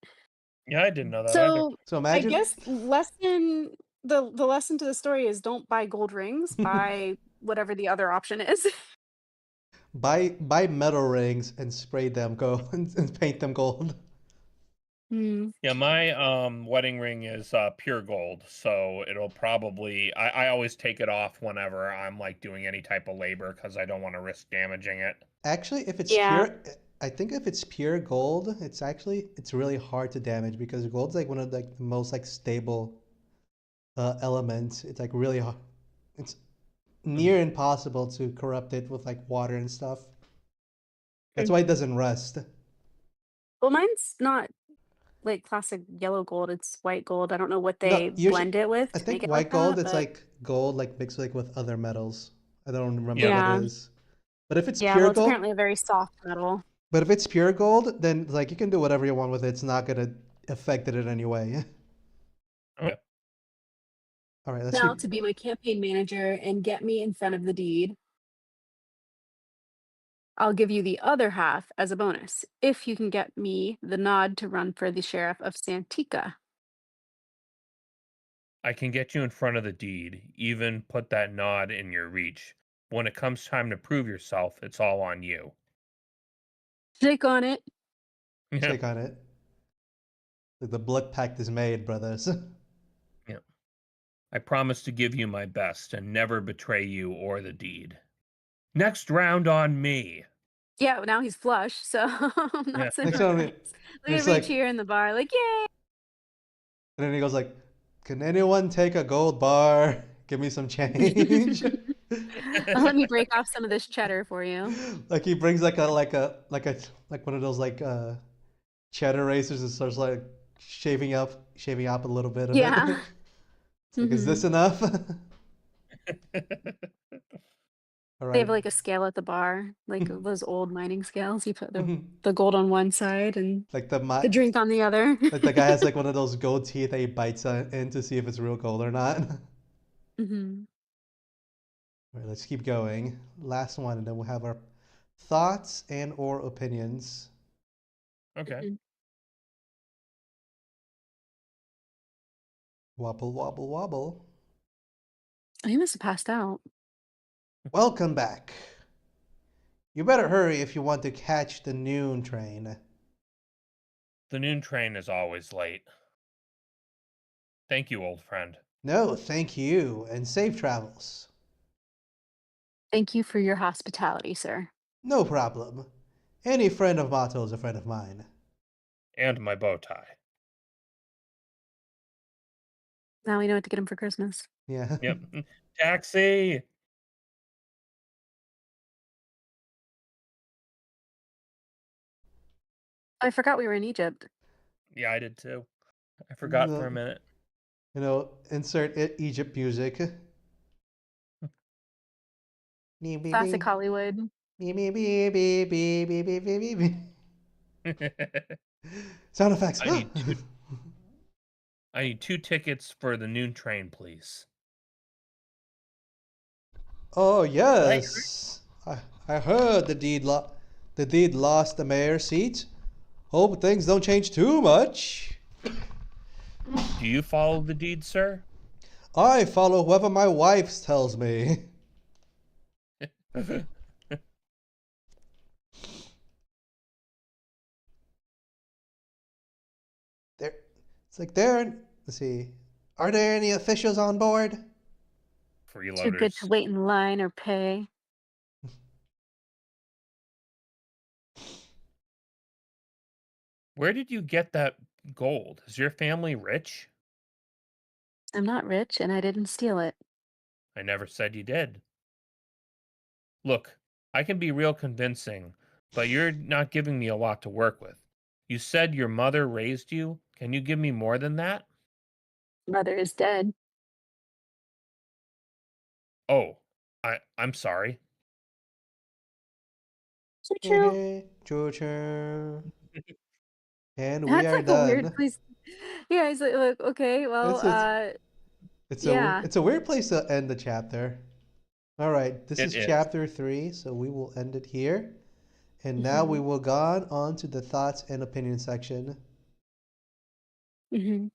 Yeah, I didn't know that either. So So I imagine guess the lesson to the story is don't buy gold rings, buy whatever the other option is. buy metal rings and spray them gold and paint them gold. Hmm. Yeah, my wedding ring is pure gold, so it'll probably I always take it off whenever I'm like doing any type of labor because I don't want to risk damaging it. Actually, if it's Yeah. pure, I think if it's pure gold, it's really hard to damage because gold's like one of like the most like stable elements. It's like really hard. It's Mhm. near impossible to corrupt it with like water and stuff. That's Mm. why it doesn't rust. Well, mine's not like classic yellow gold. It's white gold. I don't know what No, they usually blend it with I to think make it like white gold that, it's but like gold like mixed like with other metals. I don't remember Yeah. what it yeah. is. But if it's Yeah, pure well, it's gold, apparently a very soft metal. but if it's pure gold, then like you can do whatever you want with it. It's not gonna affect it in any way. Okay. All right, let's Now keep. to be my campaign manager and get me in front of the deed, I'll give you the other half as a bonus if you can get me the nod to run for the sheriff of Santika. I can get you in front of the deed, even put that nod in your reach. When it comes time to prove yourself, it's all on you. Shake on it. Yeah. Shake on it. The blood pact is made, brothers. Yeah. I promise to give you my best and never betray you or the deed. Next round on me. Yeah, well, now he's flush, so I'm Yeah. not Next one, surprised. Look at it's me like, cheer in the bar, like, yay! and then he goes like, "Can anyone take a gold bar? Give me some change." Let me break off some of this cheddar for you. Like he brings like one of those like cheddar racers and starts like shaving up a little bit of it. Yeah. It's like, is this hmm enough? All They right. have like a scale at the bar, like those old mining scales. You put the gold on one side and like the drink on the other. like the guy has like one of those gold teeth that he bites in to see if it's real gold or not. hmm All right, let's keep going. Last one, and then we'll have our thoughts and or opinions. Okay. hmm Wobble, wobble, wobble. Oh, you must have passed out. Welcome back. You better hurry if you want to catch the noon train. The noon train is always late. Thank you, old friend. No, thank you, and safe travels. Thank you for your hospitality, sir. No problem. Any friend of Mato is a friend of mine. And my bow tie. Now we know what to get him for Christmas. Yeah. Yep. Taxi. I forgot we were in Egypt. Yeah, I did too. I forgot for No, a minute. insert Egypt music. Beep, beep, Classic beep. Hollywood. Beep, beep, beep, beep, beep, beep, beep, beep, beep. Sound effects. I need two I need 2 tickets for the noon train, please. Oh I yes, I heard the deed lost the mayor's seat. Hope things don't change too much. Do you follow the deed, sir? I follow whoever my wife tells me. There, it's like there. Let's see. Are there any officials on board? Too good to Freeloaders. wait in line or pay. Where did you get that gold? Is your family rich? I'm not rich and I didn't steal it. I never said you did. Look, I can be real convincing, but you're not giving me a lot to work with. You said your mother raised you. Can you give me more than that? Mother is dead. Oh, I'm sorry. Choo choo. Choo-choo. And we That's are like a weird done. place. Yeah, he's like, okay, well, It's it's yeah. it's a weird place to end the chapter. All right, this It is is. chapter 3, so we will end it here. And now we hmm will go on to the thoughts and opinion section. hmm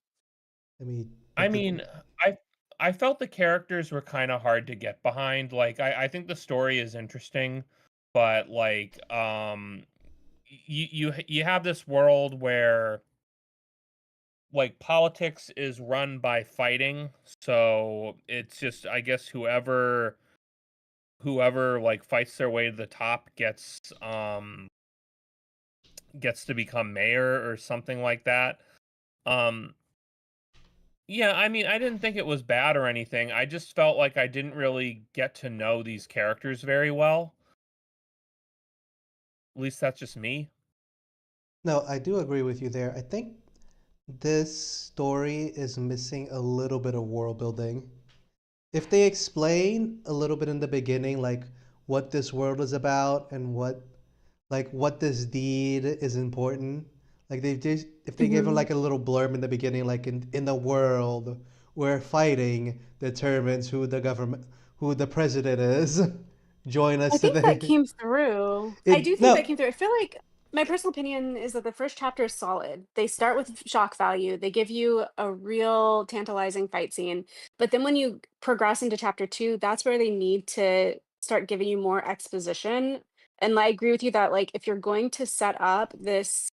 Let me I put the. mean, I I felt the characters were kind of hard to get behind. Like I think the story is interesting, but like you have this world where like politics is run by fighting. So it's just I guess whoever like fights their way to the top gets to become mayor or something like that. Um Yeah, I mean, I didn't think it was bad or anything. I just felt like I didn't really get to know these characters very well. At least that's just me. No, I do agree with you there. I think this story is missing a little bit of world building. If they explain a little bit in the beginning, like what this world is about and what this deed is important, like they just if they gave him Mhm. like a little blurb in the beginning, like in the world where fighting determines who the president is. Join I us think that today. came through. I do It think that no, came through. I feel like my personal opinion is that the first chapter is solid. They start with shock value. They give you a real tantalizing fight scene. But then when you progress into chapter 2, that's where they need to start giving you more exposition. And I agree with you that like if you're going to set up this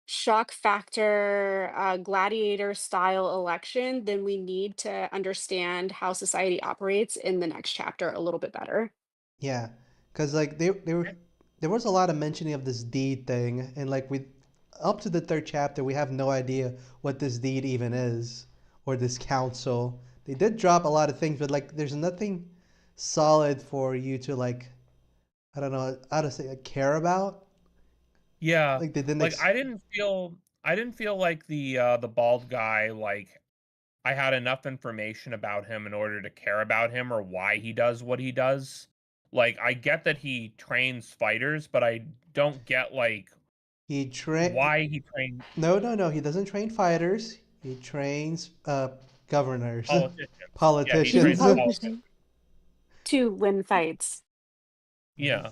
shock factor gladiator style election, then we need to understand how society operates in the next chapter a little bit better. yeah, because like they were there was a lot of mentioning of this deed thing, and like we up to the third chapter, we have no idea what this deed even is or this council. They did drop a lot of things, but like there's nothing solid for you to like I don't know how to say care about. Yeah, Like they didn't like ex I didn't feel like the bald guy, like, I had enough information about him in order to care about him or why he does what he does. Like, I get that he trains fighters, but I don't get, like, he train why he trained no, he doesn't train fighters. He trains governors, politicians. Yeah, he politicians. trains politicians. Politician. To win fights. Yeah.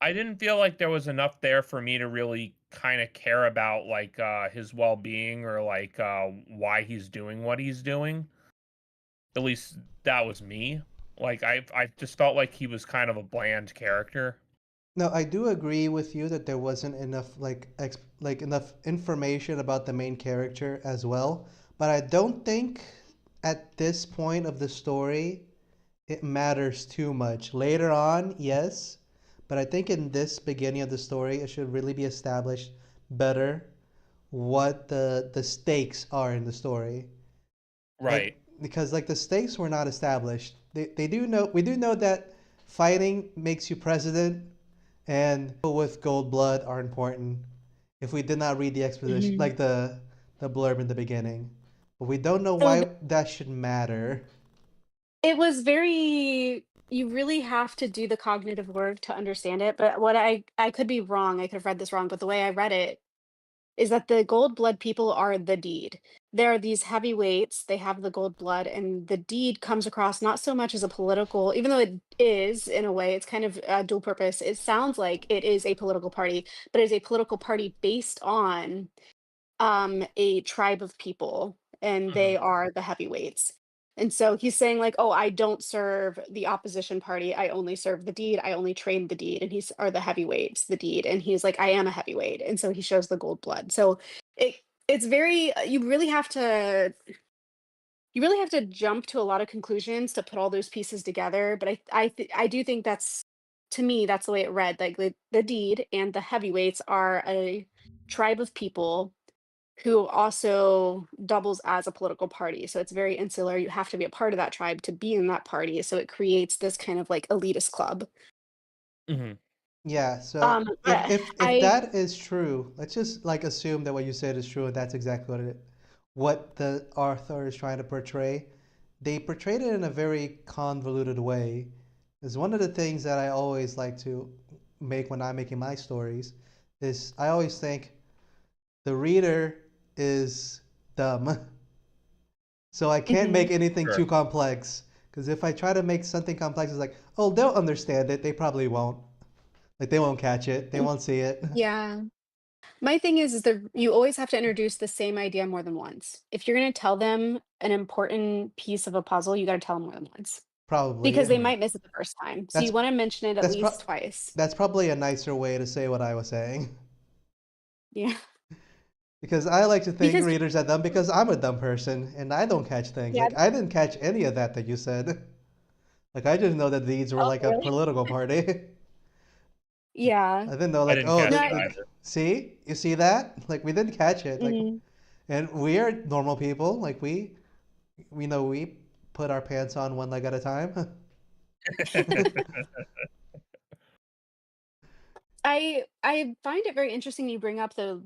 I didn't feel like there was enough there for me to really kinda care about, like, his well-being or, like, why he's doing what he's doing. At least that was me. Like, I just felt like he was kind of a bland character. No, I do agree with you that there wasn't enough like enough information about the main character as well, but I don't think at this point of the story it matters too much. Later on, yes, but I think in this beginning of the story it should really be established better what the stakes are in the story. Like Right. because like the stakes were not established. They do know we do know that fighting makes you president and people with gold blood are important. If we did not read the exposition, Mhm. like the blurb in the beginning, but we don't know So why that should matter. it was very you really have to do the cognitive work to understand it, but what I could be wrong, I could have read this wrong, but the way I read it is that the gold blood people are the deed. There are these heavyweights, they have the gold blood, and the deed comes across not so much as a political, even though it is in a way, it's kind of dual purpose. It sounds like it is a political party, but it is a political party based on a tribe of people, and Mhm, they are the heavyweights. And so he's saying like, "Oh, I don't serve the opposition party. I only serve the deed. I only train the deed." And he's or the heavyweights, the deed. And he's like, "I am a heavyweight." And so he shows the gold blood. So it it's very you really have to jump to a lot of conclusions to put all those pieces together. But I do think that's to me that's the way it read. Like the deed and the heavyweights are a tribe of people who also doubles as a political party. So it's very insular. You have to be a part of that tribe to be in that party. So it creates this kind of like elitist club. mhm, Yeah, so But if I that is true, let's just like assume that what you said is true and that's exactly what the author is trying to portray. They portrayed it in a very convoluted way. Is one of the things that I always like to make when I'm making my stories is I always think the reader is dumb. So I can't make mhm. anything sure. too complex. Because if I try to make something complex, it's like, oh, they'll understand it. They probably won't. Like they won't catch it. They won't see it. Yeah. My thing is that you always have to introduce the same idea more than once. If you're going to tell them an important piece of a puzzle, you got to tell them more than once Probably. because they Mhm. might miss it the first time. So That's you want to mention it at that's least twice. that's probably a nicer way to say what I was saying. Yeah. Because I like to think Because readers are dumb because I'm a dumb person and I don't catch things. yeah. Like I didn't catch any of that you said. Like I just know that these were Oh, like a really? political party. Yeah. I didn't know I like didn't oh No, catch it I, either. see you see that like we didn't catch it like mhm. and we are normal people like we know we put our pants on one leg at a time. I find it very interesting you bring up the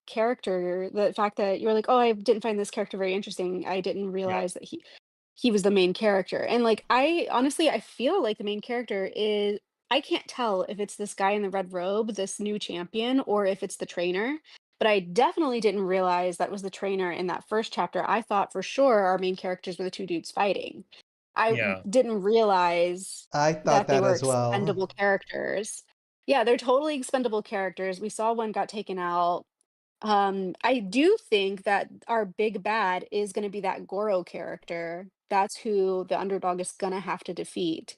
character, the fact that you're like, "Oh, I didn't find this character very interesting. I didn't Yeah, realize that he was the main character." And like I honestly I feel like the main character is I can't tell if it's this guy in the red robe, this new champion, or if it's the trainer. But I definitely didn't realize that was the trainer in that first chapter. I thought for sure our main characters were the two dudes fighting. yeah, Didn't realize I thought that they that were as well. expendable characters. Yeah, they're totally expendable characters. We saw one got taken out. I do think that our big bad is gonna be that Goro character. That's who the underdog is gonna have to defeat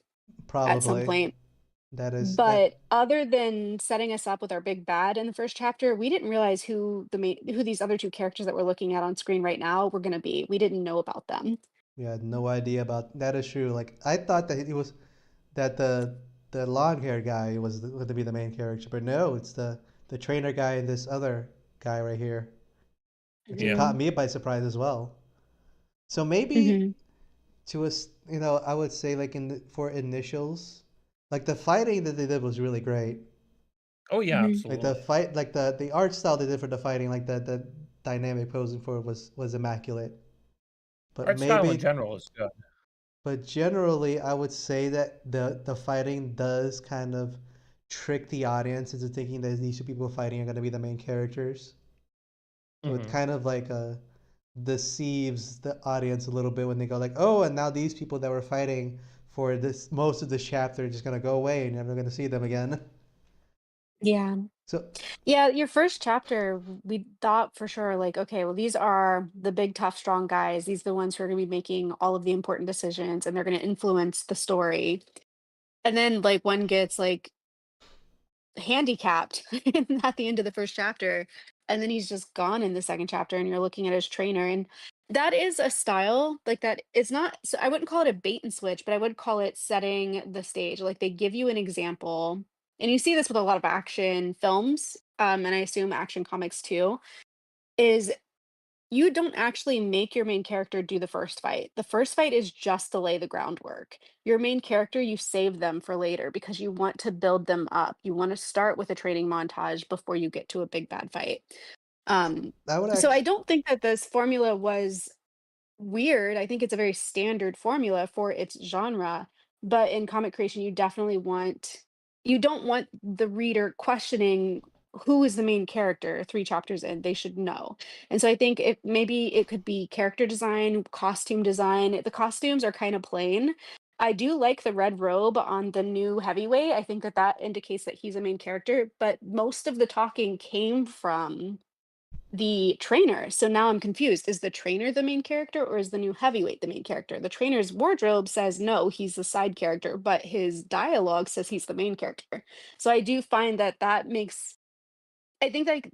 at some Probably. point. That is that But other than setting us up with our big bad in the first chapter, we didn't realize who these other two characters that we're looking at on screen right now were gonna be. We didn't know about them. we had no idea about. That is true. Like I thought that he was that the long hair guy was going to be the main character, but no, it's the trainer guy and this other guy right here, which it yeah. caught Mhm. me by surprise as well. So maybe Mhm. to us, I would say like for initials, like the fighting that they did was really great. Oh, yeah, Mhm. Like the absolutely. fight, like the art style they did for the fighting, like the dynamic posing for it was immaculate. But Art style in maybe, general is good. but generally, I would say that the fighting does kind of trick the audience into thinking that these two people fighting are going to be the main characters. So it Mhm. kind of like deceives the audience a little bit when they go like, oh, and now these people that were fighting for this most of this chapter are just gonna go away and you're never gonna see them again. Yeah. So Yeah, your first chapter, we thought for sure, like, okay, well, these are the big, tough, strong guys. These are the ones who are going to be making all of the important decisions and they're going to influence the story. And then, like, one gets like handicapped at the end of the first chapter, and then he's just gone in the second chapter, and you're looking at his trainer. And that is a style like that. It's not, so I wouldn't call it a bait and switch, but I would call it setting the stage. Like, they give you an example, and you see this with a lot of action films, and I assume action comics too, is you don't actually make your main character do the first fight. The first fight is just to lay the groundwork. Your main character, you save them for later because you want to build them up. You want to start with a training montage before you get to a big bad fight. Um, I would so I actually, don't think that this formula was weird. I think it's a very standard formula for its genre, but in comic creation, you don't want the reader questioning who is the main character 3 chapters in. They should know. And so I think maybe it could be character design, costume design. The costumes are kind of plain. I do like the red robe on the new heavyweight. I think that that indicates that he's a main character, but most of the talking came from the trainer. So now I'm confused. Is the trainer the main character or is the new heavyweight the main character? The trainer's wardrobe says no, he's the side character, but his dialogue says he's the main character. So I do find that that makes I think like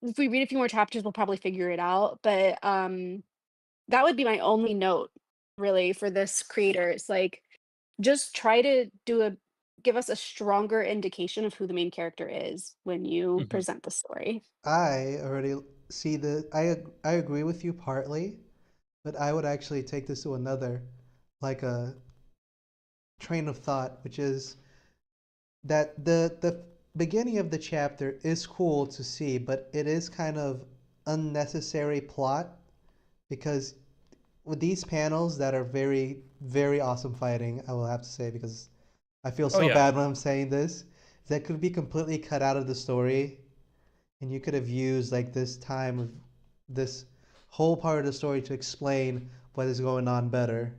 if we read a few more chapters we'll probably figure it out, but that would be my only note really for this creator. It's like just try to give us a stronger indication of who the main character is when you Mhm. present the story. I already see I agree with you partly, but I would actually take this to another, like a train of thought, which is that the beginning of the chapter is cool to see, but it is kind of unnecessary plot because with these panels that are very very awesome fighting, I will have to say because I feel Oh, so yeah. bad when I'm saying this, that could be completely cut out of the story, and you could have used like this time of this whole part of the story to explain what is going on better,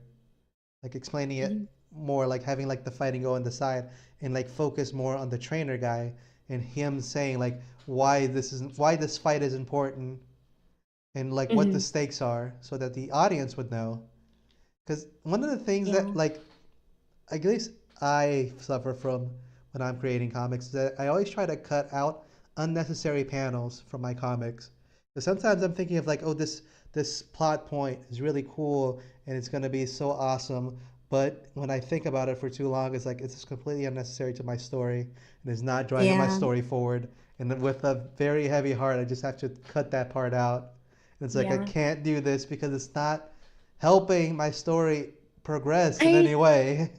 like explaining it Mhm. more, like having like the fighting go on the side and like focus more on the trainer guy and him saying like why this fight is important and like what the Mhm. stakes are so that the audience would know. Because one of the things that Yeah. like at least I suffer from when I'm creating comics is that I always try to cut out unnecessary panels from my comics. Because sometimes I'm thinking of like, oh, this plot point is really cool and it's gonna be so awesome. But when I think about it for too long, it's like it's just completely unnecessary to my story and is not driving my Yeah. story forward. And then with a very heavy heart, I just have to cut that part out. And it's like I Yeah. can't do this because it's not helping my story progress in I any way.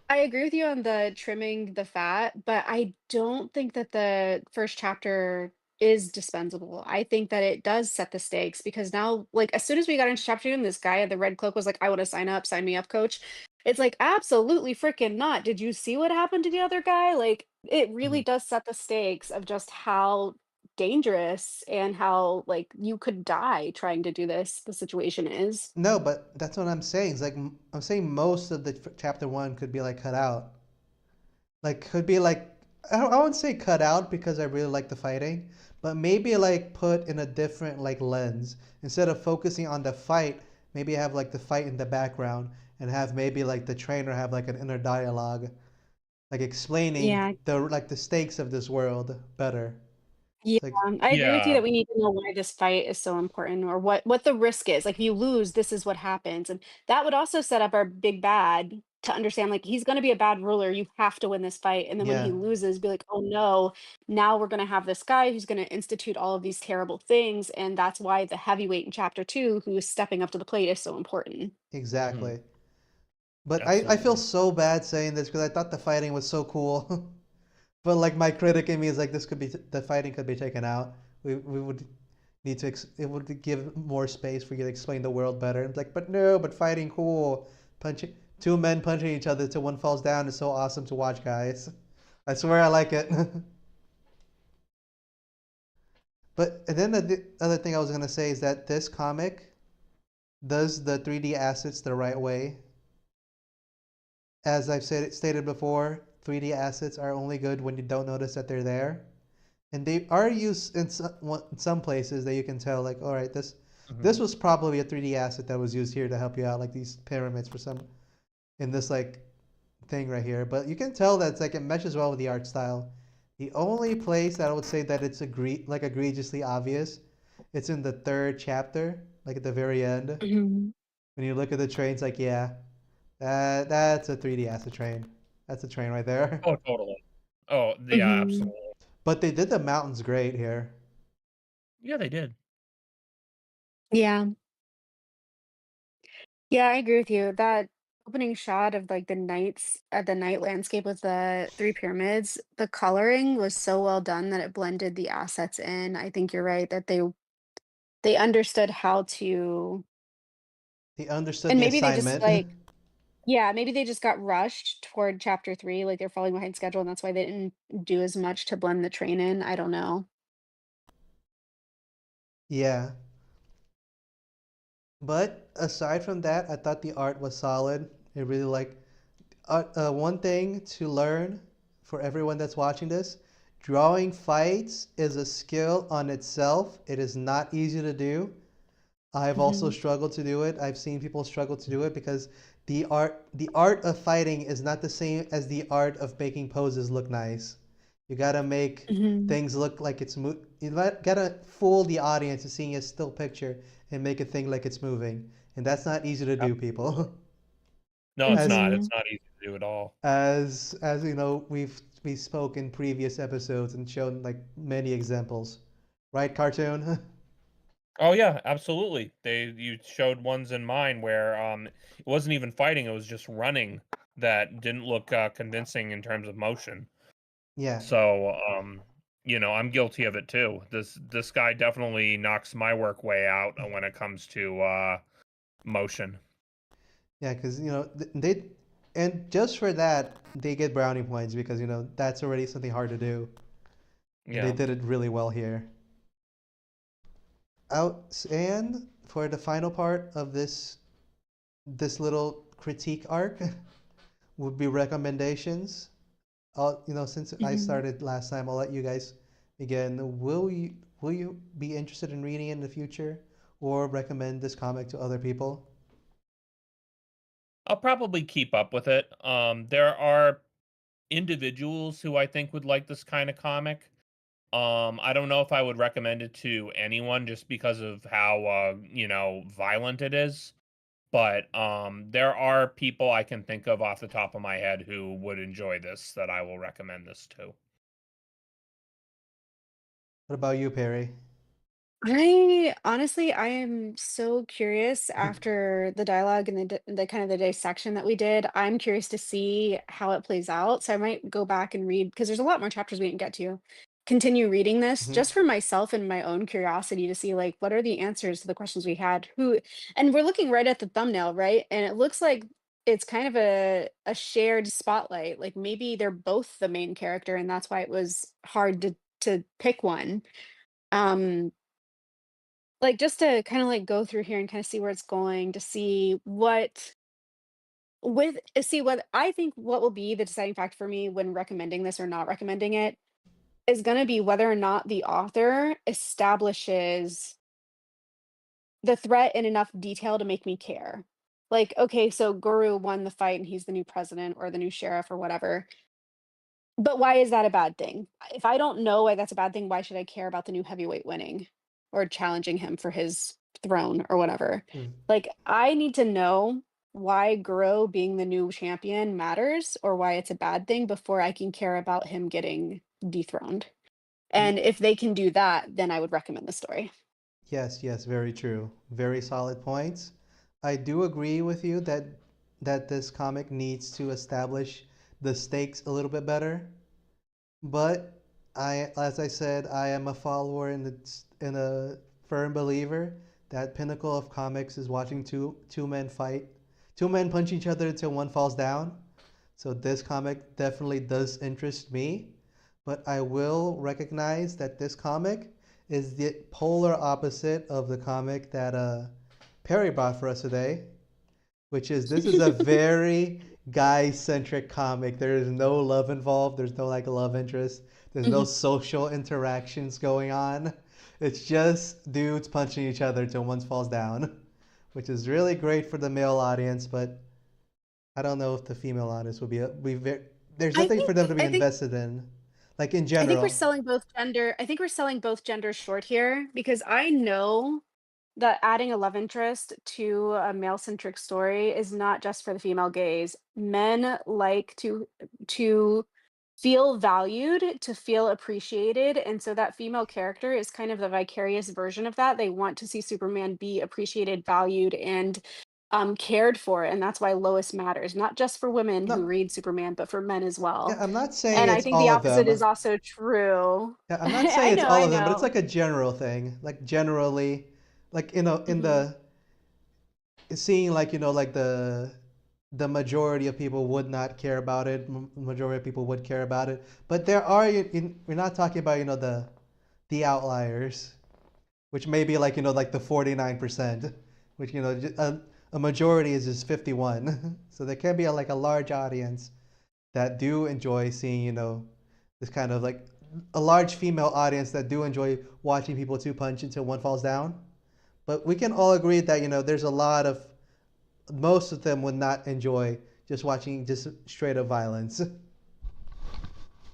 I agree with you on the trimming the fat, but I don't think that the first chapter is dispensable. I think that it does set the stakes because now, like, as soon as we got into chapter 2 and this guy in the red cloak was like, "I wanna sign up, sign me up, coach." It's like, "Absolutely freaking not. Did you see what happened to the other guy?" Like, it really Mhm. does set the stakes of just how dangerous and how, like, you could die trying to do this, the situation is. No, but that's what I'm saying. It's like I'm saying most of the chapter one could be like cut out. Like could be like I wouldn't say cut out because I really like the fighting, but maybe like put in a different like lens instead of focusing on the fight. Maybe have like the fight in the background and have maybe like the trainer have like an inner dialogue, like explaining Yeah. the stakes of this world better. Yeah, It's like I agree with you Yeah. that we need to know why this fight is so important or what the risk is. Like, if you lose, this is what happens, and that would also set up our big bad to understand, like, he's gonna be a bad ruler, you have to win this fight, and then when he yeah, loses, be like, "Oh, no, now we're gonna have this guy who's gonna institute all of these terrible things," and that's why the heavyweight in chapter 2 who is stepping up to the plate is so important. Mhm. exactly. But I feel Absolutely. so bad saying this because I thought the fighting was so cool. But like my critic in me is like this could be the fighting could be taken out. We would need to it would give more space for you to explain the world better. It's like, but no, but fighting cool. Punching two men punching each other till one falls down is so awesome to watch, guys. I swear I like it. But and then the other thing I was gonna say is that this comic does the 3D assets the right way. As I've stated before, 3D assets are only good when you don't notice that they're there. And they are used in some places that you can tell like, all right, this Mhm. was probably a 3D asset that was used here to help you out, like these pyramids for some in this like thing right here. But you can tell that it's like it meshes well with the art style. The only place that I would say that it's egregiously obvious, it's in the third chapter, like at the very end. Mhm. When you look at the train, it's like, yeah, that's a 3D asset train. That's a train right there. Oh, totally. Oh, yeah, Mhm. absolutely. But they did the mountains great here. Yeah, they did. Yeah. Yeah, I agree with you. That opening shot of like the nights at the night landscape with the three pyramids, the coloring was so well done that it blended the assets in. I think you're right that they understood how to, He understood and the maybe they just assignment. like, yeah, maybe they just got rushed toward chapter 3, like they're falling behind schedule, and that's why they didn't do as much to blend the train in. I don't know. Yeah. But aside from that, I thought the art was solid. I really like one thing to learn for everyone that's watching this, drawing fights is a skill on itself. It is not easy to do. I've also Mhm. struggled to do it. I've seen people struggle to do it because the art of fighting is not the same as the art of making poses look nice. You gotta make Mhm. things look like gotta fool the audience to seeing a still picture and make it think like it's moving. And that's not easy to do, Absolutely. people. No, it's As not. It's Mhm. not easy to do at all. as you know, we spoke in previous episodes and shown like many examples. Right, cartoon? Oh, yeah, absolutely. You showed ones in mine where, it wasn't even fighting, it was just running that didn't look, convincing in terms of motion. Yeah. So, I'm guilty of it too. This guy definitely knocks my work way out when it comes to, motion. Yeah, because they and just for that they get brownie points because that's already something hard to do, and they Yeah. did it really well here. Out and for the final part of this little critique arc would be recommendations. Since I Mhm. started last time, I'll let you guys begin. Will you be interested in reading it in the future, or recommend this comic to other people? I'll probably keep up with it. There are individuals who I think would like this kind of comic. I don't know if I would recommend it to anyone just because of how violent it is. But there are people I can think of off the top of my head who would enjoy this that I will recommend this to. What about you, Perry? I honestly, I am so curious after the dialogue and the kind of the dissection that we did. I'm curious to see how it plays out. So I might go back and read because there's a lot more chapters we didn't get to. Continue reading this Mhm. just for myself and my own curiosity to see like what are the answers to the questions we had. Who and we're looking right at the thumbnail, right? And it looks like it's kind of a shared spotlight. Like maybe they're both the main character, and that's why it was hard to pick one. Um like, just to kinda, like, go through here and kinda see where it's going, to see see what I think what will be the deciding factor for me when recommending this or not recommending it is gonna be whether or not the author establishes the threat in enough detail to make me care. Like, okay, so Guru won the fight and he's the new president or the new sheriff or whatever. But why is that a bad thing? If I don't know why that's a bad thing, why should I care about the new heavyweight winning or challenging him for his throne or whatever? Mm. Like, I need to know why Guro being the new champion matters or why it's a bad thing before I can care about him getting dethroned. Ye- And if they can do that, then I would recommend the story. Yes, yes, very true. Very solid points. I do agree with you that this comic needs to establish the stakes a little bit better. But as I said, I am a follower and a firm believer that pinnacle of comics is watching two men fight, two men punch each other until one falls down. So this comic definitely does interest me, but I will recognize that this comic is the polar opposite of the comic that Perry brought for us today, which is this is a very guy centric comic. There is no love involved. There's no like love interest. There's no Mhm. social interactions going on. It's just dudes punching each other till one falls down, which is really great for the male audience. But I don't know if the female audience will be there's I nothing for think them to be I think invested in, like in I think we're general. selling both gender I think we're selling both genders short here because I know that adding a love interest to a male-centric story is not just for the female gaze. Men like to feel valued, to feel appreciated, and so that female character is kind of the vicarious version of that. They want to see Superman be appreciated, valued, and cared for, and that's why Lois matters, not just for women who No, read Superman, but for men as yeah, well. I'm not saying And I it's think the all of opposite them. is also true. Yeah, I'm not saying I it's know, all I of them, but it's know. like a general thing. Like generally, like in Mhm. the seeing like like the majority of people would not care about it. Majority of people would care about it, but there are we're not talking about the outliers, which may be like like the 49%, which a majority is just 51. So there can be like a large audience that do enjoy seeing this kind of like a large female audience that do enjoy watching people two punch until one falls down. But we can all agree that there's a lot of most of them would not enjoy just watching just straight up violence.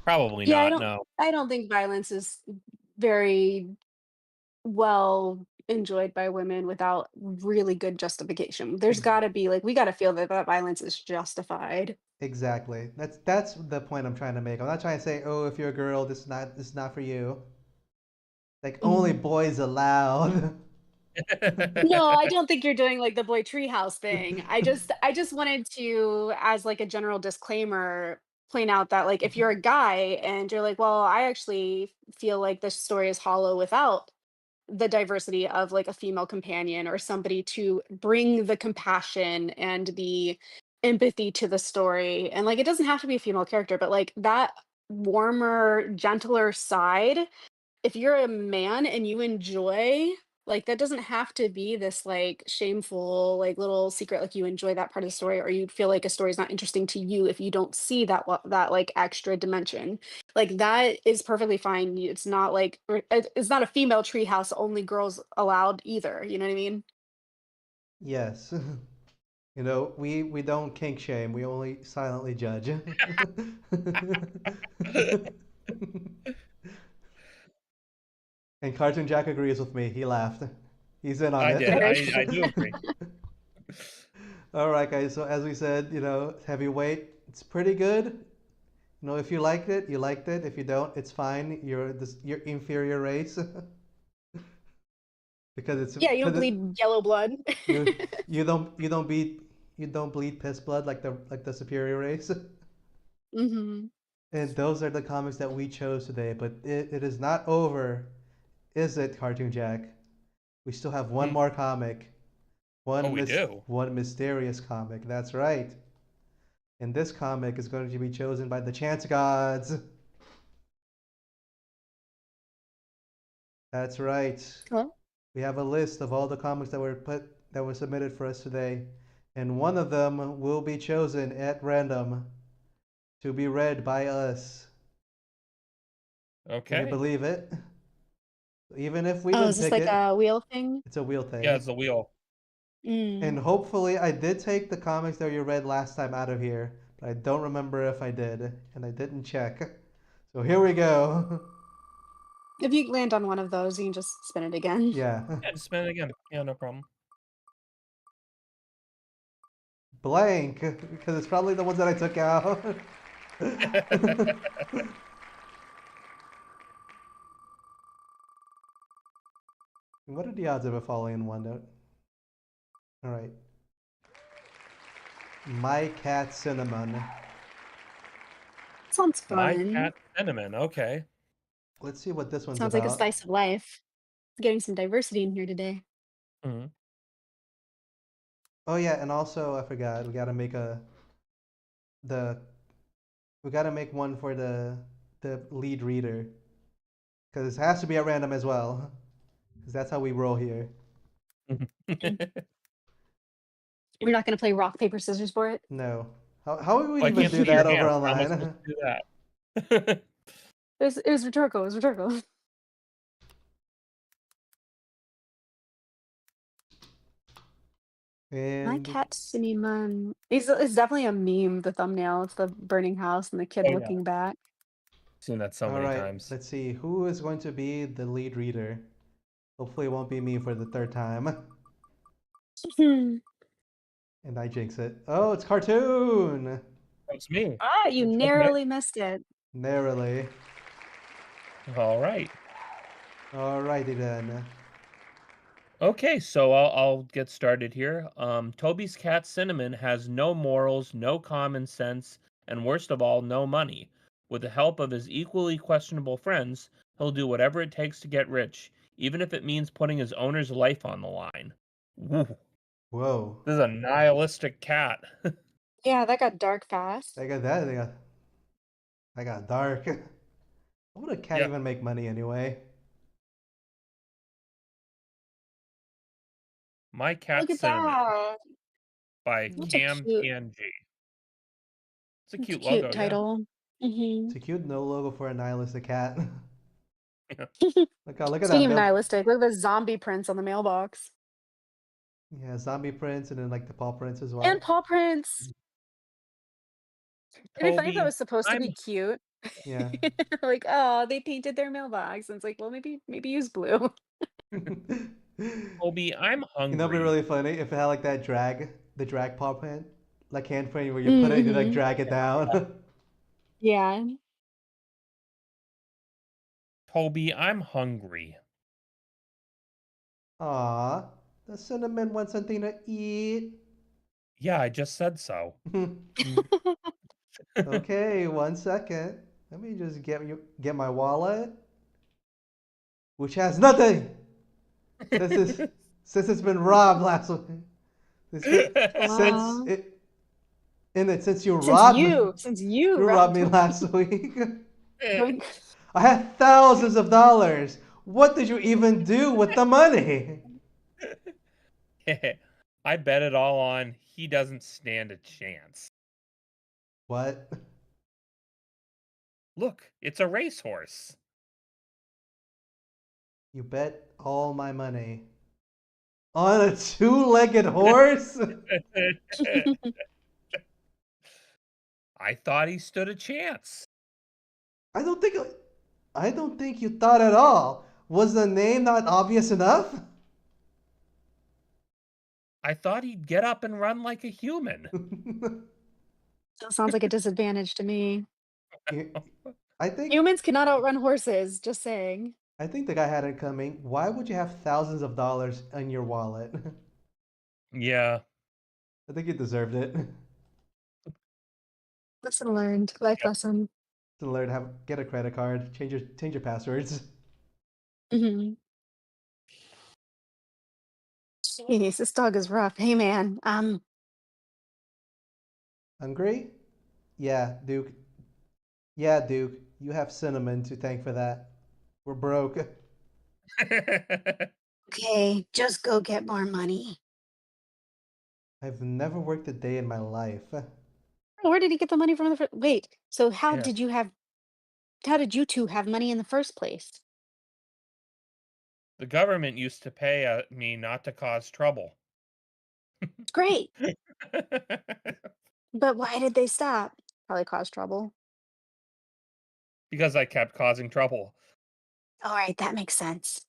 Probably Yeah, not. No. I don't think violence is very well enjoyed by women without really good justification. There's Ex- gotta be like, we gotta feel that that violence is justified. exactly. That's the point I'm trying to make. I'm not trying to say, oh, if you're a girl, this is not for you. Like only Mhm. boys allowed. No, I don't think you're doing like the boy treehouse thing. I just wanted to, as like a general disclaimer, point out that like if you're a guy and you're like, well, I actually feel like this story is hollow without the diversity of like a female companion or somebody to bring the compassion and the empathy to the story. And like it doesn't have to be a female character, but like that warmer, gentler side, if you're a man and you enjoy like that doesn't have to be this like shameful like little secret like you enjoy that part of the story or you feel like a story is not interesting to you if you don't see that like extra dimension like that is perfectly fine. It's not like it's not a female treehouse only girls allowed either, you know what I mean? Yes. We don't kink shame. We only silently judge. And Cartoon Jack agrees with me. He laughed. He's in on I it. did. Very I true. do agree. All right, guys. So as we said, heavyweight, it's pretty good. If you liked it, you liked it. If you don't, it's fine. You're inferior race. because it's Yeah, you don't because it, bleed yellow blood. you you don't bleed piss blood like the superior race. Hmm. And those are the comics that we chose today, but it is not over, is it, Cartoon Jack? We still have one Hmm. more comic. Oh, we do. One mysterious comic. That's right. And this comic is going to be chosen by the chance gods. That's right. Cool. We have a list of all the comics that were submitted for us today, and one of them will be chosen at random to be read by us. Can you Okay. believe it? Even if we Oh, didn't is this pick like it, a wheel thing? it's a wheel Yeah, thing. it's the wheel. Mm. And hopefully, I did take the comics that you read last time out of here, but I don't remember if I did, and I didn't check. So here we go. If you land on one of those, you can just spin it again. Yeah. Yeah, just spin it again. Yeah, no problem. Blank, because it's probably the ones that I took out. What are the odds of it falling in one note? All right. My cat Cinnamon. Sounds My fun. cat Cinnamon. Okay. Let's see what this one's Sounds like a about. slice of life. Getting some diversity in here today. Mhm. Oh yeah, and also I forgot the we gotta make one for the lead reader because it has to be at random as well because that's how we roll here. Mm. We're not gonna play rock, paper, scissors for it? No, how would we Why even can't do see your that over hand? How am I supposed online? to do that? It was rhetorical, it was rhetorical. My And cat Cinnamon. It's definitely a meme, the thumbnail. It's the burning house and the kid Oh yeah, looking back. seen that so all many right, times. let's see who is going to be the lead reader. Hopefully, it won't be me for the third time. Hmm. And I jinx it. Oh, it's cartoon. That's me. Ah, you Okay. narrowly missed it. Narrowly. All right. Alrighty then. Okay, so I'll get started here. Toby's cat Cinnamon has no morals, no common sense, and worst of all, no money. With the help of his equally questionable friends, he'll do whatever it takes to get rich, even if it means putting his owner's life on the line. Woo. Whoa. This is a nihilistic cat. Yeah, that got dark fast. They got that. They got dark. How would a cat Yeah, even make money anyway? My Cat Look at Cinnamon that. by That's a Mm. Cam cute PNG. It's a that's a cute cute logo, yeah. title. It's Mhm. a cute no logo for a nihilistic cat. Look at that Speaking of milk. nihilistic, look at the zombie prints on the mailbox. Yeah, zombie prints and then like the paw prints as And well. paw prints. It'd be funny if that Toby, was supposed to I'm be cute. Yeah. Like, "Oh, they painted their mailbox." And it's like, "Well, maybe use blue." Toby, I'm It'd be hungry. really funny if it had like the drag paw print, like hand print where you put it and you like Mhm. drag it down. Yeah. Toby, I'm hungry. Aw, the cinnamon wants something to eat. Yeah, I just said so. Okay, 1 second. Let me just get my wallet, which has nothing. Since it's since it's been robbed last week. Since Wow. it in it since Since you you robbed robbed me last week. going I had thousands of dollars. What did you even do with the money? I bet it all on he doesn't stand a chance. What? Look, it's a racehorse. You bet all my money on a two-legged horse? I thought he stood a chance. I don't think I don't think you thought at all. Was the name not obvious enough? I thought he'd get up and run like a human. Still sounds like a disadvantage to me. You- I think Humans cannot outrun horses, just saying. I think the guy had it coming. Why would you have thousands of dollars in your wallet? Yeah. I think you deserved it. Lesson learned. Life Yep. lesson. To learn how get a credit card, change your passwords. Mhm. Jeez, this dog is rough. Hey, man. Hungry? Yeah, Duke. Yeah, Duke. You have cinnamon to thank for that. We're broke. Okay, just go get more money. I've never worked a day in my life. Where did he get the money from in the first? Wait, so Yeah. how did you two have money in the first place? The government used to pay me not to cause trouble. It's great, but why did they stop? Probably caused trouble. Because I kept causing trouble. All right, that makes sense.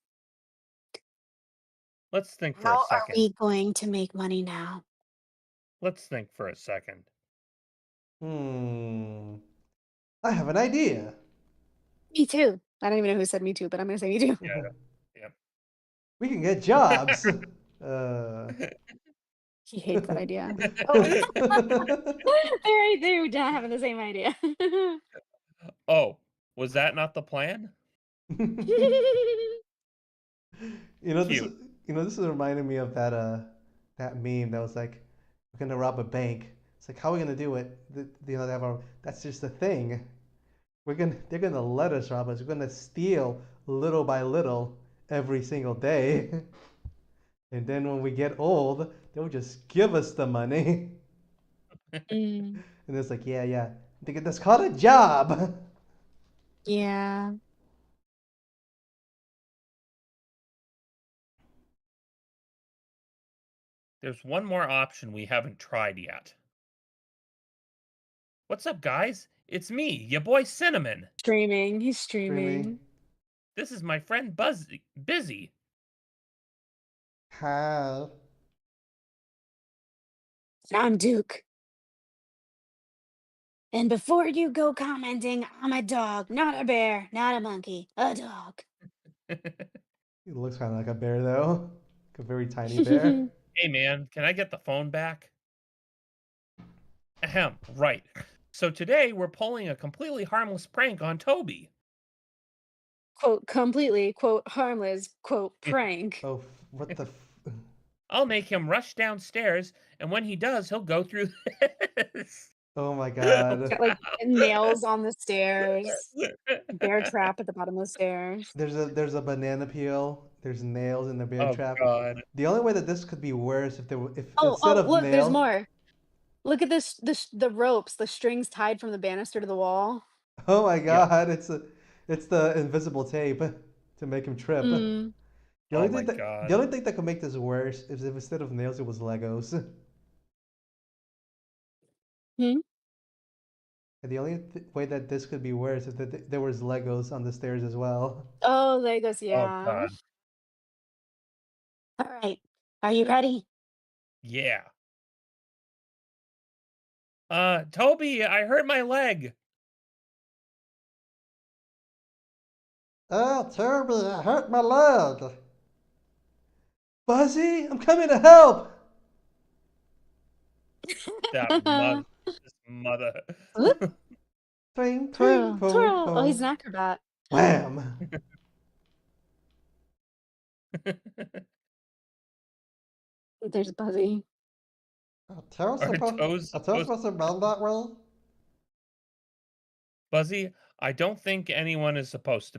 Let's think for a How are second. we going to make money now? Let's think for a second. Hmm. I have an idea. Me too. I don't even know who said me too, but I'm gonna say me too. Yeah. We can get jobs. He hates that idea. Oh, they're not having the same idea. Oh, was that not the plan? You know this Cute. is this is reminding me of that meme that was like, we're gonna rob a bank. It's like, how are we gonna do it? They have that's just the thing. They're gonna let us rob us. We're gonna steal little by little every single day. And then when we get old, they'll just give us the money. Mm, And it's like, yeah, yeah. That's called a job. yeah. There's one more option we haven't tried yet. What's up, guys? It's me, your boy Cinnamon. Streaming. He's Streaming. streaming. This is my friend Busy. How? I'm Duke. And before you go commenting, I'm a dog, not a bear, not a monkey, a dog. He looks kind of like a bear, though. Like a very tiny bear. Hey man, can I get the phone back? Ahem, right. So today we're pulling a completely harmless prank on Toby. Quote, completely, quote, harmless, quote, prank. Oh, what the? I'll make him rush downstairs, and when he does, he'll go through this. Oh my He's God. got like nails on the stairs, bear trap at the bottom of the stairs. There's a banana peel. There's nails in the bear Oh trap. god. The only way that this could be worse if Oh, instead oh, of look, there's nail. more. Look at the ropes, the strings tied from the banister to the wall. Oh my Yep. God, it's the invisible tape to make him trip. Mm. Oh my The god. only thing that could make this worse is if instead of nails it was Legos. Hmm? And the only way that this could be worse is that there was Legos on the stairs as well. Oh, Legos, Oh yeah. god. All right. Are you ready? Yeah. Toby, I hurt my leg. Oh, terribly! I hurt my leg. Buzzy, I'm coming to help. That mother. This mother. Whoop, Twing, twing, twirl, pong, twirl. Oh, he's an pong. acrobat. Wham! There's Buzzy. Our toes Are toes supposed supposed to bend that way? Buzzy, I don't think anything is supposed to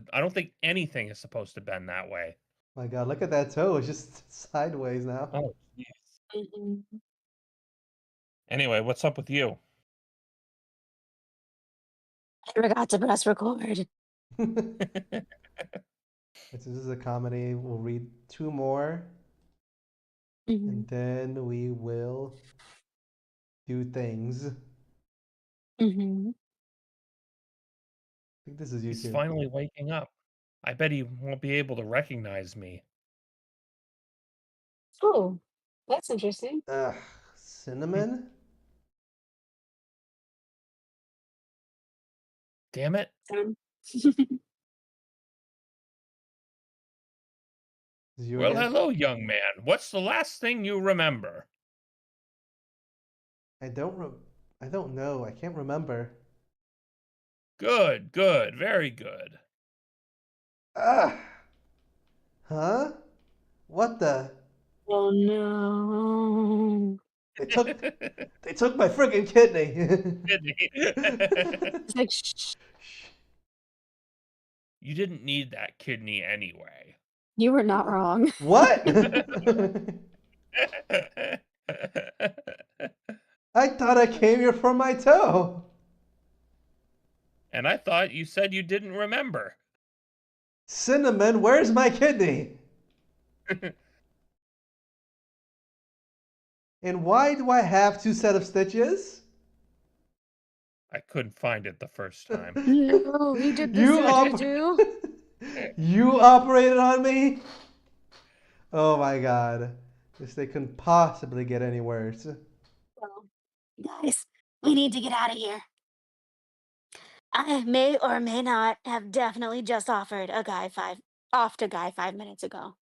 bend that way. My God, look at that toe. It's just sideways now. Oh, jeez. Mhm. Anyway, what's up with you? I forgot to press record. This is a comedy. We'll read two more, Hmm. and then we will do things. I Hmm. think this is He's YouTube. finally waking up. I bet he won't be able to recognize me. Oh, that's interesting. Ugh, cinnamon? Damn it. Sound. Is you Well, again? hello, young man. What's the last thing you remember? I don't re- I don't know. I can't remember. Good, good, very good. Ah! Huh? What the? Oh no. They took they took my friggin' kidney. It's like, shh, You didn't need that kidney anyway. you were not wrong. What? I thought I came here for my toe. And I thought you said you didn't remember. Cinnamon, where's my kidney? And why do I have two set of stitches? I couldn't find it the first time. No, he did the you surgery op- too. you operated on me? Oh my god. This they couldn't possibly get any worse. Well, guys, we need to get out of here. I may or may not have definitely just offered a guy off to Guy 5 minutes ago.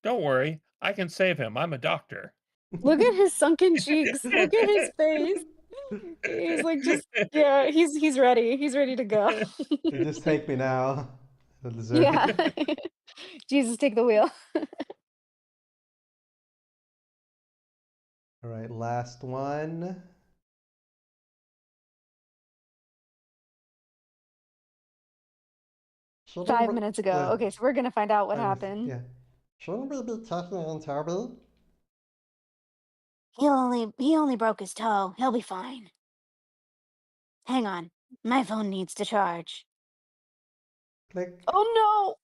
Don't worry, I can save him. I'm a doctor. Look at his sunken cheeks. Look at his face. He's like just yeah, he's ready. He's ready to go. Just take me now. I deserve Yeah. it. Jesus, take the wheel. All right, last one. Shouldn't 5 minutes ago. Okay, so we're gonna find out what happened. yeah. Shouldn't we be talking on Tarby? He only broke his toe. He'll be fine. Hang on. My phone needs to charge. Click. Oh no!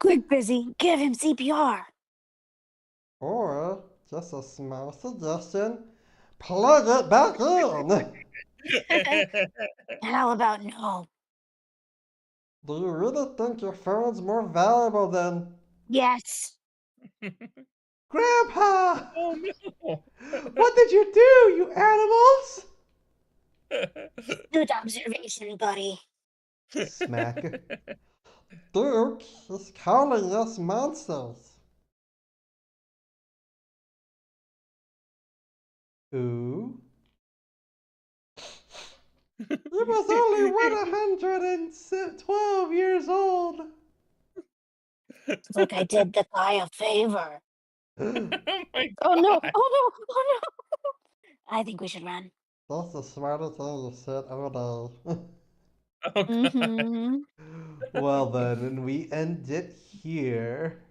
Quick, Busy, give him CPR. Or just a small suggestion, plug it back in. How about no? Do you really think your phone's more valuable than Yes. Grandpa? Oh no! What did you do, you animals? Good observation, buddy. Smack. Duke is calling us monsters. Ooh. He was only 112 years old. Look, I did the guy a favor. Oh my Oh no! Oh god! no! Oh no! I think we should run. That's the smartest thing you said all day. Oh god! Mm-hmm. Well then, and we end it here.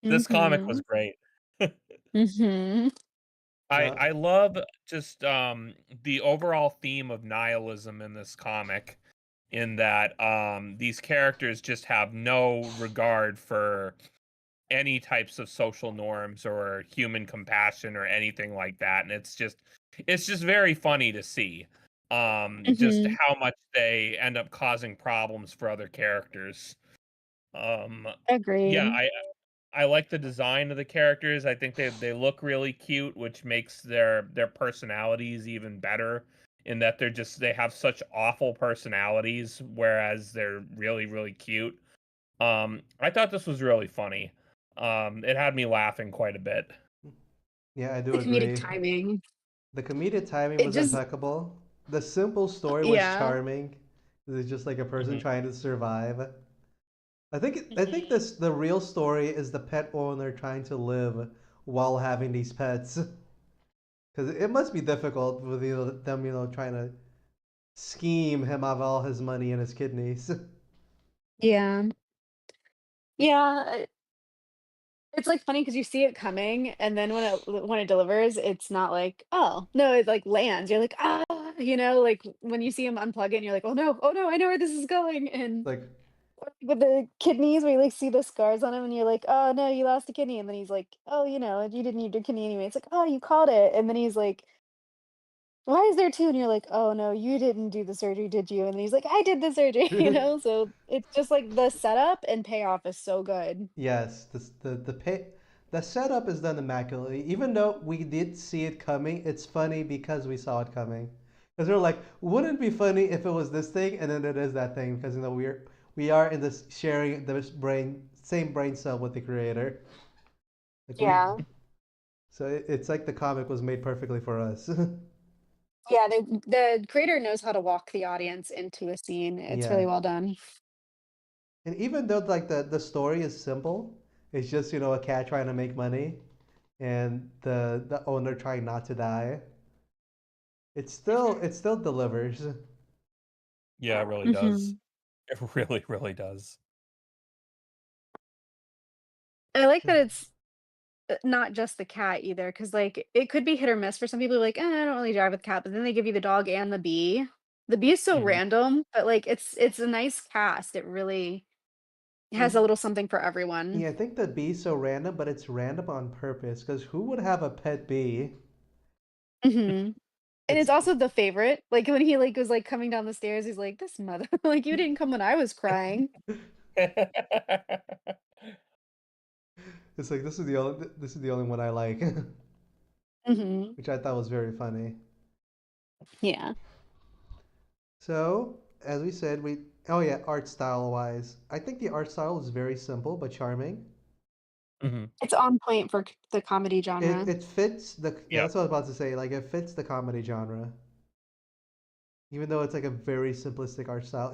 This comic was Mm-hmm. great. Mm-hmm. I love just the overall theme of nihilism in this comic, in that these characters just have no regard for any types of social norms or human compassion or anything like that, and it's just very funny to see just Mm-hmm. how much they end up causing problems for other characters. um yeah, Agreed. I like the design of the characters. I think they look really cute, which makes their personalities even better, in that they have such awful personalities, whereas they're really, really cute. I thought this was really funny. It had me laughing quite a bit. Yeah, I do The comedic agree. timing. The comedic timing It was just impeccable. The simple story was yeah. charming. It's just like a person Mhm. trying to survive. I think Mhm. the real story is the pet owner trying to live while having these pets. Because it must be difficult with them, trying to scheme him of all his money and his kidneys. Yeah. Yeah. It's, like, funny because you see it coming, and then when it delivers, it's not like, "Oh." No, it, like, lands. You're like, "Ah," like, when you see him unplug it and you're like, oh, no, I know where this is going," and Like, with the kidneys where you, like, see the scars on him and you're like, "Oh, no, you lost a kidney," and then he's like, "Oh, you didn't need your kidney anyway." It's like, "Oh, you caught it," and then he's like, "Why is there 2?" And you're like, "Oh, no, you didn't do the surgery, did you?" And then he's like, "I did the surgery," So it's just, like, the setup and payoff is so good. yes, the The setup is done immaculately. Even though we did see it coming, it's funny because we saw it coming. Because we're like, wouldn't it be funny if it was this thing and then it is that thing? Because we are in this sharing the same brain cell with the creator. Like we, Yeah. so it's like the comic was made perfectly for us. Yeah, the creator knows how to walk the audience into a scene. It's Yeah. really well done. And even though like the story is simple, it's just a cat trying to make money and the owner trying not to die. It still delivers. Yeah, it really does. Mhm. It really, really does. I like that it's not just the cat either, because like it could be hit or miss for some people. Like, I don't really drive with cat, but then they give you the dog and the bee. The bee is so Mhm. random, but like it's a nice cast. It really has a And little something for everyone. yeah, I think the bee's so random, but it's random on purpose. Because who would have a pet bee? Hmm. And It's it's also the favorite. Like when he like was like coming down the stairs, he's like, "This mother, like you didn't come when I was crying." it's like this is the only one I like, Hmm. which I thought was very funny. Yeah, So as we said, oh yeah, art style wise, I think the art style is very simple but charming. Mhm. it's on point for the comedy It genre. it fits the yeah, Yep. that's what I was about to say. Like it fits the comedy genre, even though it's like a very simplistic art style.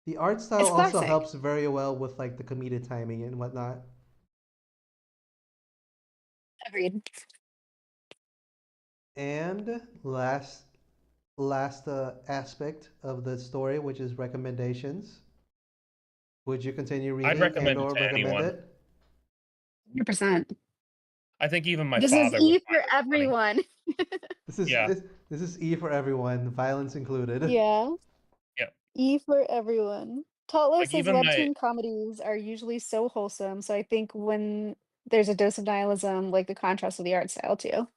The art style It's also classic. helps very well with like the comedic timing and whatnot. Agreed. And last aspect of the story, which is recommendations. Would you continue I'd reading and recommend it or to recommend anyone. it? 100%. I think even my This is father would E find for this funny. everyone. This is Yeah. this, this is E for everyone, violence included. Yeah. Yeah. E for everyone. Tatler Like says even my webtoon comedies are usually so wholesome, so I think when there's a dose of nihilism, like the contrast with the art style too.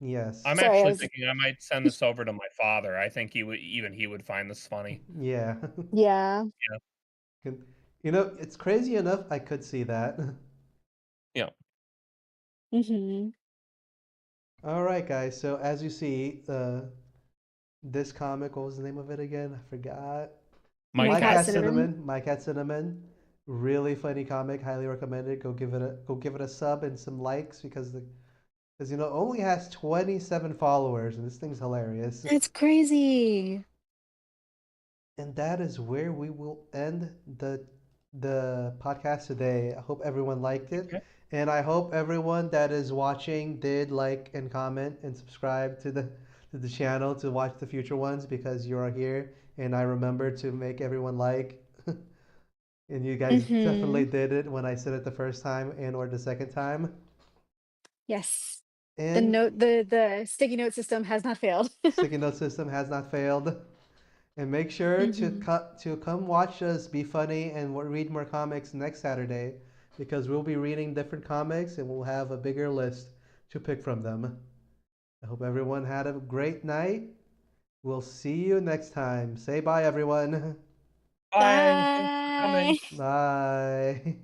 Yes. I'm Sorry, I actually was thinking I might send this over to my father. I think he would find this funny. Yeah. yeah. Yeah. It's crazy enough. I could see that. Yeah. Mhm. All right, guys. So as you see, this comic, what was the name of it again? I forgot. My My My cat cat. Cat cinnamon. Cinnamon. My Cat Cinnamon. Really funny comic. Highly recommended. Go give it a sub and some likes because only has 27 followers and this thing's hilarious. It's crazy. And that is where we will end the podcast today. I hope everyone liked it, Okay. and I hope everyone that is watching did like and comment and subscribe to the channel to watch the future ones because you are here, and I remember to make everyone like. And you guys definitely Mhm. did it when I said it the first time and or the second time. Yes. And The sticky note system has not failed. sticky note system has not failed. And make sure to Mhm. come watch us be funny and read more comics next Saturday because we'll be reading different comics and we'll have a bigger list to pick from them. I hope everyone had a great night. We'll see you next time. Say bye, everyone. Bye. Thanks for coming. Bye. Bye.